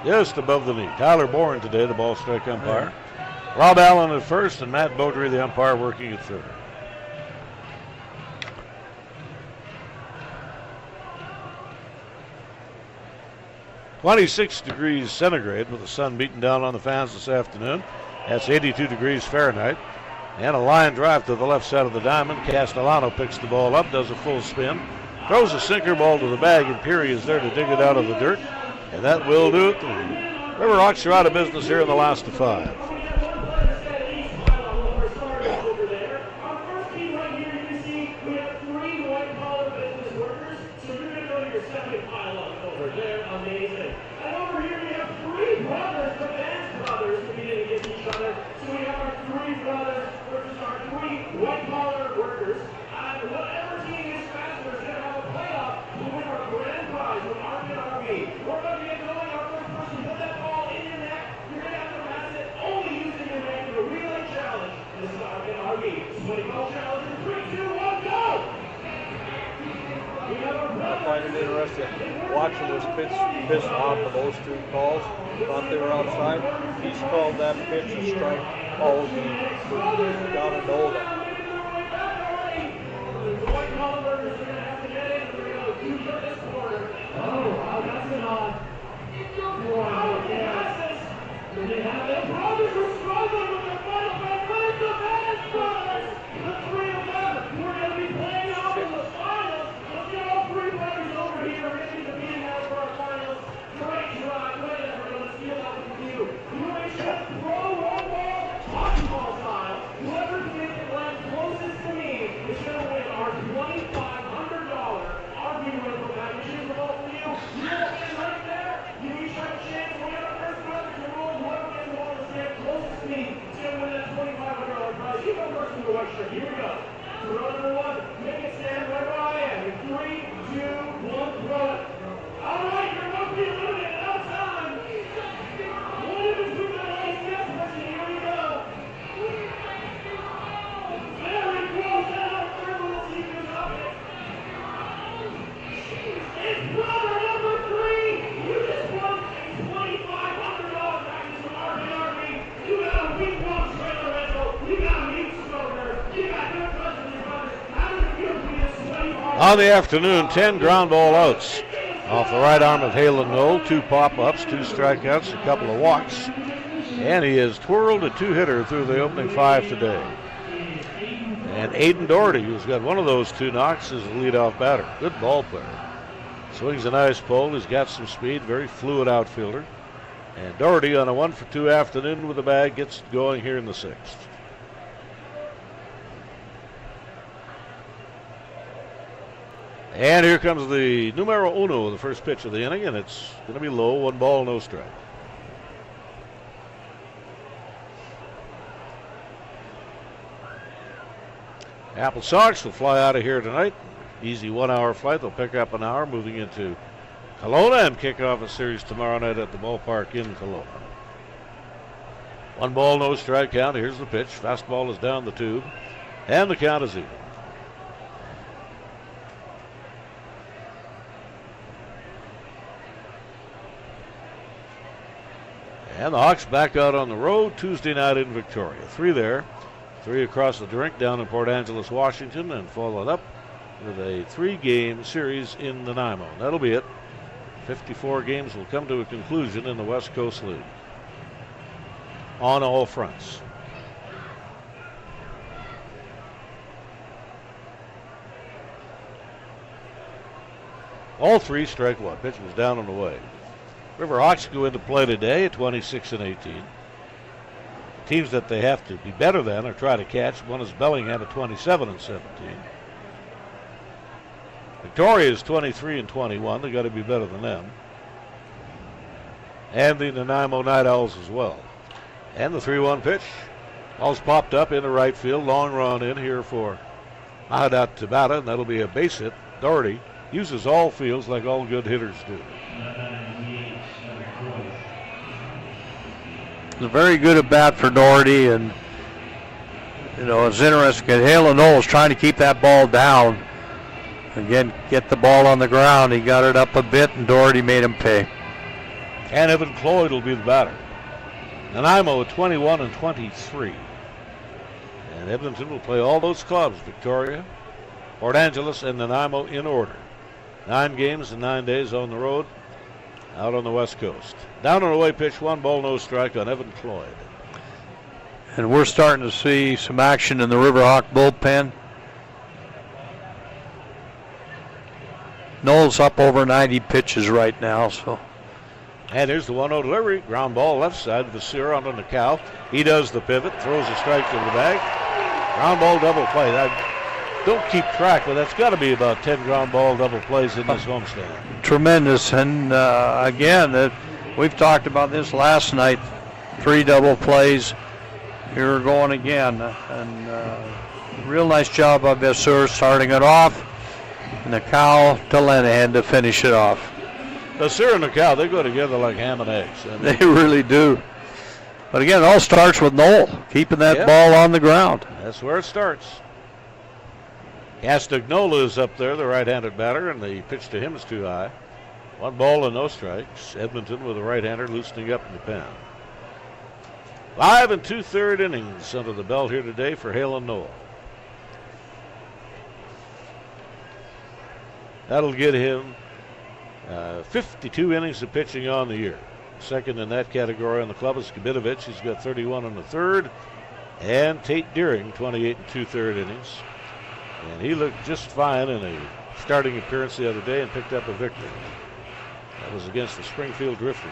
Just above the knee. Tyler Bourne today, the ball strike umpire. Rob Allen at first and Matt Beaudry, the umpire, working at third. .26 degrees centigrade with the sun beating down on the fans this afternoon. That's 82 degrees Fahrenheit. And a line drive to the left side of the diamond. Castellano picks the ball up, does a full spin, throws a sinker ball to the bag, and Peary is there to dig it out of the dirt. And that will do it. The Riverhawks are out of business here in the last of 5. I find it interesting watching this pitch off of those 2 calls. Thought they were outside. He's called that pitch a strike all game. You gotta know that. wow, that's an odd. Wow, yes. They have it. Brothers are struggling with their final man. Where's the Bennett brothers? The three of them. We're going to be playing out in the finals. Let's get all three brothers over here. We're going to be competing out for our finals. Great try. Whatever. Let's steal that with you. UHF Pro One Ball Hockey Ball style. Whoever can land closest to me is going to win our $2,500 RV rental packages for all of you. You will be right there. You each have a chance to win our first brother to roll. Whoever gets the ball to stand closest to me is going to win that $2,500 prize. You go first in the white shirt. Here we go. Throw number one. Make it stand right where I am. In 3, 2, 1, throw it. All right, you're about to be eliminated. Out of time. One of the two that likes this person. Here we go. Very close. Now, third one. Let's see who's up. It's brother number 3. You just won a $2,500 package from RV. You got a week long trailer rental. You got a meat smoker. You got good friends with your brothers. How does it feel to be a sweaty hard? On the afternoon, 10 ground ball outs off the right arm of Halen Knoll, 2 pop-ups, 2 strikeouts, a couple of walks, and he has twirled a 2-hitter through the opening 5 today. And Aiden Doherty, who's got one of those 2 knocks, is a leadoff batter. Good ball player. Swings a nice pole. He's got some speed, very fluid outfielder. And Doherty on a 1-for-2 afternoon with the bag gets going here in the 6th. And here comes the numero uno, the first pitch of the inning, and it's going to be low, 1 ball, no strike. AppleSox will fly out of here tonight. Easy 1-hour flight. They'll pick up an hour moving into Kelowna and kick off a series tomorrow night at the ballpark in Kelowna. 1 ball, no strike count. Here's the pitch. Fastball is down the tube, and the count is even. And the Hawks back out on the road Tuesday night in Victoria. 3 there, 3 across the drink down in Port Angeles, Washington, and followed up with a 3-game series in Nanaimo. That'll be it. 54 games will come to a conclusion in the West Coast League on all fronts. All 3 strike 1. Pitch was down and away. Riverhawks go into play today at 26-18. Teams that they have to be better than or try to catch. One is Bellingham at 27-17. Victoria is 23-21. They got to be better than them. And the Nanaimo Night Owls as well. And the 3-1 pitch. Ball's popped up into right field. Long run in here for Ahadat Tabata, and that'll be a base hit. Doherty uses all fields like all good hitters do. It's a very good at bat for Doherty, and it's interesting. Halen Knoll is trying to keep that ball down. Again, get the ball on the ground. He got it up a bit, and Doherty made him pay. And Evan Cloyd will be the batter. Nanaimo at 21-23. And Edmonton will play all those clubs, Victoria, Port Angeles, and Nanaimo in order. 9 games in 9 days on the road out on the West Coast. Down and away pitch, 1 ball, no strike on Evan Cloyd. And we're starting to see some action in the Riverhawk bullpen. Knoll's up over 90 pitches right now, so. And here's the 1-0 delivery. Ground ball left side to Sear on the cow. He does the pivot, throws a strike to the bag. Ground ball double play. I don't keep track, but that's got to be about 10 ground ball double plays in this homestand. Tremendous. And again, we've talked about this last night. 3 double plays. Here we're going again. And real nice job by Vasseur starting it off. And the cow to Lenahan to finish it off. Vasseur and the cow, they go together like ham and eggs. They really do. But again, it all starts with Knoll keeping that ball on the ground. That's where it starts. Castagnola is up there, the right-handed batter, and the pitch to him is too high. 1 ball and no strikes. Edmonton with a right-hander loosening up in the pen. 5 2/3 innings under the belt here today for Halen Knoll. That'll get him 52 innings of pitching on the year. Second in that category on the club is Kabitovich. He's got 31 in the third. And Tate Deering, 28 and 2/3 innings. And he looked just fine in a starting appearance the other day and picked up a victory. That was against the Springfield Drifters.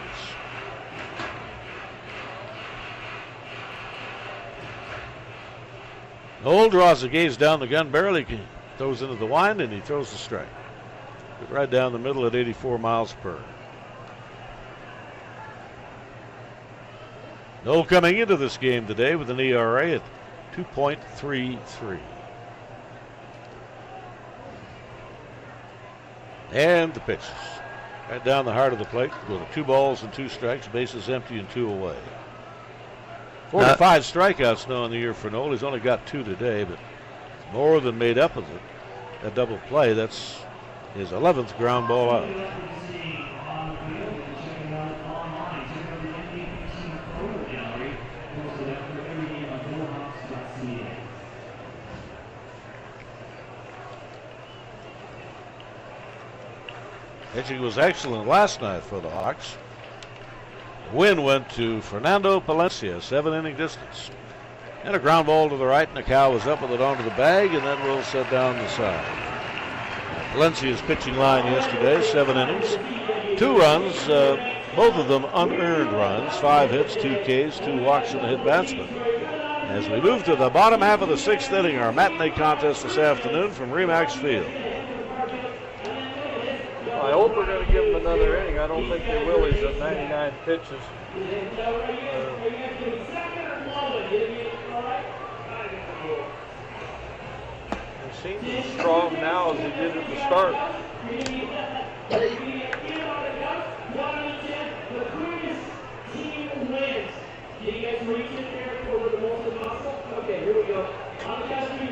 Noel draws a gaze down the gun barrel. He throws into the wind and he throws the strike. Right down the middle at 84 miles per hour. Noel coming into this game today with an ERA at 2.33. And the pitch. Right down the heart of the plate. Go to 2 balls and 2 strikes. Bases empty and 2 away. 45 strikeouts now in the year for Noel. He's only got 2 today, but more than made up of it. A double play. That's his 11th ground ball out. Pitching was excellent last night for the Hawks. The win went to Fernando Palencia, 7-inning distance. And a ground ball to the right, and the cow was up with it onto the bag, and then Will set down the side. Palencia's pitching line yesterday, 7 innings, 2 runs, both of them unearned runs, 5 hits, 2 Ks, 2 walks, and a hit batsman. As we move to the bottom half of the 6th inning, our matinee contest this afternoon from Remax Field. I hope we're going to give him another inning. I don't think they will. He's at 99 pitches. He seems as strong now as he did at the start. Okay, here we go. On the count of 3,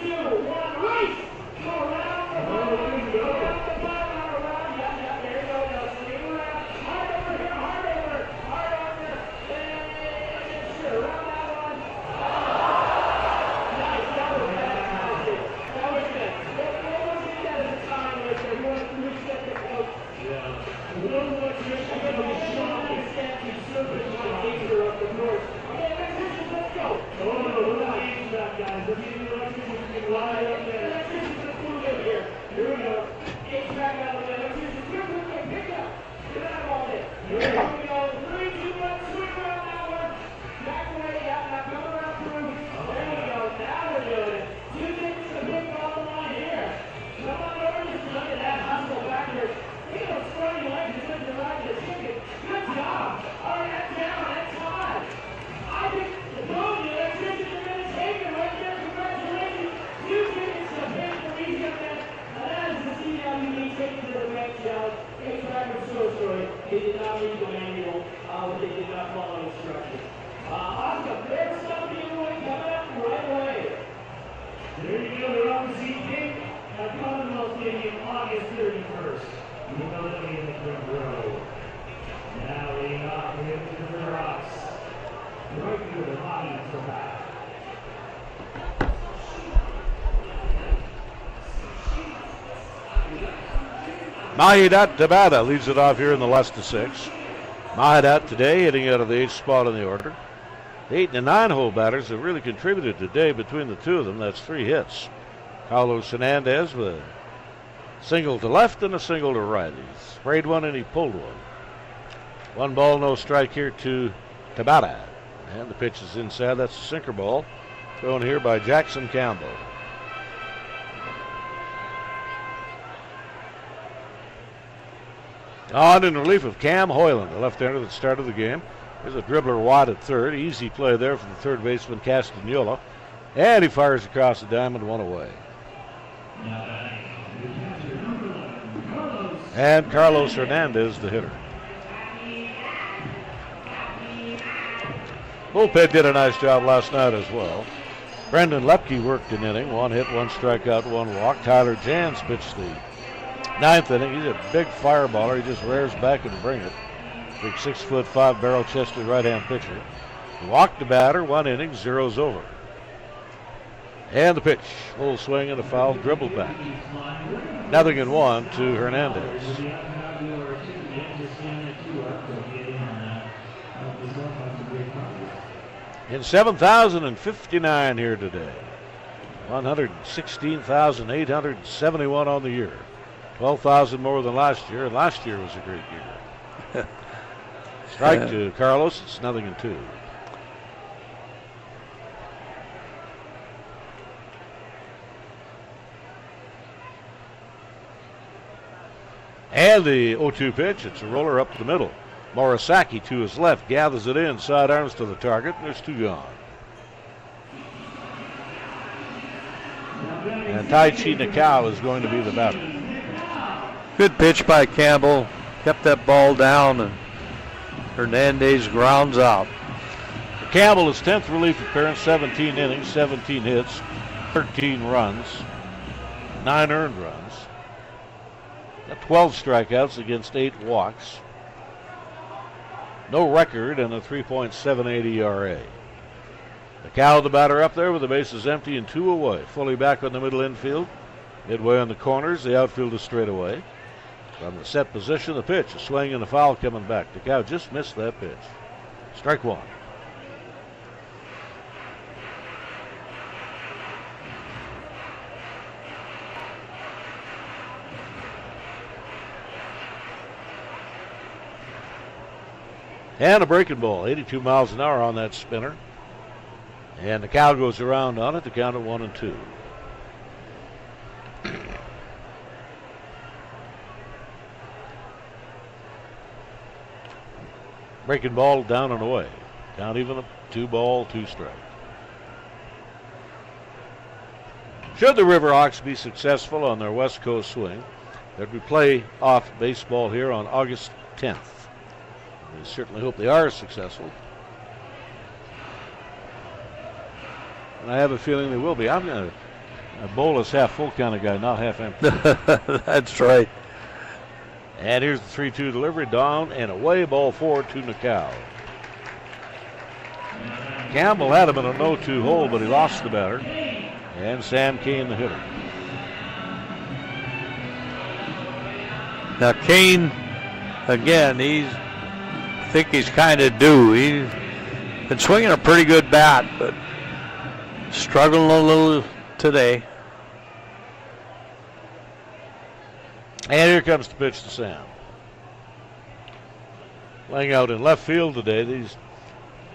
2, 1, race! Go around! Mahidat Tabata leads it off here in the last of 6. Mahidat today hitting out of the 8th spot in the order. The 8 and the 9 hole batters have really contributed today between the 2 of them. That's 3 hits. Carlos Hernandez with a single to left and a single to right. He sprayed one and he pulled one. 1 ball, no strike here to Tabata. And the pitch is inside. That's a sinker ball thrown here by Jackson Campbell. On in relief of Cam Hoyland, the left-hander that started the game. There's a dribbler wide at third. Easy play there for the third baseman, Castagnola. And he fires across the diamond, 1 away. And Carlos Hernandez, the hitter. Bullpen did a nice job last night as well. Brendan Lepke worked an inning, 1 hit, 1 strikeout, 1 walk. Tyler Jans pitched the 9th inning. He's a big fireballer. He just rears back and bring it. Big 6'5" barrel-chested right-hand pitcher. He walked the batter, 1 inning, 0's over. And the pitch, full swing and a foul, dribbled back. 0-1 to Hernandez. In 7,059 here today. 116,871 on the year. 12,000 more than last year, and last year was a great year. Strike to Carlos, it's 0-2. And the 0-2 pitch, it's a roller up the middle. Morisaki to his left, gathers it in, sidearms to the target, and there's 2 gone. And Taichi Nakao is going to be the batter. Good pitch by Campbell. Kept that ball down, and Hernandez grounds out. Campbell, his 10th relief appearance, 17 innings, 17 hits, 13 runs, 9 earned runs. Got 12 strikeouts against 8 walks. No record and a 3.78 ERA. Nakao, the batter, up there with the bases empty and 2 away. Fully back on the middle infield. Midway on the corners, the outfield is straight away. From the set position, the pitch, a swing and a foul coming back. Nakao just missed that pitch. Strike 1. And a breaking ball, 82 miles an hour on that spinner. And the cow goes around on it to count at 1-2. Breaking ball down and away. Count even a 2-ball, 2 strike. Should the Riverhawks be successful on their West Coast swing, they'd be play-off baseball here on August 10th. We certainly hope they are successful. And I have a feeling they will be. I'm a bowl is half full kind of guy, not half empty. That's right. And here's the 3-2 delivery, down and away, ball 4 to Nakao. Campbell had him in a 0-2 hole, but he lost the batter. And Sam Kane, the hitter. Now Kane, again, I think he's kind of due. He's been swinging a pretty good bat, but struggling a little today. And here comes the pitch to Sam. Playing out in left field today. These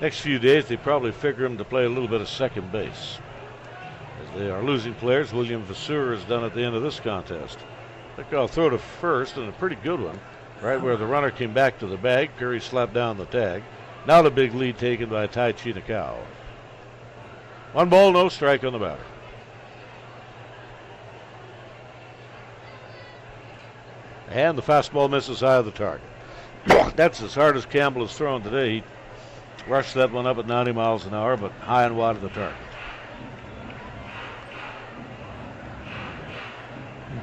next few days, they probably figure him to play a little bit of second base. As they are losing players, William Vasseur is done at the end of this contest. I think I'll throw to first, and a pretty good one. Right where the runner came back to the bag, Perry slapped down the tag. Now the big lead taken by Taichi Nakao. 1 ball, no strike on the batter. And the fastball misses high of the target. That's as hard as Campbell has thrown today. He rushed that one up at 90 miles an hour, but high and wide of the target.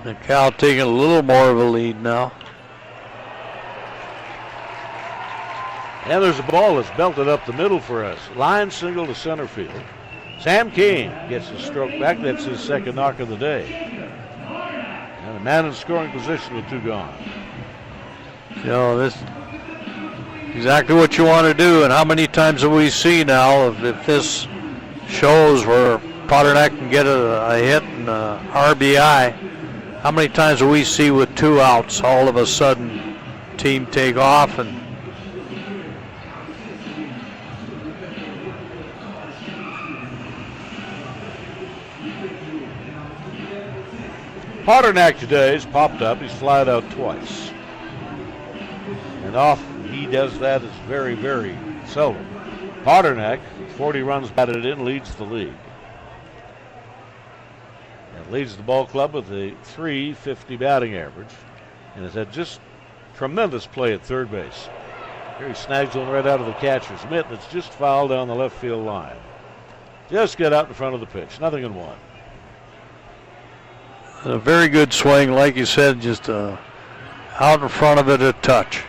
Nakao taking a little more of a lead now. And there's a ball that's belted up the middle for us. Line single to center field. Sam Kane gets his stroke back. That's his second knock of the day. And a man in scoring position with 2 gone. You know, this exactly what you want to do. And how many times have we seen now if this shows where Potterneck can get a hit and a RBI, how many times do we see with 2 outs all of a sudden team take off and Potterneck today has popped up. He's flied out twice. And off he does that is very, very seldom. Potterneck, 40 runs batted in, leads the league. And leads the ball club with a .350 batting average. And has had just tremendous play at third base. Here he snags one right out of the catcher's mitt, and it's just fouled down the left field line. Just get out in front of the pitch. 0-1. a very good swing, like you said, just out in front of it a touch.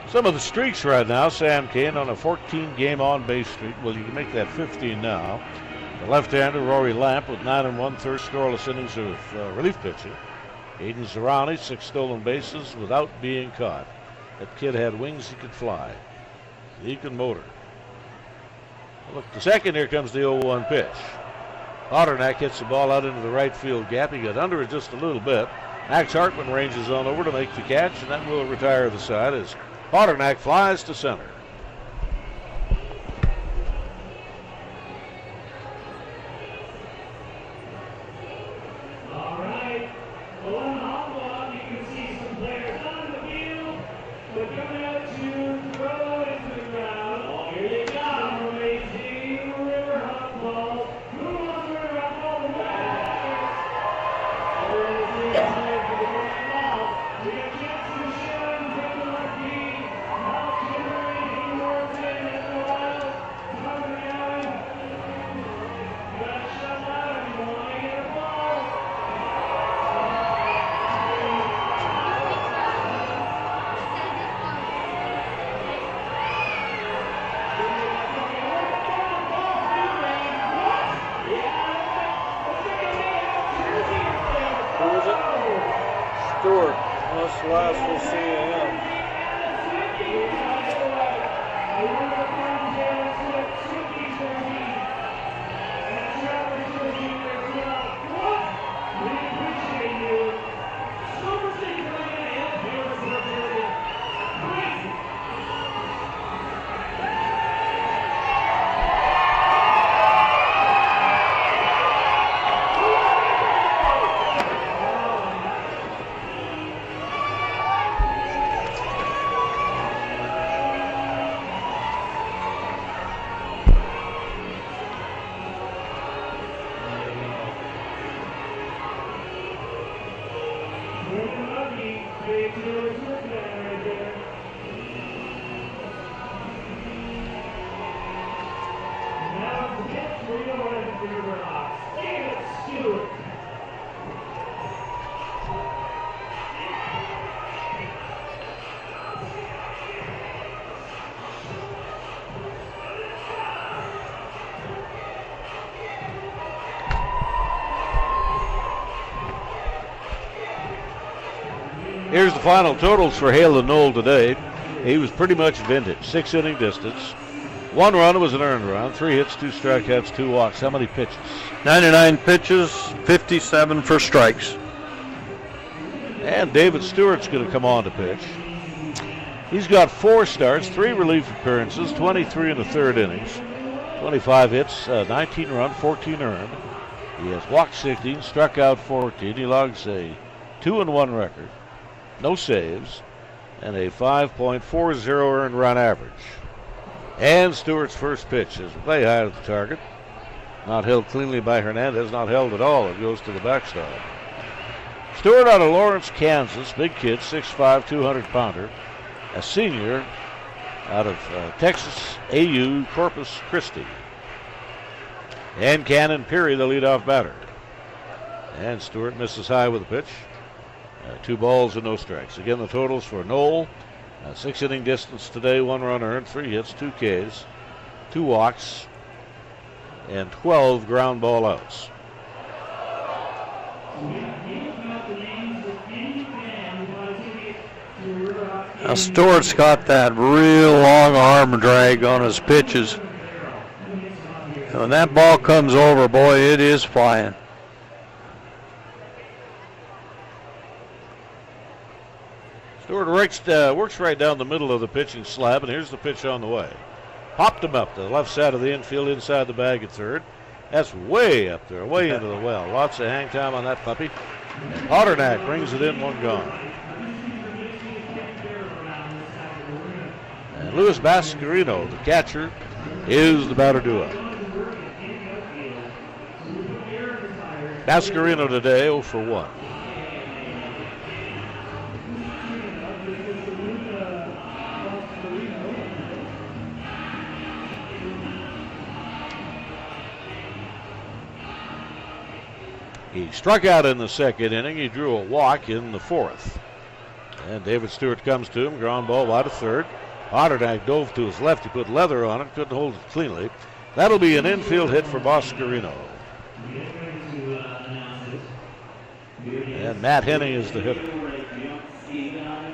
Some of the streaks right now, Sam Kane on a 14-game on-base streak. Well, you can make that 15 now. The left-hander, Rory Lamp, with 9 1/3 scoreless innings of relief pitching. Aiden Zerani, 6 stolen bases without being caught. That kid had wings, he could fly. He can motor. Look, the second, here comes the 0-1 pitch. Otternack hits the ball out into the right field gap. He got under it just a little bit. Max Hartman ranges on over to make the catch, and that will retire the side as Otternack flies to center. All right. Going on, you can see some players on the field. But coming out to throw it into the ground. Here they go. Amazing Riverhawk ball. Who wants the Riverhawk ball to back? There it is. We got Jackson Shem from the marquee. Now Kimberly, he works in as well. Coming down. Got a shot out. He's going to get a ball. Who was it? Stewart. That's the last we'll see of him. Here's the final totals for Hale and Knoll today. He was pretty much vintage. 6-inning distance. 1 run was an earned run. 3 hits, 2 strikeouts, 2 walks. How many pitches? 99 pitches, 57 for strikes. And David Stewart's going to come on to pitch. He's got 4 starts, 3 relief appearances, 23 in the third innings, 25 hits, 19 run, 14 earned. He has walked 16, struck out 14. He logs a 2-1 record, no saves, and a 5.40 earned run average. And Stewart's first pitch is way high to the target. Not held cleanly by Hernandez, not held at all. It goes to the backstop. Stewart out of Lawrence, Kansas. Big kid, 6'5", 200-pounder. A senior out of Texas AU Corpus Christi. And Cannon Peary, the leadoff batter. And Stewart misses high with the pitch. 2 balls and no strikes. Again, the totals for Knoll. 6-inning distance today, 1 run earned, 3 hits, 2 Ks, 2 walks, and 12 ground ball outs. Now Stewart's got that real long arm drag on his pitches. And when that ball comes over, boy, it is flying. Stewart works right down the middle of the pitching slab, and here's the pitch on the way. Popped him up to the left side of the infield, inside the bag at third. That's way up there, way into the well. Lots of hang time on that puppy. And Otternack brings it in, 1 gone. And Louis Bascarino, the catcher, is the batter due up. Bascarino today, 0 for 1. He struck out in the second inning. He drew a walk in the 4th. And David Stewart comes to him. Ground ball wide to third. Otternack dove to his left. He put leather on it. Couldn't hold it cleanly. That'll be an infield hit for Bascarino. And Matt Henning is the hitter.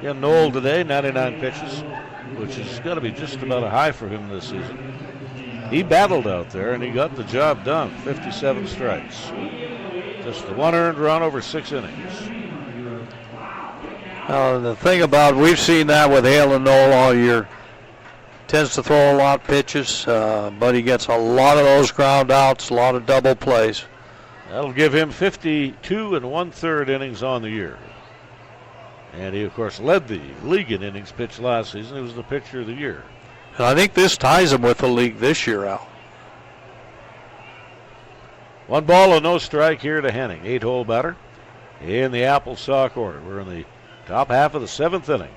Again, Knoll today, 99 pitches, which has got to be just about a high for him this season. He battled out there, and he got the job done. 57 strikes. Just the one earned run over 6 innings. The thing about, we've seen that with Hale and Knoll all year. Tends to throw a lot of pitches, but he gets a lot of those ground outs, a lot of double plays. That'll give him 52 1/3 innings on the year. And he, of course, led the league in innings pitched last season. He was the pitcher of the year. And I think this ties him with the league this year, Al. 1 ball and no strike here to Henning. 8-hole batter in the AppleSox order. We're in the top half of the 7th inning.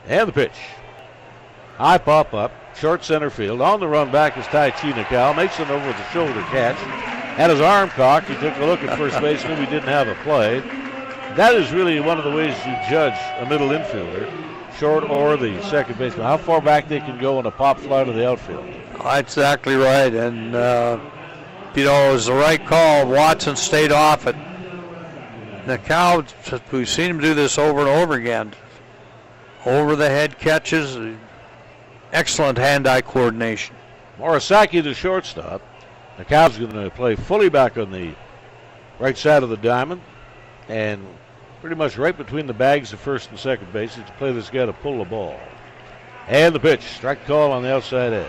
And the pitch. High pop up, short center field. On the run back is Tai Chi Nakao. Makes an over the shoulder catch. Had his arm cocked. He took a look at first base, knew he didn't have a play. That is really one of the ways you judge a middle infielder, short or the second baseman, how far back they can go in a pop fly to the outfield. Exactly right. And, it was the right call. Watson stayed off it. Nakao, we've seen him do this over and over again. Over the head catches. Excellent hand-eye coordination. Morisaki, the shortstop. Nakao's going to play fully back on the right side of the diamond and pretty much right between the bags of first and second base to play this guy to pull the ball. And the pitch, strike call on the outside edge.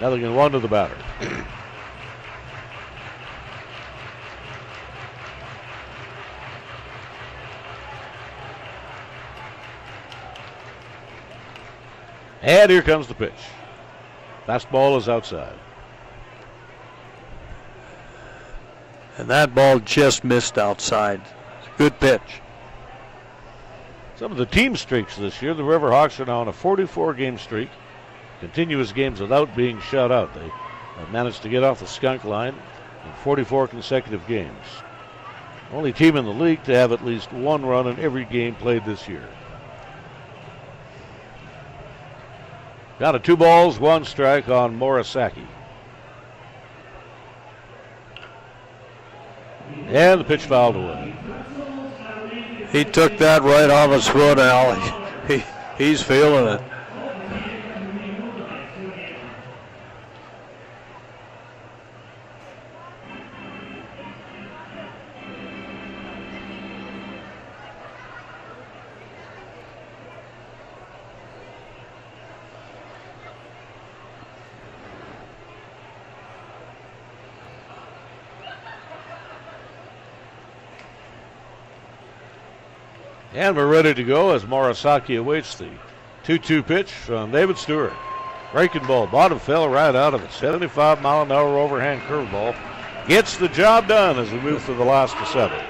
0-1 to the batter. And here comes the pitch. Fastball is outside. And that ball just missed outside. Good pitch. Some of the team streaks this year, the Riverhawks are now on a 44-game streak. Continuous games without being shut out. They have managed to get off the skunk line in 44 consecutive games. Only team in the league to have at least 1 run in every game played this year. Down to 2 balls, 1 strike on Morisaki. And the pitch fouled away. He took that right off his foot, Al. He's feeling it. And we're ready to go as Morisaki awaits the 2-2 pitch from David Stewart. Breaking ball, bottom fell right out of it. 75-mile-an-hour overhand curveball. Gets the job done as we move to the last of 7.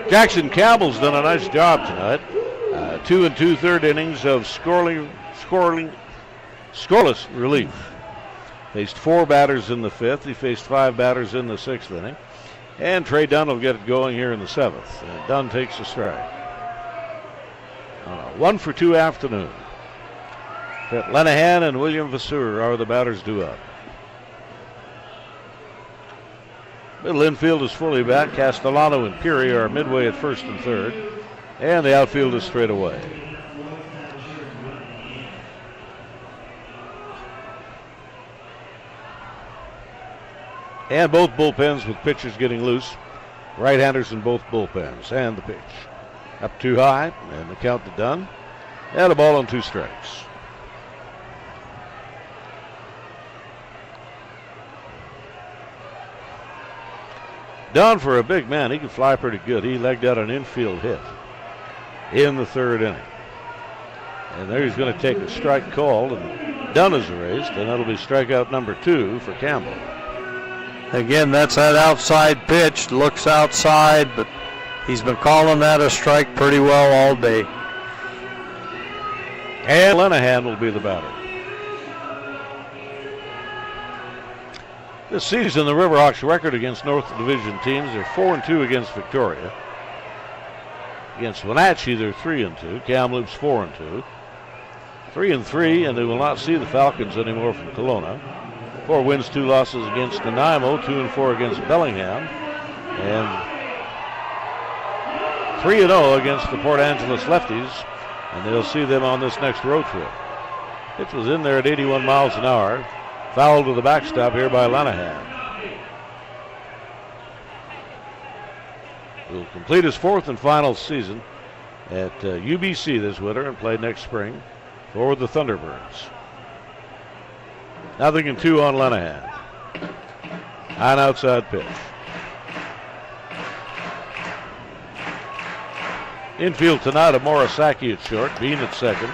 Jackson Campbell's done a nice job tonight. 2 2/3 innings of scoring scoreless relief. Faced 4 batters in the 5th. He faced 5 batters in the 6th inning. And Trey Dunn will get it going here in the 7th. And Dunn takes a strike. 1-for-2 afternoon. Brett Lenahan and William Vasseur are the batters due up. Middle infield is fully back. Castellano and Peary are midway at first and third. And the outfield is straight away. And both bullpens with pitchers getting loose. Right-handers in both bullpens. And the pitch. Up too high, and the count to Dunn. And a ball on 2 strikes. Dunn, for a big man, he can fly pretty good. He legged out an infield hit in the 3rd inning. And there he's going to take a strike called, and Dunn is erased, and that'll be strikeout number 2 for Campbell. Again, that's that outside pitch. Looks outside, but he's been calling that a strike pretty well all day. And Lenahan will be the batter. This season, the Riverhawks' record against North Division teams, they're 4-2 against Victoria. Against Wenatchee, they're 3-2. Kamloops 4-2. 3-3, and they will not see the Falcons anymore from Kelowna. 4 wins, 2 losses against Nanaimo, 2-4 against Bellingham, and 3-0 against the Port Angeles Lefties, and they'll see them on this next road trip. Pitch was in there at 81 miles an hour. Foul to the backstop here by Lenahan. He'll complete his 4th and final season at UBC this winter and play next spring for the Thunderbirds. 0-2 on Lenahan. An outside pitch. Infield tonight, Morisaki at short, Bean at second,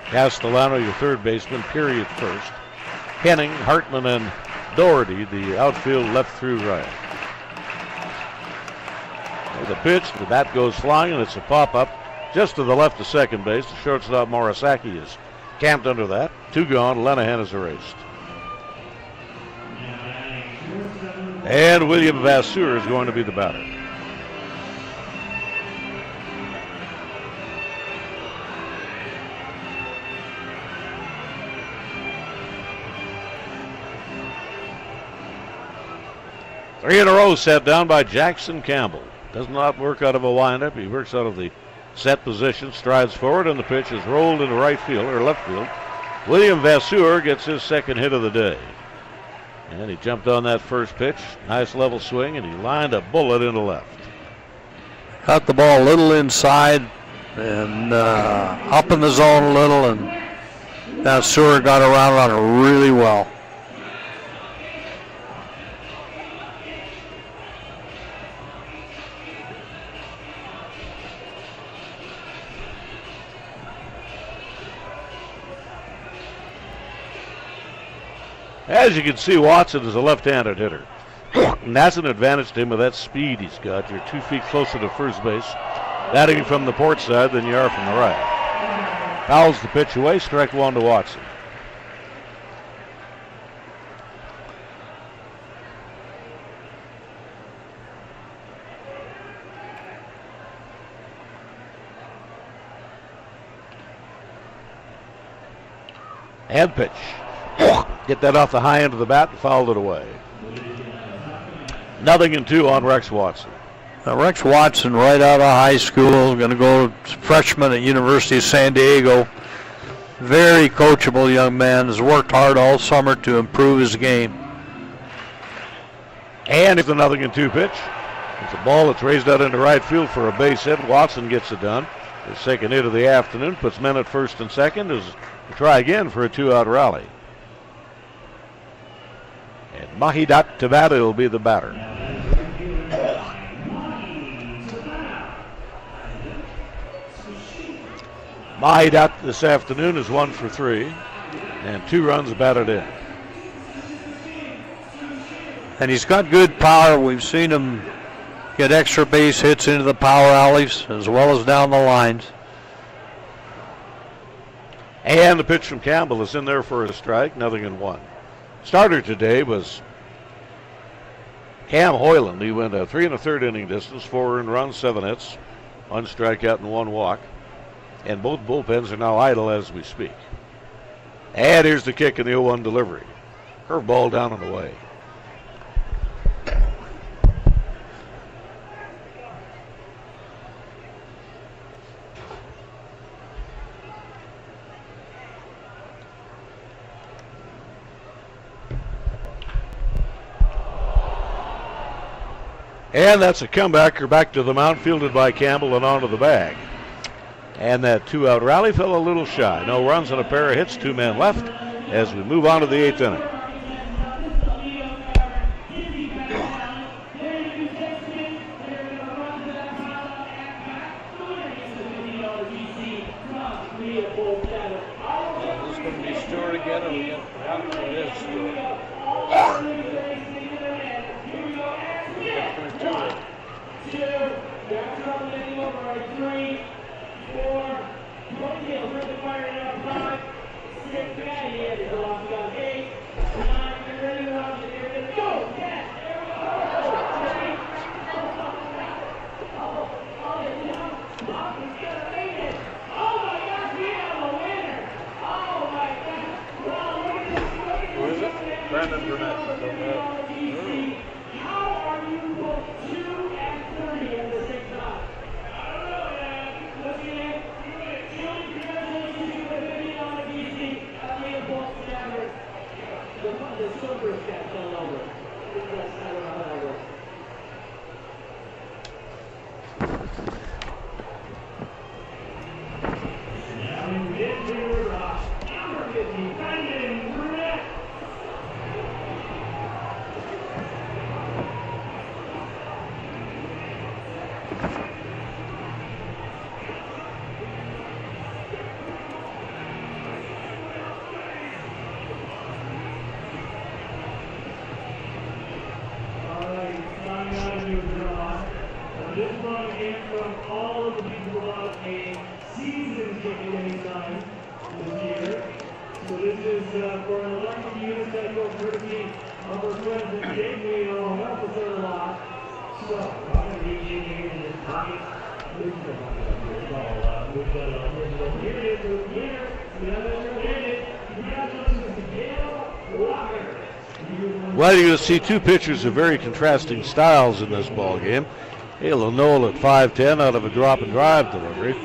Castellano your third baseman, Peary at first, Henning, Hartman, and Doherty, the outfield left through right. The pitch, the bat goes flying, and it's a pop-up just to the left of second base. The shortstop Morisaki is camped under that. 2 gone, Lenahan is erased. And William Vasseur is going to be the batter. Three in a row set down by Jackson Campbell. Does not work out of a windup. He works out of the set position, strides forward, and the pitch is rolled into right field or left field. William Vasseur gets his 2nd hit of the day. And he jumped on that first pitch. Nice level swing, and he lined a bullet into left. Got the ball a little inside and up in the zone a little, and Vasseur got around on it really well. As you can see, Watson is a left-handed hitter. And that's an advantage to him with that speed he's got. You're 2 feet closer to first base, batting from the port side than you are from the right. Fouls the pitch away, strike 1 to Watson. And pitch. Get that off the high end of the bat and fouled it away. 0-2 on Rex Watson. Now Rex Watson, right out of high school, going to go freshman at University of San Diego. Very coachable young man. Has worked hard all summer to improve his game. And it's a 0-2 pitch. It's a ball that's raised out into right field for a base hit. Watson gets it done. His 2nd hit of the afternoon, puts men at first and second. As we try again for a 2-out rally. And Mahidat Tabata will be the batter. Mahidat this afternoon is 1 for 3 and 2 runs batted in. And he's got good power. We've seen him get extra base hits into the power alleys as well as down the lines. And the pitch from Campbell is in there for a strike, 0-1. Starter today was Cam Hoyland. He went a 3 1/3 inning distance, 4 earned runs, 7 hits, 1 strikeout and 1 walk. And both bullpens are now idle as we speak. And here's the kick in the 0-1 delivery. Curveball down and away. And that's a comebacker back to the mound, fielded by Campbell and onto the bag. And that 2-out rally fell a little shy. No runs and a pair of hits, 2 men left as we move on to the 8th inning. Is this going to be Stewart again, or we got it is Stewart? Brandon Burnett. Well, you're going to see 2 pitchers of very contrasting styles in this ball game. Halo Noel at 5'10" out of a drop and drive delivery.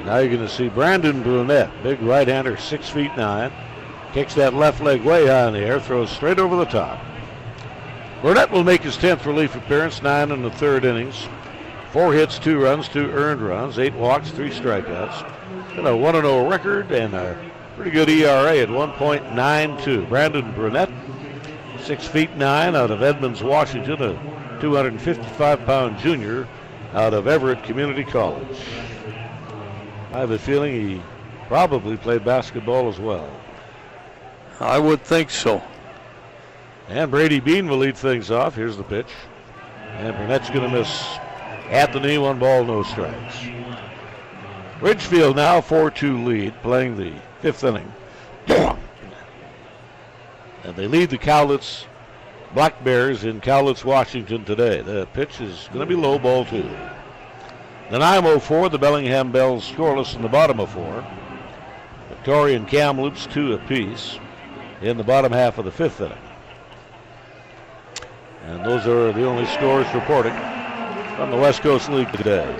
Now you're going to see Brandon Brunette, big right-hander, 6'9", kicks that left leg way high in the air, throws straight over the top. Burnett will make his 10th relief appearance, 9 1/3 innings. 4 hits, 2 runs, 2 earned runs, 8 walks, 3 strikeouts. Got a 1-0 record and a pretty good ERA at 1.92. Brandon Burnett, 6'9", out of Edmonds, Washington, a 255-pound junior out of Everett Community College. I have a feeling he probably played basketball as well. I would think so. And Brady Bean will lead things off. Here's the pitch. And Burnett's going to miss at the knee, 1 ball, no strikes. Ridgefield now 4-2 lead, playing the 5th inning. And they lead the Cowlitz Black Bears in Cowlitz, Washington today. The pitch is going to be low, ball 2. Nanaimo 4, the Bellingham Bells scoreless in the bottom of 4. Victoria and Kamloops 2 apiece in the bottom half of the 5th inning. And those are the only scores reporting from the West Coast League today.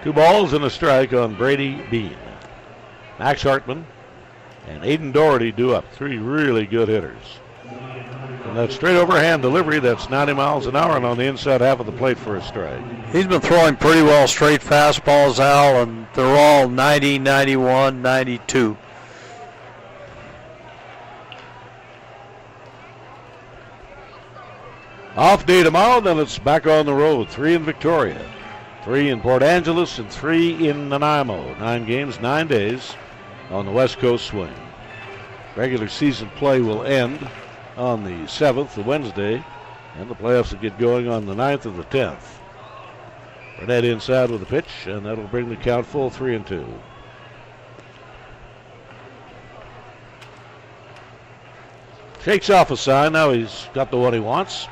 2 balls and a strike on Brady Bean. Max Hartman and Aiden Doherty do up, 3 really good hitters. And that straight overhand delivery, that's 90 miles an hour and on the inside half of the plate for a strike. He's been throwing pretty well straight fastballs, Al, and they're all 90, 91, 92. Off day tomorrow, then it's back on the road. 3 in Victoria, 3 in Port Angeles, and 3 in Nanaimo. 9 games, 9 days on the West Coast swing. Regular season play will end on the 7th, the Wednesday, and the playoffs will get going on the 9th and the 10th. Burnett inside with a pitch, and that'll bring the count full, 3-2. Shakes off a sign. Now he's got the one he wants.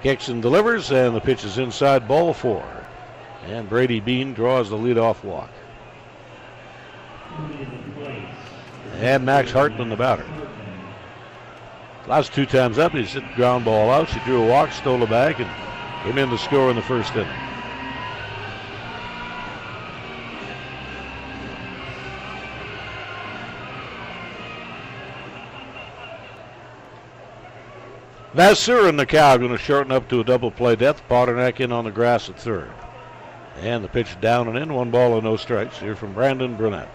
Kicks and delivers, and the pitch is inside, ball 4. And Brady Bean draws the leadoff walk. And Max Hartman, the batter. Last 2 times up, he's hit the ground ball out. He drew a walk, stole it back, and came in to score in the first inning. Vasseur and the Cow going to shorten up to a double play death. Potterneck in on the grass at third. And the pitch down and in, 1 ball and no strikes here from Brandon Burnett.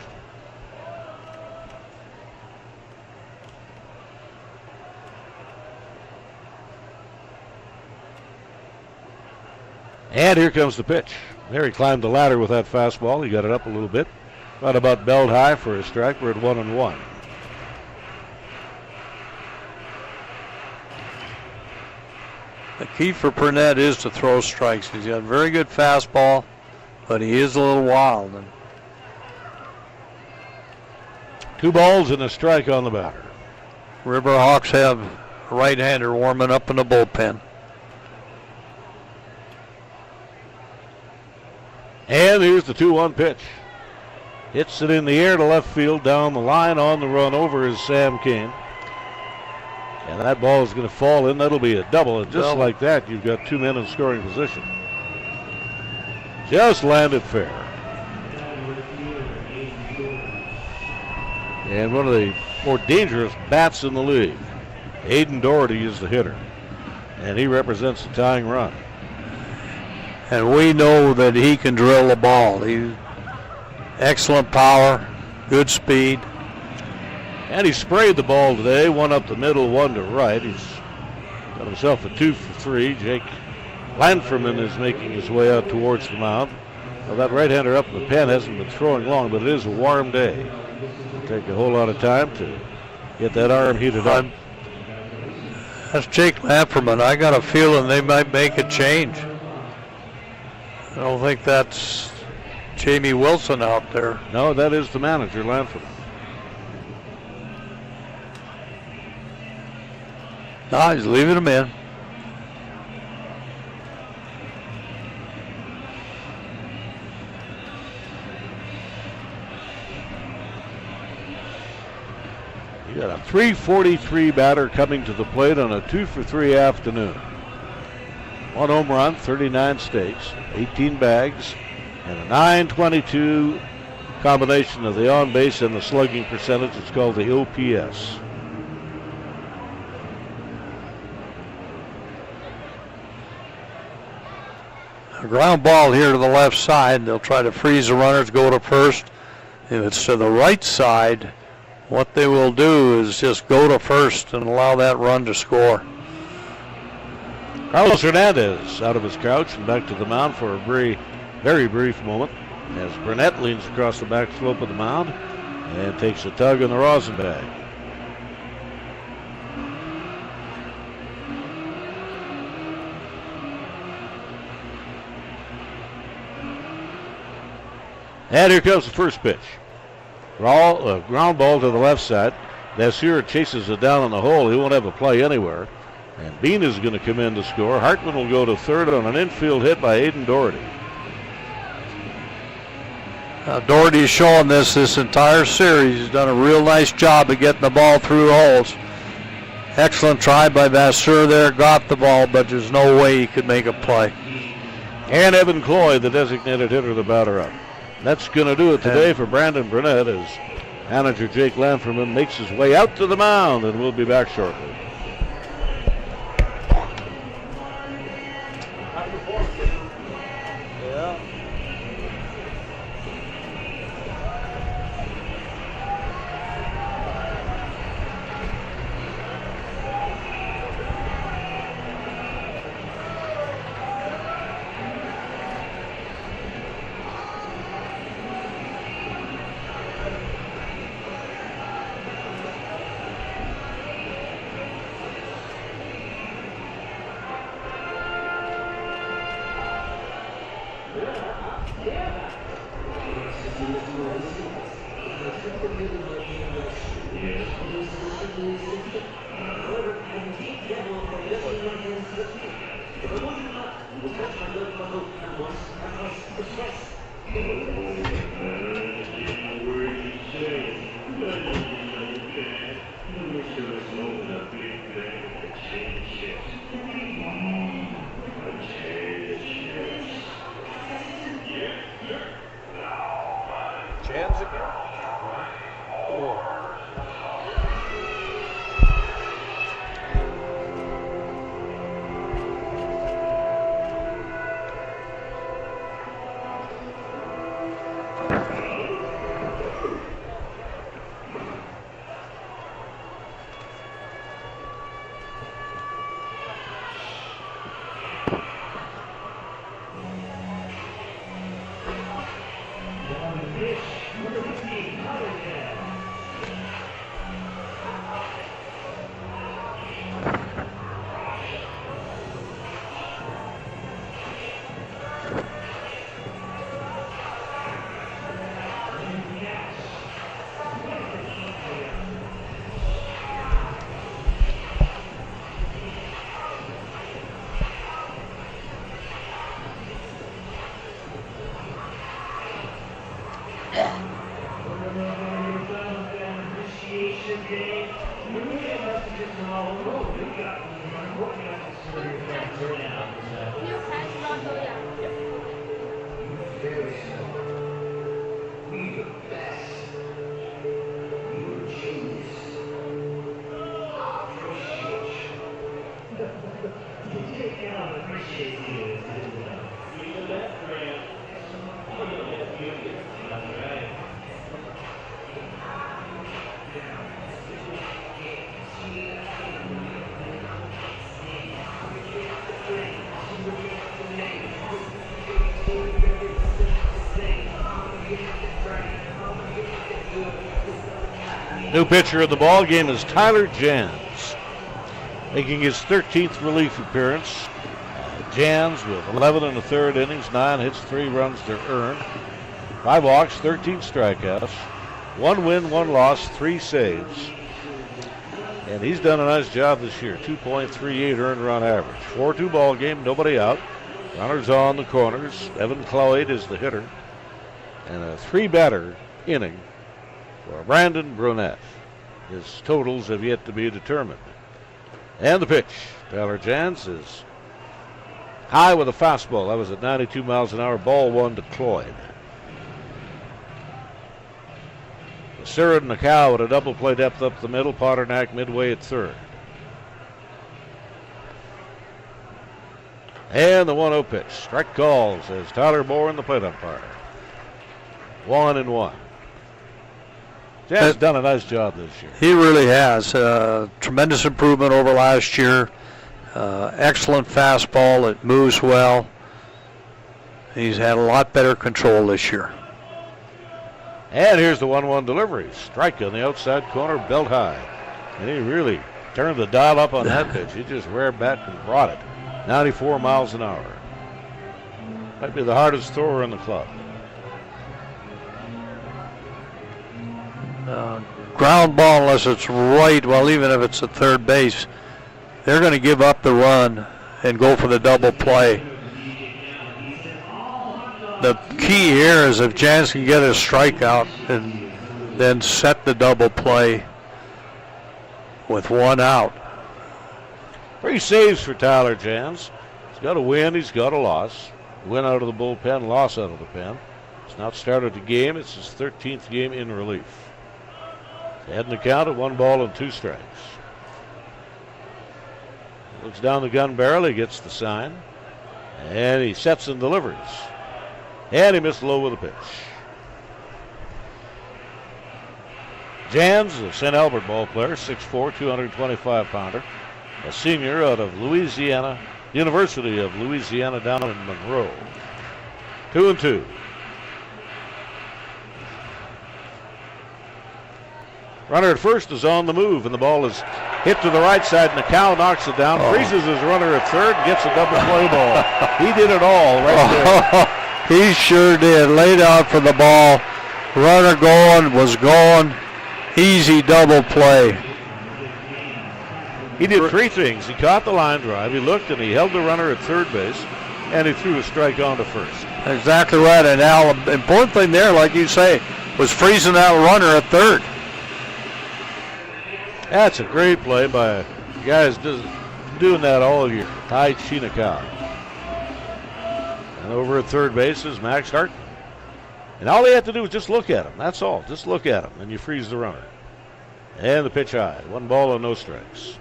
And here comes the pitch. There he climbed the ladder with that fastball. He got it up a little bit. Right about belled high for a strike. We're at 1-1. The key for Burnett is to throw strikes. He's got a very good fastball, but he is a little wild. 2 balls and a strike on the batter. Riverhawks have a right-hander warming up in the bullpen. And here's the 2-1 pitch. Hits it in the air to left field, down the line, on the run over is Sam King. And that ball is going to fall in. That'll be a double. And just like that, you've got 2 men in scoring position. Just landed fair. And one of the more dangerous bats in the league. Aiden Doherty is the hitter. And he represents the tying run. And we know that he can drill the ball. He's excellent power, good speed. And he sprayed the ball today, 1 up the middle, 1 to right. He's got himself a 2 for 3. Jake Lanferman is making his way out towards the mound. Well, that right-hander up in the pen hasn't been throwing long, but it is a warm day. It'll take a whole lot of time to get that arm heated up. That's Jake Lanferman. I got a feeling they might make a change. I don't think that's Jamie Wilson out there. No, that is the manager, Lanferman. No, he's leaving him in. You got a .343 batter coming to the plate on a 2 for 3 afternoon. 1 home run, 39 stakes, 18 bags, and a .922 combination of the on base and the slugging percentage. It's called the OPS. A ground ball here to the left side. They'll try to freeze the runners, go to first. If it's to the right side, what they will do is just go to first and allow that run to score. Carlos Hernandez out of his crouch and back to the mound for a very brief moment as Burnett leans across the back slope of the mound and takes a tug on the rosin bag. And here comes the first pitch. Ground ball to the left side. Vasseur chases it down in the hole. He won't have a play anywhere. And Bean is going to come in to score. Hartman will go to third on an infield hit by Aiden Doherty. Doherty's showing this entire series. He's done a real nice job of getting the ball through holes. Excellent try by Vasseur there. Got the ball, but there's no way he could make a play. And Evan Cloy, the designated hitter, the batter up. That's going to do it today for Brandon Burnett as manager Jake Lanferman makes his way out to the mound, and we'll be back shortly. New pitcher of the ball game is Tyler Jans, making his 13th relief appearance. Jans with 11 and a third innings, 9 hits, 3 runs to earn, 5 walks, 13 strikeouts, 1 win, 1 loss, 3 saves. And he's done a nice job this year. 2.38 earned run average. 4-2 ball game, nobody out. Runners on the corners. Evan Cloyd is the hitter. And a 3-batter inning for Brandon Brunette. His totals have yet to be determined. And the pitch. Tyler Jans is high with a fastball. That was at 92 miles an hour. Ball 1 to Cloyd. Sarah Nakau at a double play depth up the middle. Potternack midway at third. And the 1-0 pitch. Strike calls as Tyler Moore in the plate umpire. 1-1. Jans has done a nice job this year. He really has. Tremendous improvement over last year. Excellent fastball. It moves well. He's had a lot better control this year. And here's the 1-1 delivery. Strike on the outside corner, belt high. And he really turned the dial up on that pitch. He just reared back and brought it. 94 miles an hour. Might be the hardest thrower in the club. Ground ball, unless it's right, well, even if it's at third base, they're going to give up the run and go for the double play. The key here is if Jans can get a strikeout and then set the double play with 1 out. 3 saves for Tyler Jans. He's got a win, he's got a loss. Win out of the bullpen, loss out of the pen. He's not started the game. It's his 13th game in relief. Heading the count at 1 ball and 2 strikes. Looks down the gun barrel, he gets the sign. And he sets and delivers. And he missed low with a pitch. Jans, a St. Albert ball player, 6'4", 225-pounder. A senior out of Louisiana, University of Louisiana down in Monroe. 2-2. Runner at first is on the move, and the ball is hit to the right side. Nakau knocks it down, freezes his runner at third, gets a double play ball. He did it all right there. He sure did. Laid out for the ball. Runner going, was going. Easy double play. He did 3 things. He caught the line drive, he looked, and he held the runner at third base, and he threw a strike on to first. Exactly right. And Al, the important thing there, like you say, was freezing that runner at third. That's a great play by a guy who's doing that all year, Tai Chinakawa. And over at third base is Max Hart. And all he had to do was just look at him. That's all. Just look at him, and you freeze the runner. And the pitch high. 1 ball and no strikes.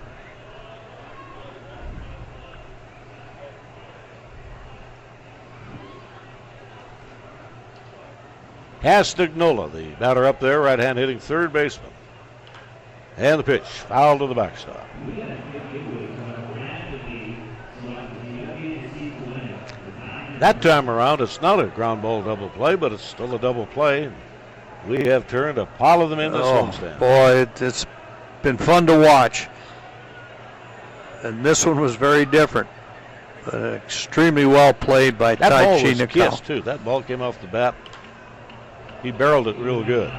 Castagnola, the batter up there, right hand hitting third baseman. And the pitch, foul to the backstop. That time around, it's not a ground ball double play, but it's still a double play. We have turned a pile of them in this homestand. Boy, it's been fun to watch. And this one was very different. Extremely well played by Tai Chi That ball was Nakau. kissed, too. That ball came off the bat. He barreled it real good.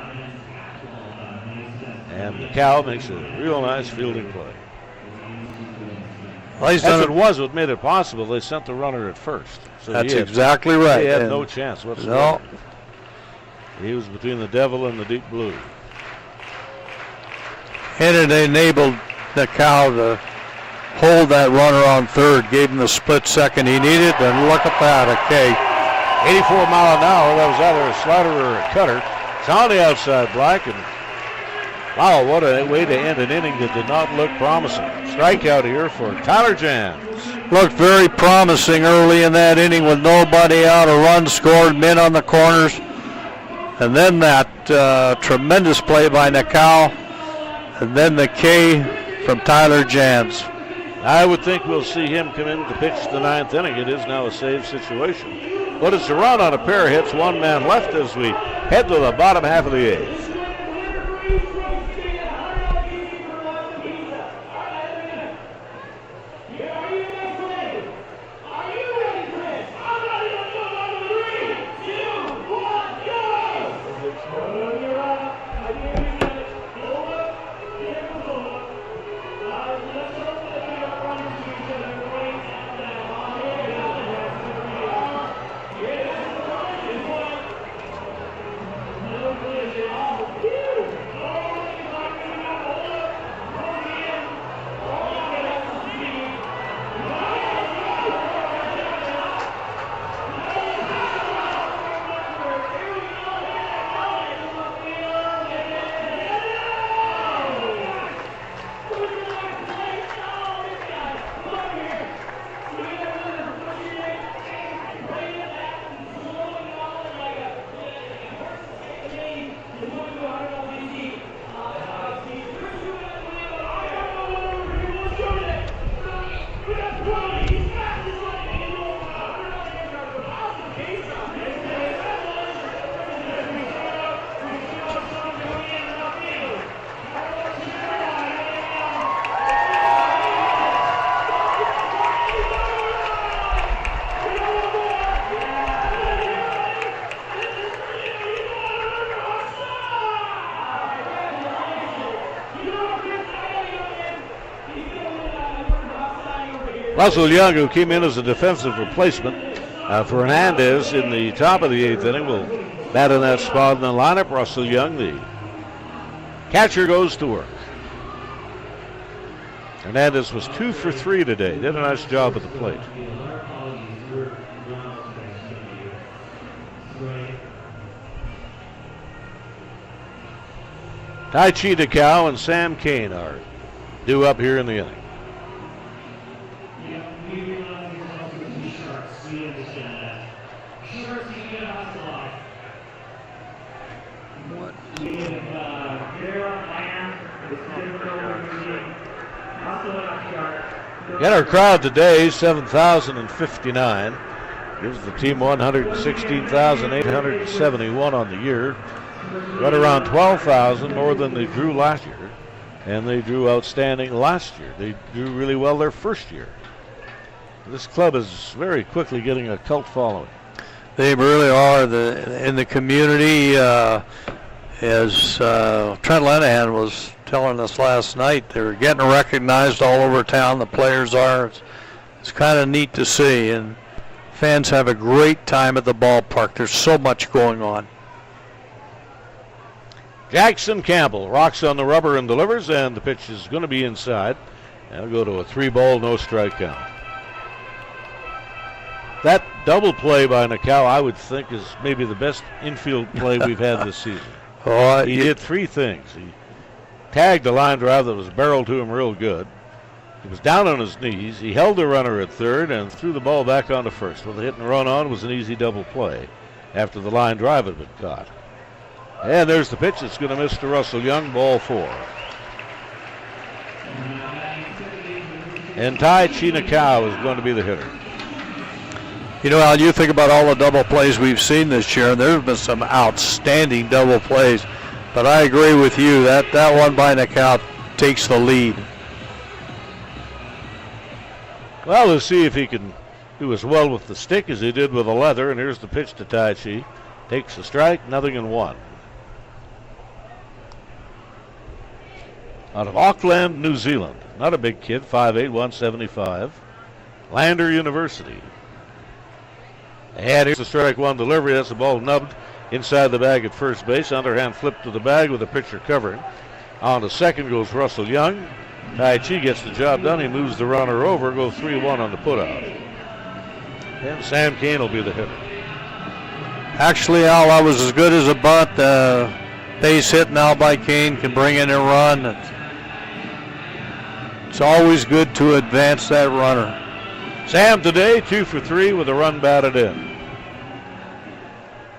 And Nakau makes a real nice fielding play. Well, As it was what made it possible, they sent the runner at first. So That's exactly right. He had And no chance whatsoever. He was between the devil and the deep blue. and it enabled Nakau to hold that runner on third, gave him the split second he needed, and look at that, okay. 84 mile an hour, that was either a slider or a cutter. It's on the outside black, and wow, what a way to end an inning that did not look promising. Strikeout here for Tyler Jans. Looked very promising early in that inning with nobody out, a run scored, men on the corners, and then that tremendous play by Nakau, and then the K from Tyler Jans. I would think we'll see him come in to pitch the 9th inning. It is now a save situation. But it's a run on a pair of hits, one man left as we head to the bottom half of the 8th. Russell Young, who came in as a defensive replacement for Hernandez in the top of the 8th inning, will bat in that spot in the lineup. Russell Young, the catcher, goes to work. Hernandez was 2 for 3 today. Did a nice job at the plate. Tai Chi Nakau and Sam Kane are due up here in the inning. In our crowd today, 7,059. Gives the team 116,871 on the year. Right around 12,000 more than they drew last year. And they drew outstanding last year. They drew really well their first year. This club is very quickly getting a cult following. They really are. In the community, as Trent Lenahan was telling us last night, they're getting recognized all over town. The players are. It's kind of neat to see, and fans have a great time at the ballpark. There's so much going on. Jackson Campbell rocks on the rubber and delivers, and the pitch is going to be inside. That'll go to a 3-ball, no strike count. That double play by Nakau, I would think, is maybe the best infield play we've had this season. He did 3 things. He tagged a line drive that was barreled to him real good. He was down on his knees. He held the runner at third and threw the ball back onto first. With a hit and run on was an easy double play after the line drive had been caught. And there's the pitch. It's going to miss to Russell Young, ball 4. And Tai Chi Nakau is going to be the hitter. You know, Al, you think about all the double plays we've seen this year, and there have been some outstanding double plays. But I agree with you, that one by Nakau takes the lead. Well, let's see if he can do as well with the stick as he did with the leather. And here's the pitch to Tai Chi. Takes the strike, 0-1. Out of Auckland, New Zealand. Not a big kid, 5'8", 175. Lander University. And here's the strike one delivery. That's the ball nubbed inside the bag at first base. Underhand flip to the bag with the pitcher covering. On to second goes Russell Young. Tai Chi gets the job done. He moves the runner over. Go 3-1 on the putout. And Sam Kane will be the hitter. Actually, Al, that was as good as a bunt. Base hit now by Kane can bring in a run. It's always good to advance that runner. Sam today 2 for 3 with a run batted in.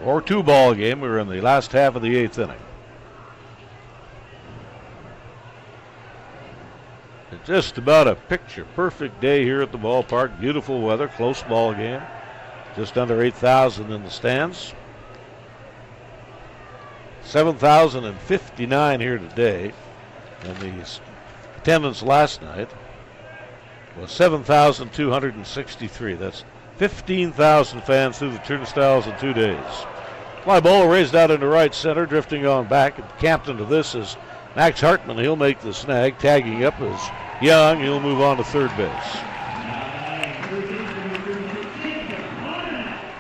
4-2 ball game. We were in the last half of the 8th inning. It's just about a picture-perfect day here at the ballpark. Beautiful weather, close ball game. Just under 8,000 in the stands. 7,059 here today. And the attendance last night was 7,263. That's 15,000 fans through the turnstiles in 2 days. Fly ball raised out into right center, drifting on back. And camped into this is Max Hartman. He'll make the snag. Tagging up is Young. He'll move on to third base.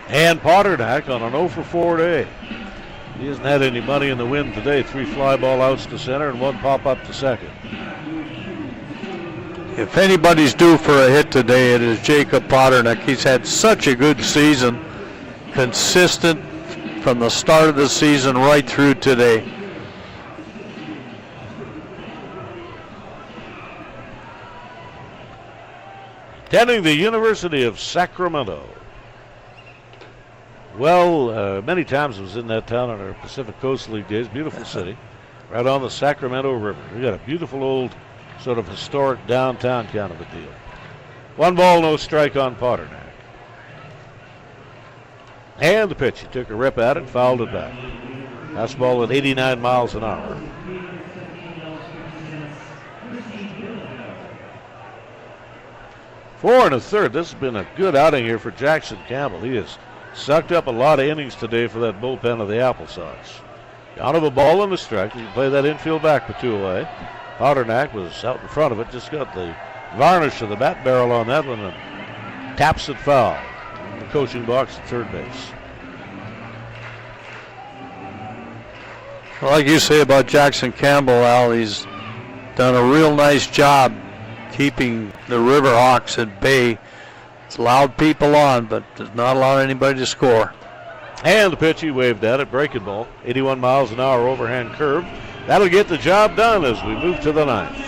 And Potternack on an 0 for 4 day. He hasn't had any money in the wind today. 3 fly ball outs to center and 1 pop up to second. If anybody's due for a hit today, it is Jacob Potternack. He's had such a good season, consistent from the start of the season right through today. Attending the University of Sacramento. Well, many times I was in that town on our Pacific Coast League days. Beautiful city, right on the Sacramento River. We got a beautiful old sort of historic downtown kind of a deal. 1 ball, no strike on Potternack. And the pitch, he took a rip at it, fouled it back. Fastball at 89 miles an hour. Four and a third. This has been a good outing here for Jackson Campbell. He has sucked up a lot of innings today for that bullpen of the AppleSox. Down of a ball and a strike. You can play that infield back with 2 away. Potternack was out in front of it, just got the varnish of the bat barrel on that one and taps it foul in the coaching box at third base. Well, like you say about Jackson Campbell, Al, he's done a real nice job keeping the Riverhawks at bay. It's allowed people on, but does not allow anybody to score. And the pitch, he waved at it, breaking ball. 81 miles an hour overhand curve. That'll get the job done as we move to the 9th.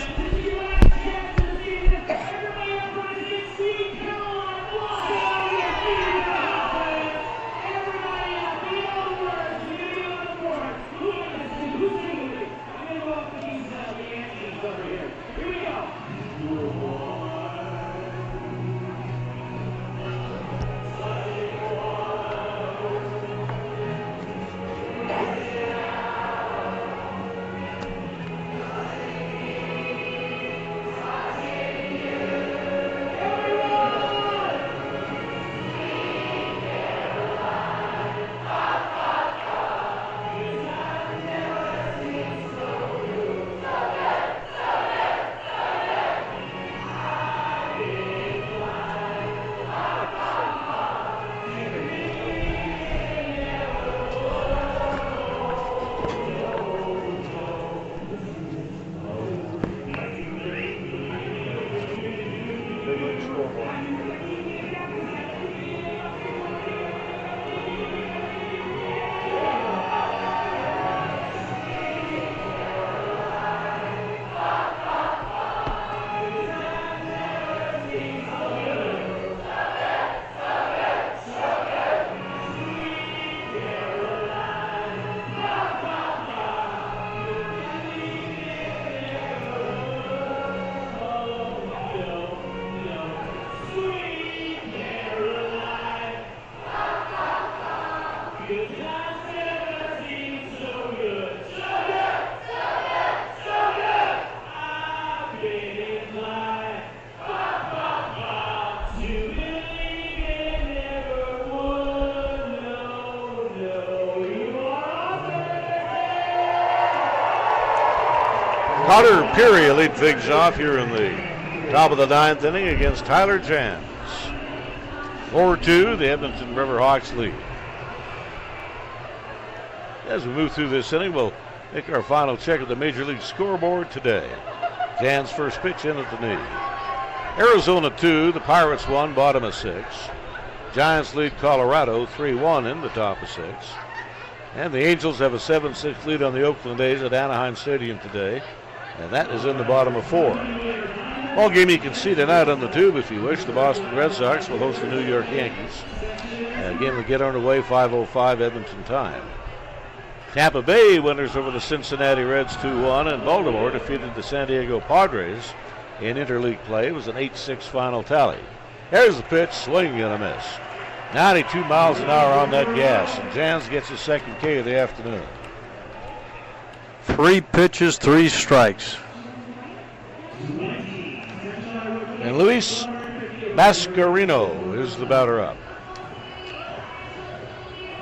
Carter Peary will lead things off here in the top of the 9th inning against Tyler Jans. 4-2, the Edmonton Riverhawks lead. As we move through this inning, we'll Make our final check of the Major League scoreboard today. Jan's first pitch in at the knee. Arizona 2, the Pirates 1, bottom of 6. Giants lead Colorado 3-1 in the top of 6. And the Angels have a 7-6 lead on the Oakland A's at Anaheim Stadium today. And that is in the bottom of 4. Ball game you can see tonight on the tube if you wish. The Boston Red Sox will host the New York Yankees. Game will get underway 5:05 Edmonton time. Tampa Bay winners over the Cincinnati Reds 2-1, and Baltimore defeated the San Diego Padres in interleague play. It was an 8-6 final tally. Here's the pitch, swing and a miss. 92 miles an hour on that gas, and Jans gets his second K of the afternoon. 3 pitches, 3 strikes. And Luis Mascarino is the batter up.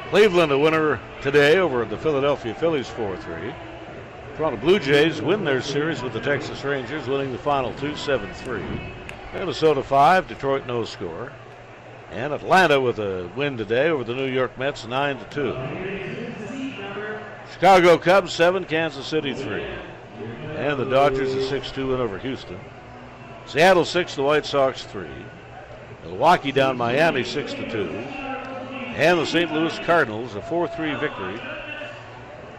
Cleveland a winner today over the Philadelphia Phillies 4-3. Toronto Blue Jays win their series with the Texas Rangers, winning the final 2 7-3. Minnesota 5, Detroit no score. And Atlanta with a win today over the New York Mets 9-2. Chicago Cubs 7, Kansas City 3. And the Dodgers a 6-2 win over Houston. Seattle 6, the White Sox 3. Milwaukee down Miami 6-2. And the St. Louis Cardinals a 4-3 victory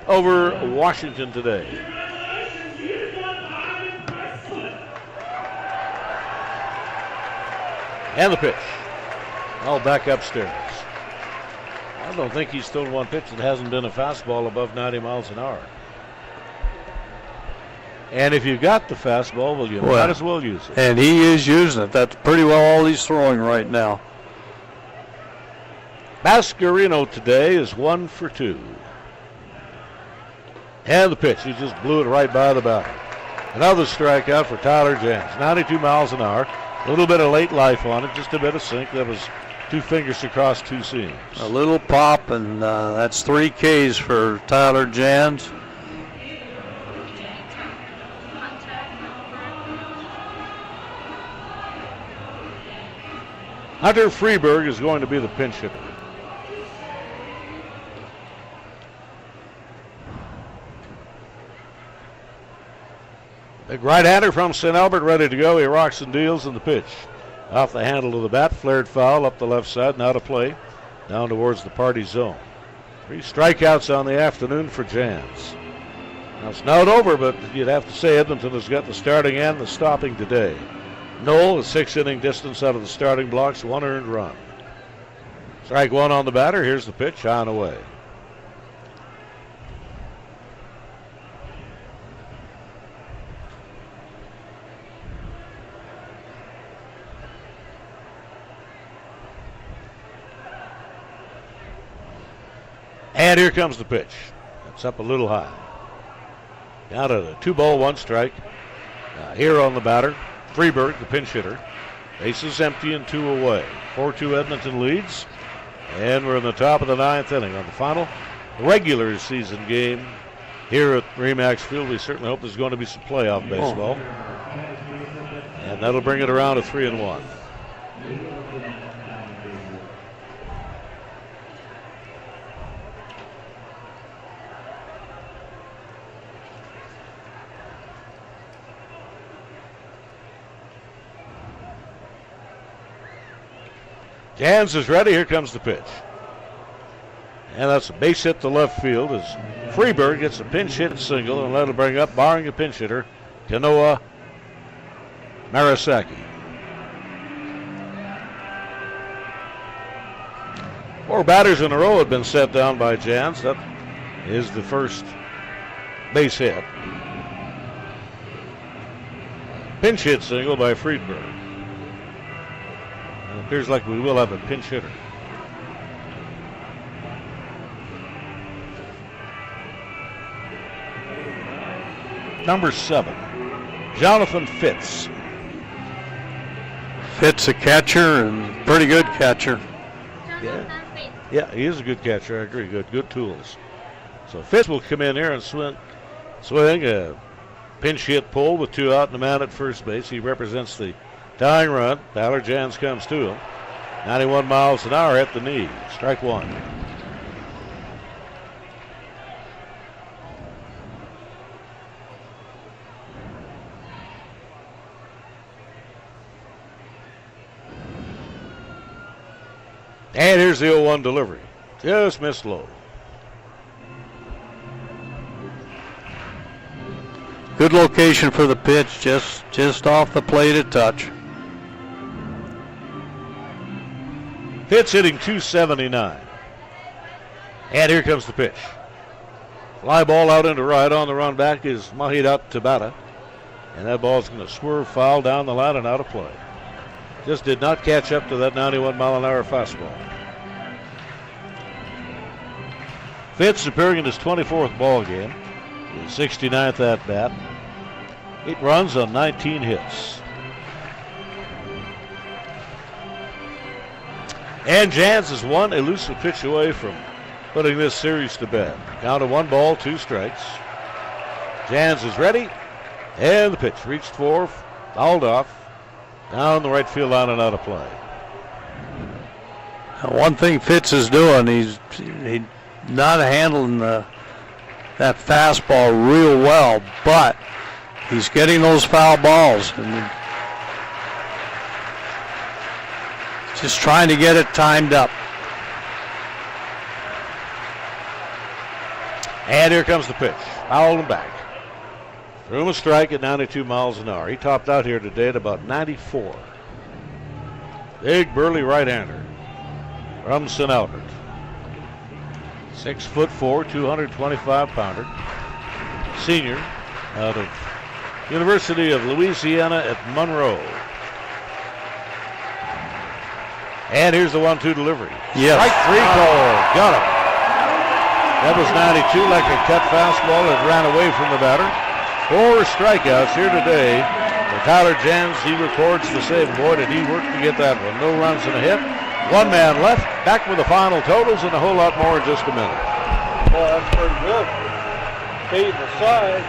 over Washington today. And the pitch. All back upstairs. I don't think he's thrown one pitch that hasn't been a fastball above 90 miles an hour. And if you got the fastball, well, you might as well use it. And he is using it. That's pretty well all he's throwing right now. Mascarino today is 1 for 2. And the pitch, he just blew it right by the batter. Another strikeout for Tyler Jans. 92 miles an hour. A little bit of late life on it, just a bit of sink. That was 2 fingers across 2 seams. A little pop, and that's 3 Ks for Tyler Jans. Hunter Freeberg is going to be the pinch hitter. Big right-hander from St. Albert ready to go. He rocks and deals in the pitch. Off the handle of the bat, flared foul up the left side, now to play, down towards the party zone. 3 strikeouts on the afternoon for Jans. Now it's not over, but you'd have to say Edmonton has got the starting and the stopping today. Knoll, a 6-inning distance out of the starting blocks, 1 earned run. Strike 1 on the batter. Here's the pitch, on away. And here comes the pitch. It's up a little high. Down at a 2-ball, 1 strike. Here on the batter, Freeberg, the pinch hitter. Bases empty and 2 away. 4-2 Edmonton leads. And we're in the top of the 9th inning on the final regular season game here at Remax Field. We certainly hope there's going to be some playoff baseball. And that'll bring it around to 3-1. Jans is ready. Here comes the pitch. And that's a base hit to left field as Freeberg gets a pinch hit single, and that'll bring up, barring a pinch hitter, Kanoa Marasaki. 4 batters in a row had been set down by Jans. That is the first base hit. Pinch hit single by Freeberg. It appears like we will have a pinch hitter. Number 7, Jonathan Fitz. Fitz a catcher and pretty good catcher. Yeah, he is a good catcher. I agree. Good tools. So Fitz will come in here and swing a pinch hit pull with 2 out and a man at first base. He represents the tying run. Tyler Jans comes to him. 91 miles an hour at the knee. Strike 1. And here's the 0-1 delivery. Just missed low. Good location for the pitch, just off the plate a touch. Fitz hitting .279. And here comes the pitch. Fly ball out into right. On the run back is Mahidat Tabata. And that ball's going to swerve foul down the line and out of play. Just did not catch up to that 91-mile-an-hour fastball. Fitz appearing in his 24th ball game, his 69th at bat. 8 runs on 19 hits. And Jans is one elusive pitch away from putting this series to bed. Down to 1 ball, 2 strikes. Jans is ready, and the pitch reached for, fouled off. Down the right field line and out of play. One thing Fitz is doing, he's not handling that fastball real well, but he's getting those foul balls and just trying to get it timed up. And here comes the pitch. Fouled him back. Threw him a strike at 92 miles an hour. He topped out here today at about 94. Big burly right-hander from St. Albert. 6'4", 225-pounder. Senior out of University of Louisiana at Monroe. And here's the 1-2 delivery. Yes. Strike 3 call. Got him. That was 92, like a cut fastball that ran away from the batter. 4 strikeouts here today for Tyler Jans. He records the save. Boy, did he work to get that one. No runs and a hit. 1 man left. Back with the final totals and a whole lot more in just a minute. Boy, that's pretty good. Fading aside.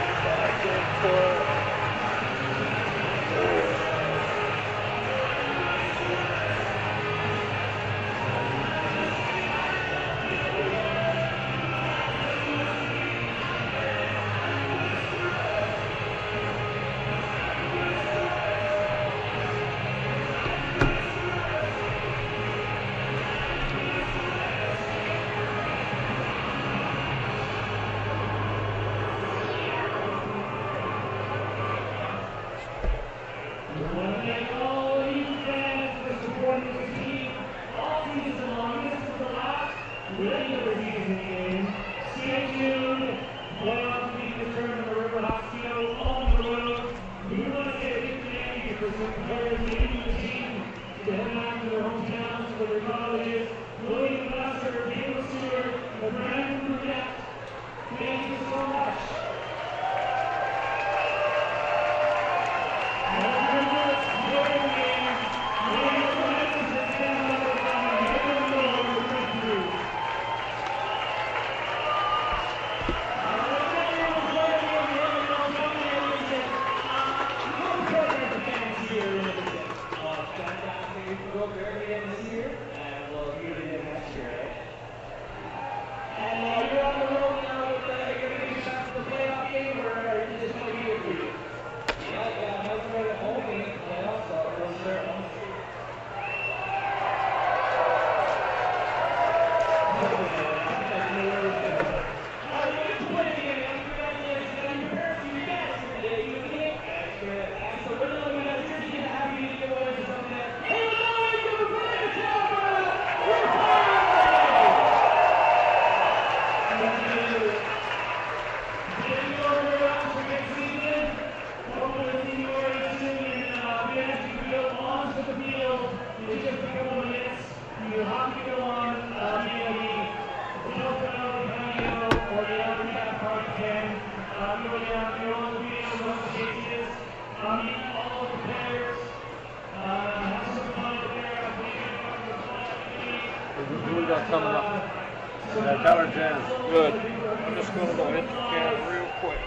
Tyler Jans, good. I'm just going to go hit the can real quick.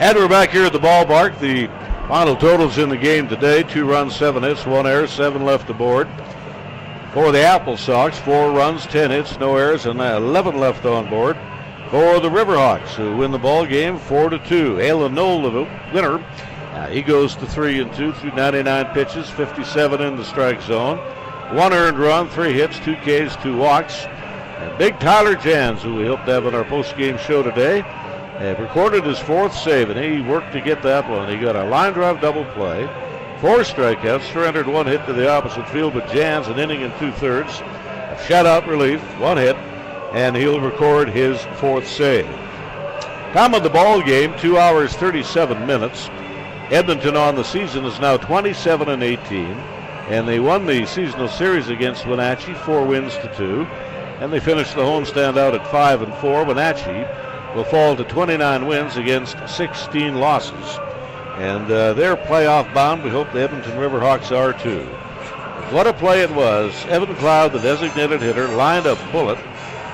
And we're back here at the ballpark. The final totals in the game today: 2 runs, 7 hits, 1 error, 7 left aboard. For the AppleSox, 4 runs, 10 hits, no errors, and 11 left on board. For the Riverhawks, who win the ball game 4-2. Alan Knoll, the winner. He goes to 3-2 through 99 pitches, 57 in the strike zone. 1 earned run, 3 hits, 2 Ks, 2 walks. And big Tyler Jans, who we hope to have on our post-game show today, recorded his 4th save, and he worked to get that one. He got a line drive double play, 4 strikeouts, surrendered 1 hit to the opposite field, but Jans an inning and 2/3, a shutout relief, 1 hit, and he'll record his 4th save. Time of the ball game, 2 hours 37 minutes. Edmonton on the season is now 27-18, and they won the seasonal series against Wenatchee, 4 wins to 2, and they finished the homestand out at 5-4. Wenatchee will fall to 29 wins against 16 losses, and they're playoff bound. We hope the Edmonton Riverhawks are too. What a play it was. Evan Cloud, the designated hitter, lined a bullet.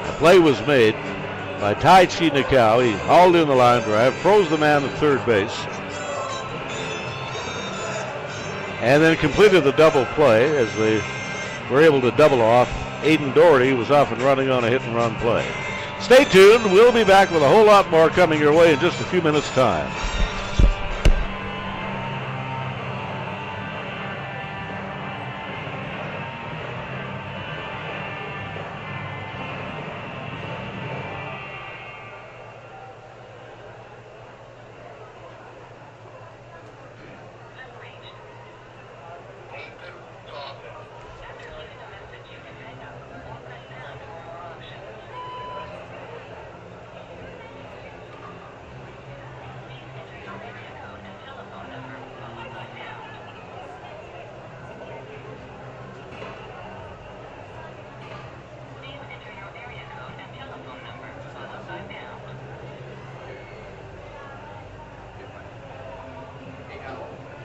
The play was made by Tai Chi Nikau. He hauled in the line drive, froze the man at third base, and then completed the double play as they were able to double off. Aiden Doherty was off and running on a hit and run play. Stay tuned. We'll be back with a whole lot more coming your way in just a few minutes' time.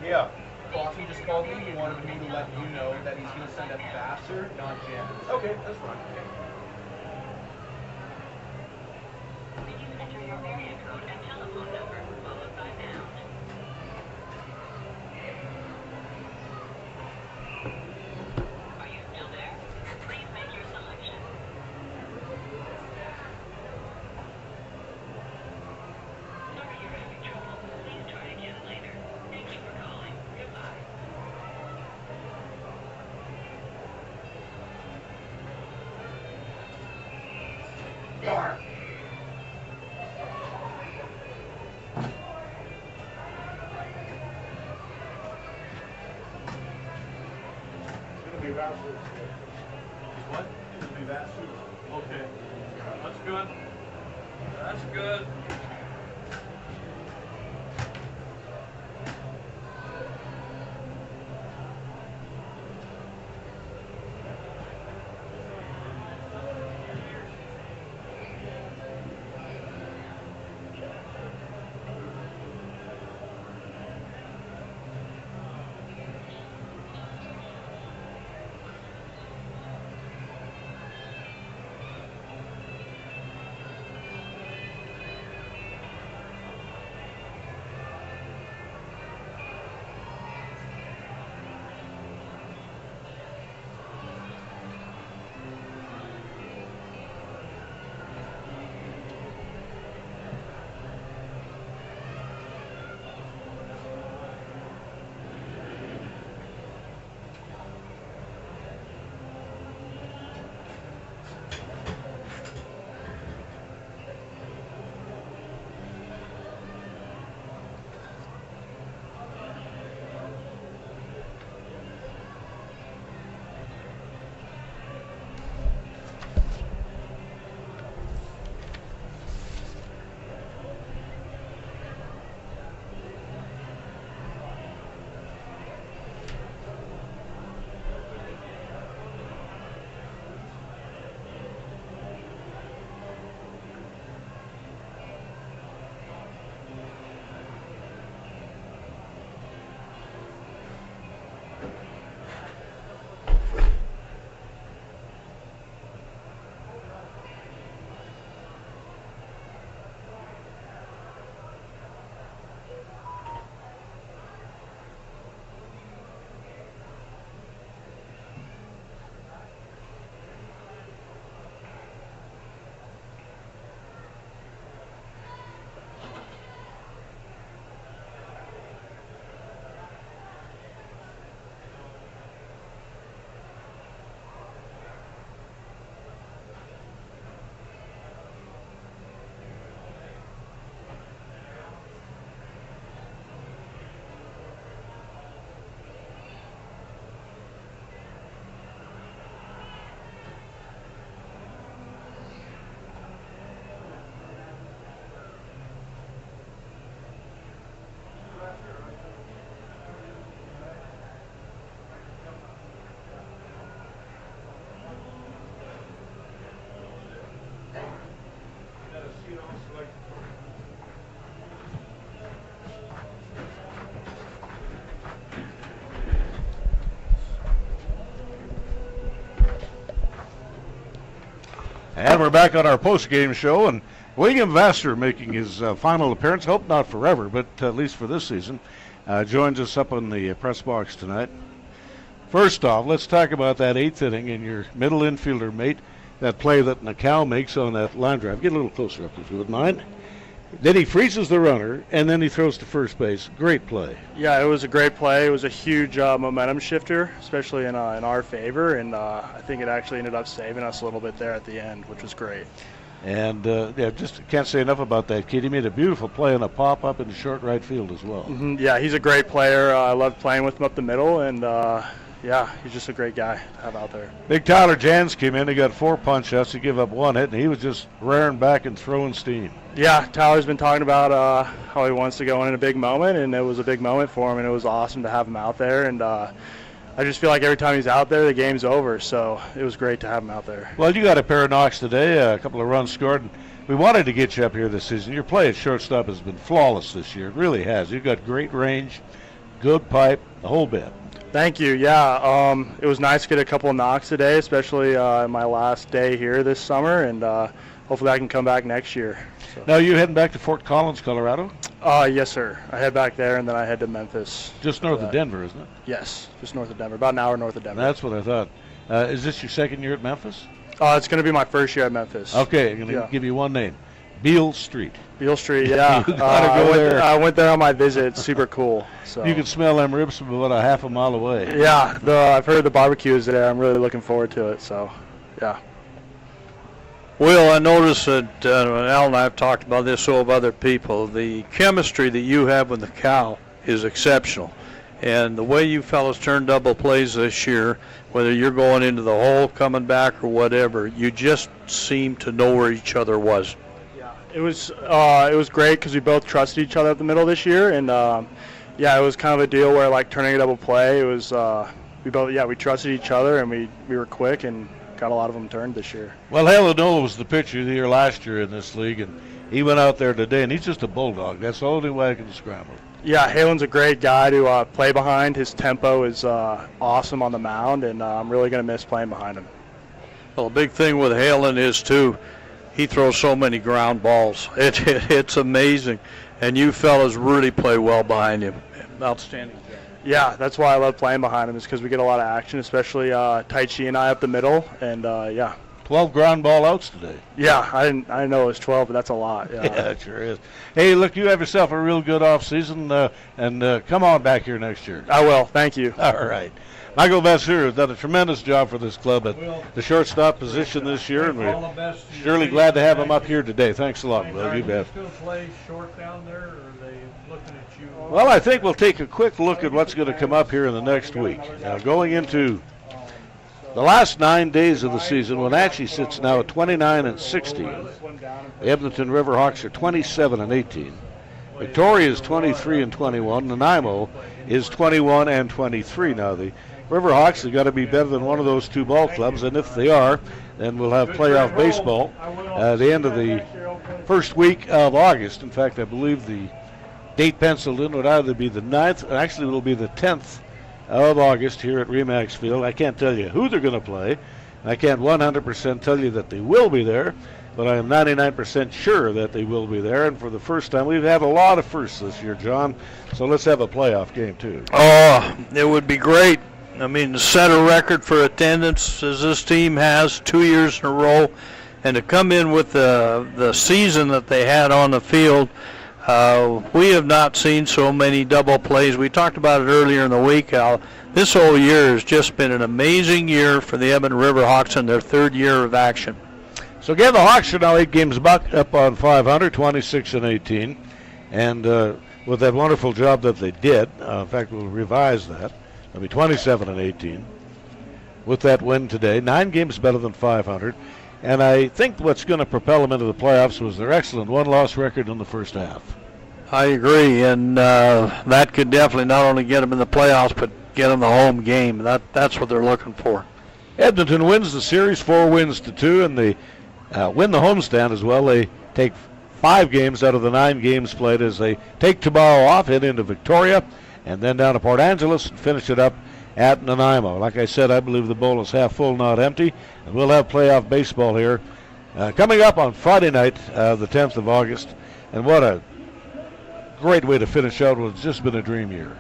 Yeah. Boston just called me. He wanted me to let you know that he's going to send up Vassar, not Jans. Okay, that's fine. Please enter your area code and telephone number followed by pound. Are you still there? Please make your selection. Sorry you're having trouble. Please try again later. Thank you for calling. Goodbye. It'll be Vassar. What? It'll be Vassar. Okay. That's good. That's good. And we're back on our post-game show, and William Vassar making his final appearance, hope not forever, but at least for this season, joins us up in the press box tonight. First off, let's talk about that 8th inning and your middle infielder mate, that play that Nakau makes on that line drive. Get a little closer up if you wouldn't mind. Then he freezes the runner, and then he throws to first base. Great play. Yeah, it was a great play. It was a huge momentum shifter, especially in our favor, and I think it actually ended up saving us a little bit there at the end, which was great. And just can't say enough about that kid. He made a beautiful play on a pop-up in the short right field as well. Mm-hmm. Yeah, he's a great player. I loved playing with him up the middle, and yeah, he's just a great guy to have out there. Big Tyler Jans came in. He got 4 punch-outs. He gave up 1 hit, and he was just rearing back and throwing steam. Yeah, Tyler's been talking about how he wants to go in a big moment, and it was a big moment for him, and it was awesome to have him out there. And I just feel like every time he's out there, the game's over, so it was great to have him out there. Well, you got a pair of knocks today, a couple of runs scored. And we wanted to get you up here this season. Your play at shortstop has been flawless this year. It really has. You've got great range, good pipe, the whole bit. Thank you. Yeah, it was nice to get a couple of knocks today, especially my last day here this summer, and hopefully I can come back next year. So. Now, you heading back to Fort Collins, Colorado? Yes, sir. I head back there, and then I head to Memphis. Just north of Denver, isn't it? Yes, just north of Denver, about an hour north of Denver. That's what I thought. Is this your second year at Memphis? It's going to be my first year at Memphis. Okay, I'm going to give you one name. Beale Street. Beale Street, yeah. You gotta go there. I went there on my visit. It's super cool. So. You can smell them ribs from about a half a mile away. Yeah, I've heard the barbecue is there. I'm really looking forward to it. So, yeah. Will, I noticed that Al and I have talked about this so have other people. The chemistry that you have with the cow is exceptional. And the way you fellas turned double plays this year, whether you're going into the hole, coming back, or whatever, you just seem to know where each other was. It was great because we both trusted each other at the middle this year, and yeah, it was kind of a deal where like turning a double play, it was we trusted each other and we were quick and got a lot of them turned this year. Well, Halen was the pitcher of the year last year in this league, and he went out there today, and he's just a bulldog. That's the only way I can describe him. Yeah, Halen's a great guy to play behind. His tempo is awesome on the mound, and I'm really going to miss playing behind him. Well, the big thing with Halen is too, he throws so many ground balls. It's amazing. And you fellas really play well behind him. Outstanding job. Yeah, that's why I love playing behind him, is because we get a lot of action, especially Taichi and I up the middle. And, yeah. 12 ground ball outs today. Yeah, I didn't know it was 12, but that's a lot. Yeah, yeah, it sure is. Hey, look, you have yourself a real good off season, and come on back here next year. I will. Thank you. All right. Michael Vassar has done a tremendous job for this club at the shortstop position this year, and we're surely glad to have him up here today. Thanks a lot, Will. You bet. Still play short down there, or are they looking at you? Well, I think we'll take a quick look at what's going to come up here in the next week. Now, going into the last 9 days of the season, Wenatchee sits now at 29-16. The Edmonton Riverhawks are 27-18. Victoria is 23-21. Nanaimo is 21-23. Now, the Riverhawks have got to be better than one of those two ball clubs, and if they are, then we'll have playoff baseball at the end of the first week of August. In fact, I believe the date penciled in would either be the 9th, or actually it will be the 10th of August here at Remax Field. I can't tell you who they're going to play. I can't 100% tell you that they will be there, but I am 99% sure that they will be there. And for the first time, we've had a lot of firsts this year, John, so let's have a playoff game too. Oh, it would be great. I mean, to set a record for attendance as this team has 2 years in a row, and to come in with the season that they had on the field, we have not seen so many double plays. We talked about it earlier in the week, Al. This whole year has just been an amazing year for the Edmonton Riverhawks in their third year of action. So again, the Hawks are now 8 games back up on 500, 26-18, and with that wonderful job that they did, in fact, we'll revise that. It'll be 27-18 with that win today. 9 games better than 500. And I think what's going to propel them into the playoffs was their excellent one-loss record in the first half. I agree, and that could definitely not only get them in the playoffs, but get them the home game. That's what they're looking for. Edmonton wins the series 4-2, and they win the homestand as well. They take 5 games out of the 9 games played as they take tomorrow off, head into Victoria, and then down to Port Angeles and finish it up at Nanaimo. Like I said, I believe the bowl is half full, not empty, and we'll have playoff baseball here coming up on Friday night, the 10th of August. And what a great way to finish out what's just been a dream year.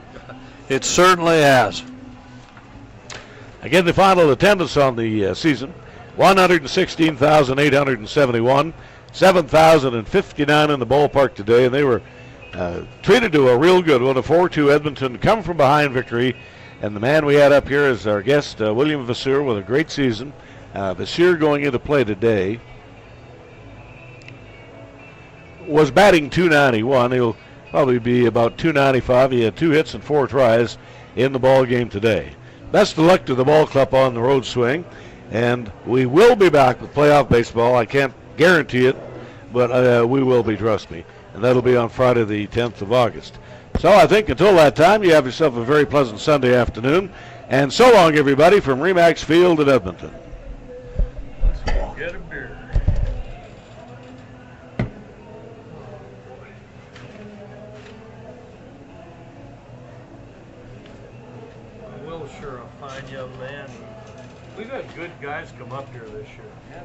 It certainly has. Again, the final attendance on the season, 116,871, 7,059 in the ballpark today, and they were treated to a real good one, a 4-2 Edmonton come from behind victory. And the man we had up here is our guest, William Vasseur, with a great season. Vasseur going into play today was batting .291. He'll probably be about .295. He had 2 hits and 4 tries in the ball game today. Best of luck to the ball club on the road swing, and we will be back with playoff baseball. I can't guarantee it, but we will be, trust me, and that'll be on Friday the 10th of August. So I think until that time, you have yourself a very pleasant Sunday afternoon, and so long, everybody, from Remax Field in Edmonton. Let's go get a beer. Will sure a fine young man. We've had good guys come up here this year. Yeah,